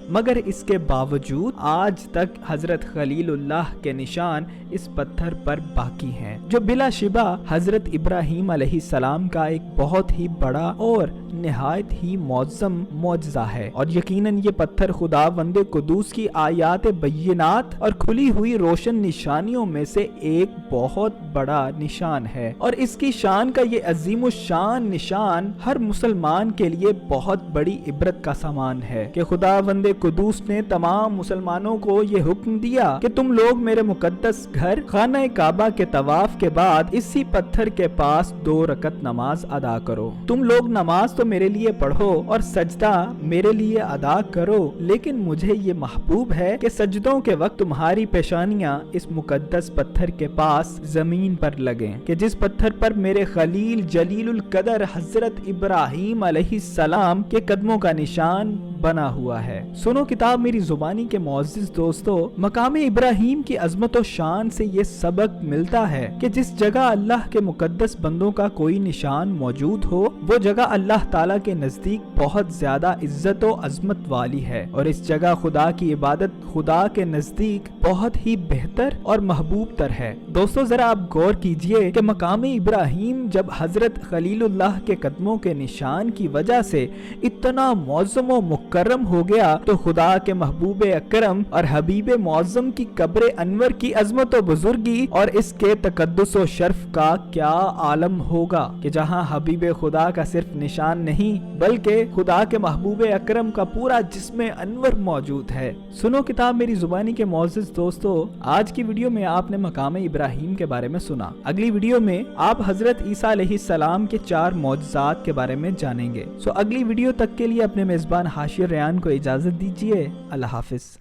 مگر اس کے باوجود آج تک حضرت خلیل اللہ کے نشان اس پتھر پر باقی ہیں، جو بلا شبہ حضرت ابراہیم علیہ السلام کا ایک بہت ہی بڑا اور نہایت ہی معظم معجزہ ہے۔ اور یقیناً یہ پتھر خداوند قدوس کی آیات بینات اور کھلی ہوئی روشن نشانیوں میں سے ایک بہت بڑا نشان ہے، اور اس کی شان کا یہ عظیم الشان نشان ہر مسلمان کے لیے بہت بڑی عبرت کا سامان ہے کہ خداوند قدوس نے تمام مسلمانوں کو یہ حکم دیا کہ تم لوگ میرے مقدس گھر خانہ کعبہ کے طواف کے بعد اسی پتھر کے پاس 2 رکعت نماز ادا کرو۔ تم لوگ نماز تو میرے لیے پڑھو اور سجدہ میرے لیے ادا کرو، لیکن مجھے یہ محبوب ہے کہ سجدوں کے وقت تمہاری پیشانیاں اس مقدس پتھر کے پاس زمین پر لگیں، کہ جس پتھر پر میرے خلیل جلیل القدر حضرت ابراہیم علیہ السلام کے قدموں کا نشان بنا ہوا ہے۔ سنو کتاب میری زبانی کے معزز دوستو، مقام ابراہیم کی عظمت و شان سے یہ سبق ملتا ہے کہ جس جگہ اللہ کے مقدس بندوں کا کوئی نشان موجود ہو، وہ جگہ اللہ تعالیٰ کے نزدیک بہت زیادہ عزت و عظمت والی ہے، اور اس جگہ خدا کی عبادت خدا کے نزدیک بہت ہی بہتر اور محبوب تر ہے۔ دوستو ذرا آپ غور کیجئے کہ مقام ابراہیم جب حضرت خلیل اللہ کے قدموں کے نشان کی وجہ سے اتنا معظم و مکرم ہو گیا، تو خدا کے محبوب اکرم اور حبیب معظم کی قبر انور کی عظمت و بزرگی اور اس کے تقدس و شرف کا کیا عالم ہوگا، کہ جہاں حبیب خدا کا صرف نشان نہیں بلکہ خدا کے محبوب اکرم کا پورا جسم انور موجود ہے۔ سنو کتاب میری زبانی کے معزز دوستو، آج کی ویڈیو میں آپ نے مقام ابراہیم کے بارے میں سنا، اگلی ویڈیو میں آپ حضرت عیسیٰ علیہ السلام کے 4 معجزات کے بارے میں جانیں گے۔ اگلی ویڈیو تک کے لیے اپنے میزبان حاشر ریان کو اجازت دیجیے۔ اللہ حافظ۔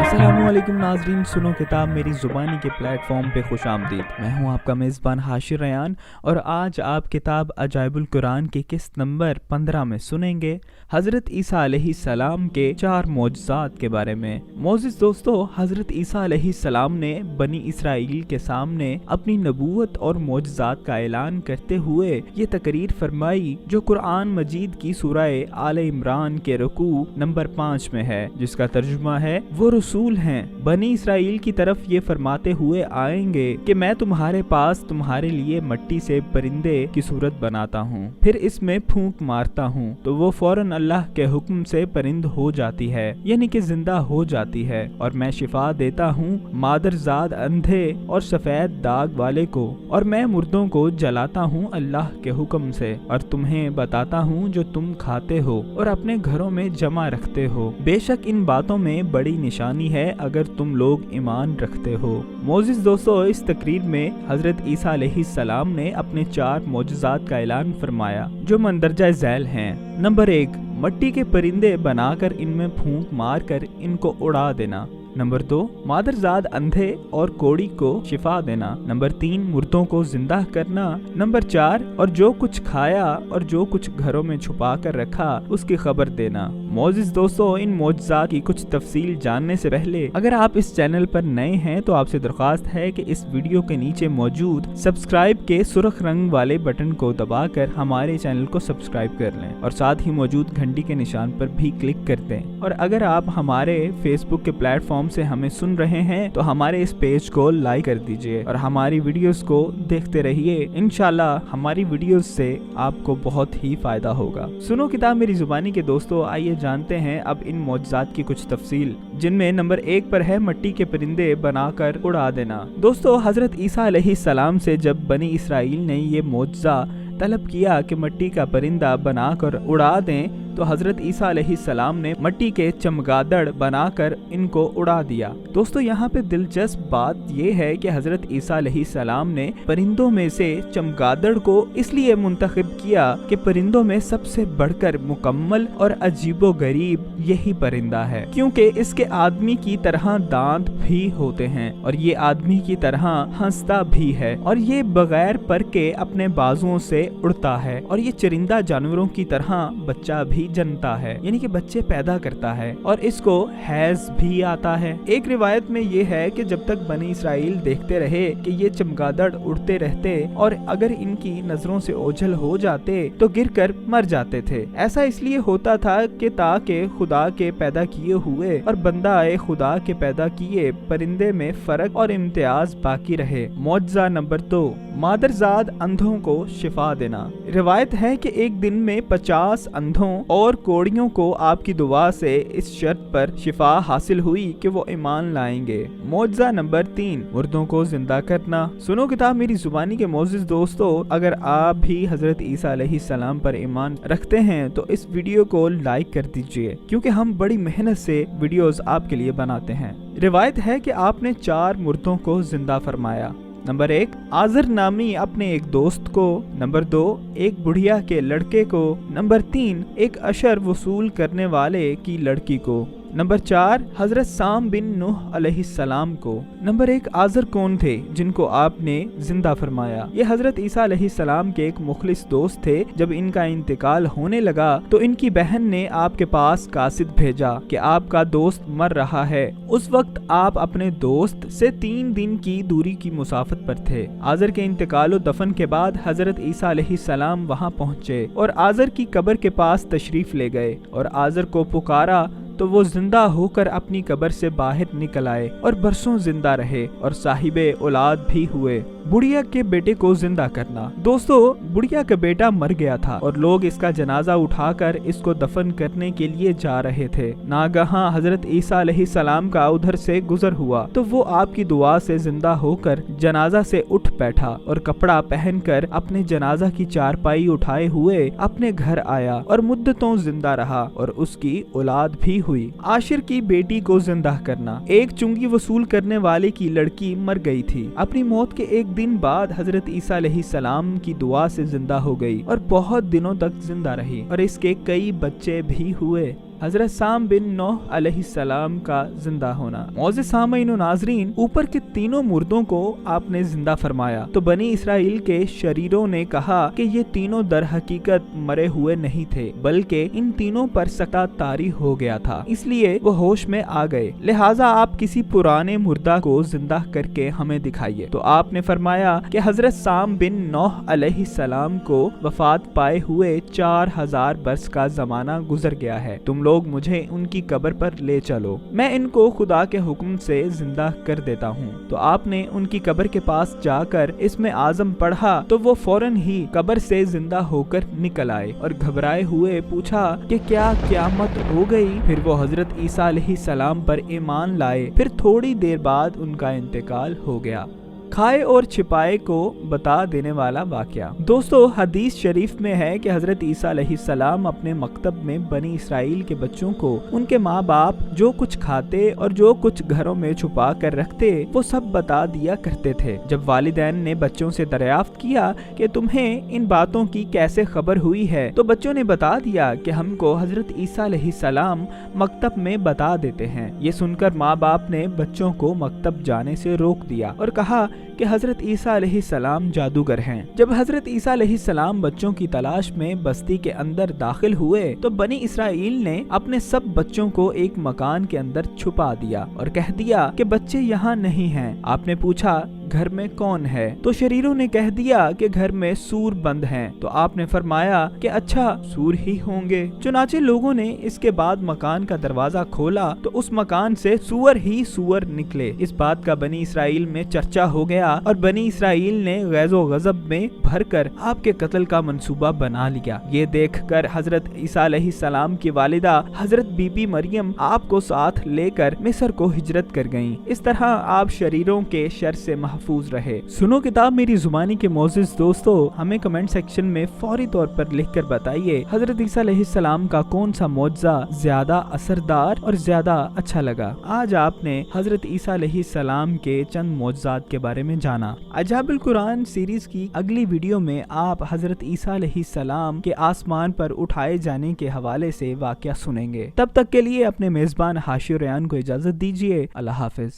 السلام علیکم ناظرین، سنو کتاب میری زبانی کے پلیٹ فارم پہ خوش آمدید۔ میں ہوں آپ کا میزبان حاشر ریان، اور آج آپ کتاب عجائب القرآن کی قسط نمبر 15 میں سنیں گے حضرت عیسیٰ علیہ السلام کے 4 معجزات کے بارے میں۔ معزز دوستو، حضرت عیسیٰ علیہ السلام نے بنی اسرائیل کے سامنے اپنی نبوت اور معجزات کا اعلان کرتے ہوئے یہ تقریر فرمائی جو قرآن مجید کی سورہ آل عمران کے رکوع نمبر 5 میں ہے، جس کا ترجمہ ہے وہ رسول ہیں بنی اسرائیل کی طرف یہ فرماتے ہوئے آئیں گے کہ میں تمہارے پاس تمہارے لیے مٹی سے پرندے کی صورت بناتا ہوں، پھر اس میں پھونک مارتا ہوں تو وہ فوراً اللہ کے حکم سے پرند ہو جاتی ہے، یعنی کہ زندہ ہو جاتی ہے، اور میں شفا دیتا ہوں مادرزاد اندھے اور سفید داغ والے کو، اور میں مردوں کو جلاتا ہوں اللہ کے حکم سے، اور تمہیں بتاتا ہوں جو تم کھاتے ہو اور اپنے گھروں میں جمع رکھتے ہو، بے شک ان باتوں میں بڑی نشانی ہے اگر تم لوگ ایمان رکھتے ہو۔ معزز دوستو، اس تقریر میں حضرت عیسیٰ علیہ السلام نے اپنے 4 معجزات کا اعلان فرمایا جو مندرجہ ذیل ہیں۔ نمبر 1، مٹی کے پرندے بنا کر ان میں پھونک مار کر ان کو اڑا دینا۔ نمبر 2، مادرزاد اندھے اور کوڑی کو شفا دینا۔ نمبر 3، مردوں کو زندہ کرنا۔ نمبر 4، اور جو کچھ کھایا اور جو کچھ گھروں میں چھپا کر رکھا اس کی خبر دینا۔ معزز دوستو، ان معجزات کی کچھ تفصیل جاننے سے پہلے اگر آپ اس چینل پر نئے ہیں تو آپ سے درخواست ہے کہ اس ویڈیو کے نیچے موجود سبسکرائب کے سرخ رنگ والے بٹن کو دبا کر ہمارے چینل کو سبسکرائب کر لیں، اور ساتھ ہی موجود گھنٹی کے نشان پر بھی کلک کر دیں، اور اگر آپ ہمارے فیس بک کے پلیٹ فارم फॉर्म से हमें सुन रहे हैं तो हमारे इस पेज को लाइक कर दीजिए और हमारी वीडियोस को देखते रहिए। इंशाल्लाह हमारी वीडियोस से आपको बहुत ही फायदा होगा। सुनो किताब मेरी जुबानी के दोस्तों, आइए जानते हैं अब इन मौजज़ात की कुछ तफसील, जिनमें नंबर 1 पर है मट्टी के परिंदे बनाकर उड़ा देना। दोस्तों, हजरत ईसा अलैहिस्सलाम से जब बनी इसराइल ने ये मौजज़ा तलब किया कि मट्टी का परिंदा बनाकर उड़ा दें, तो हजरत ईसा अलैहिस्सलाम ने मट्टी के चमगादड़ बनाकर इनको उड़ा दिया। दोस्तों, यहाँ पे दिलचस्प बात ये है कि हजरत ईसा अलैहिस्सलाम ने परिंदों में से चमगादड़ को इसलिए मुंतखब किया कि परिंदों में सबसे बढ़कर मुकम्मल और अजीबोगरीब यही परिंदा है, क्योंकि इसके आदमी की तरह दांत भी होते हैं और ये आदमी की तरह हंसता भी है और ये बगैर पर के अपने बाजुओं से उड़ता है और ये चरिंदा जानवरों की तरह बच्चा भी जनता है, यानी कि बच्चे पैदा करता है और इसको हैज भी आता है। एक रिवायत में ये है कि जब तक बनी इसराइल देखते रहे कि ये चमगादड़ उड़ते रहते और अगर इनकी नजरों से ओझल हो जाते तो गिरकर मर जाते थे। ऐसा इसलिए होता था कि ताकि खुदा के पैदा किए हुए और बंदा आए खुदा के पैदा किए परिंदे में फर्क और इम्तियाज बाकी रहे। मौजज़ा नंबर 2, मादरजाद अंधों को शिफा देना। रिवायत है कि एक दिन में 50 अंधों और कोड़ियों को आपकी दुआ से इस शर्त पर शिफा हासिल हुई कि वो ईमान लाएंगे। मौजज़ा नंबर 3, मुर्दों को जिंदा करना। सुनो किताब मेरी जुबानी के मोअज़्ज़िज़ दोस्तों, अगर आप भी हजरत ईसा अलैहिस्सलाम पर ईमान रखते हैं तो इस वीडियो को लाइक कर दीजिए, क्योंकि हम बड़ी मेहनत से वीडियोस आपके लिए बनाते हैं। रिवायत है कि आपने 4 मुर्दों को जिंदा फरमाया। नंबर 1, आज़र नामी अपने एक दोस्त को। नंबर 2, एक बुढ़िया के लड़के को। नंबर 3, एक अशर वसूल करने वाले की लड़की को। नंबर 4, हजरत साम बिन नूह अलैहिस्सलाम को। नंबर 1, आज़र कौन थे जिनको आपने जिंदा फरमाया? ये हजरत ईसा अलैहिस्सलाम के एक मुखलिस दोस्त थे। जब इनका इंतकाल होने लगा तो इनकी बहन ने आपके पास कासिद भेजा कि आपका दोस्त मर रहा है। उस वक्त आप अपने दोस्त से 3 दिन की दूरी की मुसाफत पर थे। आज़र के इंतकाल और दफन के बाद हजरत ईसा अलैहिस्सलाम वहाँ पहुँचे और आज़र की कब्र के पास तशरीफ ले गए और आज़र को पुकारा तो वो जिंदा होकर अपनी कब्र से बाहर निकल आए और बरसों जिंदा रहे और साहिबे औलाद भी हुए। बुढ़िया के बेटे को जिंदा करना। दोस्तों, बुढ़िया का बेटा मर गया था और लोग इसका जनाजा उठाकर इसको दफन करने के लिए जा रहे थे। नागहां हजरत ईसा अलैहिस्सलाम का उधर से गुजर हुआ तो वो आपकी दुआ से जिंदा होकर जनाजा से उठ बैठा और कपड़ा पहनकर अपने जनाजा की चारपाई उठाए हुए अपने घर आया और मुद्दतों जिंदा रहा और उसकी औलाद भी हुई। आशिर की बेटी को जिंदा करना। एक चुंगी वसूल करने वाले की लड़की मर गई थी। अपनी मौत के एक दिन बाद हजरत ईसा अलैहिस्सलाम की दुआ से जिंदा हो गई और बहुत दिनों तक जिंदा रही और इसके कई बच्चे भी हुए। हजरत साम बिन नूह अलैहिस्सलाम का जिंदा होना। मौज़िज़ सामीन व नाज़रीन, ऊपर के तीनों मुर्दों को आपने जिंदा फरमाया तो बनी इसराइल के शरीरों ने कहा कि ये तीनों दर हकीकत मरे हुए नहीं थे, बल्कि इन तीनों पर सटा तारी हो गया था, इसलिए वो होश में आ गए। लिहाजा आप किसी पुराने मुर्दा को जिंदा करके हमें दिखाइए। तो आपने फरमाया कि हजरत साम बिन नूह अलैहिस्सलाम को वफात पाए हुए 4000 बरस का जमाना गुजर गया है। तुम लोग मुझे उनकी कब्र पर ले चलो, मैं इनको खुदा के हुक्म से जिंदा कर देता हूँ। तो आपने उनकी कब्र के पास जाकर इसमें आज़म पढ़ा तो वो फौरन ही कब्र से जिंदा होकर निकल आए और घबराए हुए पूछा कि क्या क़यामत हो गई? फिर वो हजरत ईसा अलैहिस्सलाम पर ईमान लाए। फिर थोड़ी देर बाद उनका इंतकाल हो गया। खाए और छिपाए को बता देने वाला वाकया। दोस्तों, हदीस शरीफ में है कि हजरत ईसा अलैहिस्सलाम अपने मकतब में बनी इसराइल के बच्चों को उनके माँ बाप जो कुछ खाते और जो कुछ घरों में छुपा कर रखते वो सब बता दिया करते थे। जब वालिदैन ने बच्चों से दरियाफ्त किया कि तुम्हें इन बातों की कैसे खबर हुई है, तो बच्चों ने बता दिया कि हमको हजरत ईसा अलैहिस्सलाम मकतब में बता देते हैं। ये सुनकर माँ बाप ने बच्चों को मकतब जाने से रोक दिया और कहा कि हजरत ईसा अलैहिस्सलाम जादूगर हैं। जब हजरत ईसा अलैहिस्सलाम बच्चों की तलाश में बस्ती के अंदर दाखिल हुए तो बनी इसराइल ने अपने सब बच्चों को एक मकान के अंदर छुपा दिया और कह दिया कि बच्चे यहाँ नहीं हैं। आपने पूछा घर में कौन है? तो शरीरों ने कह दिया कि घर में सूर बंद हैं। तो आपने फरमाया कि अच्छा सूर ही होंगे। चुनाचे लोगों ने इसके बाद मकान का दरवाजा खोला तो उस मकान से सूअर ही सूअर निकले। इस बात का बनी इसराइल में चर्चा हो गया और बनी इसराइल ने गैज़ो गज़ब में भरकर आपके कत्ल का मंसूबा बना लिया। ये देखकर हजरत ईसा अलैहिस्सलाम की वालिदा हजरत बीबी मरियम आपको साथ लेकर मिस्र को हिजरत कर गईं। इस तरह आप शरीरों के शर से महफूज रहे। सुनो किताब मेरी जुबानी के मोअज़्ज़िज़ दोस्तों, हमें कमेंट सेक्शन में फौरी तौर पर लिखकर बताइए हजरत ईसा अलैहिस्सलाम का कौन सा मौजज़ा ज्यादा असरदार और ज्यादा अच्छा लगा। आज आपने हजरत ईसा अलैहिस्सलाम के चंद मौजज़ात के बारे में जाना। अजाइबुल कुरान सीरीज की अगली वीडियो में आप हजरत ईसा अलैहिस्सलाम के आसमान पर उठाए जाने के हवाले से वाक़या सुनेंगे। तब तक के लिए अपने मेजबान हाशिर रयान को इजाजत दीजिए। अल्लाह हाफिज।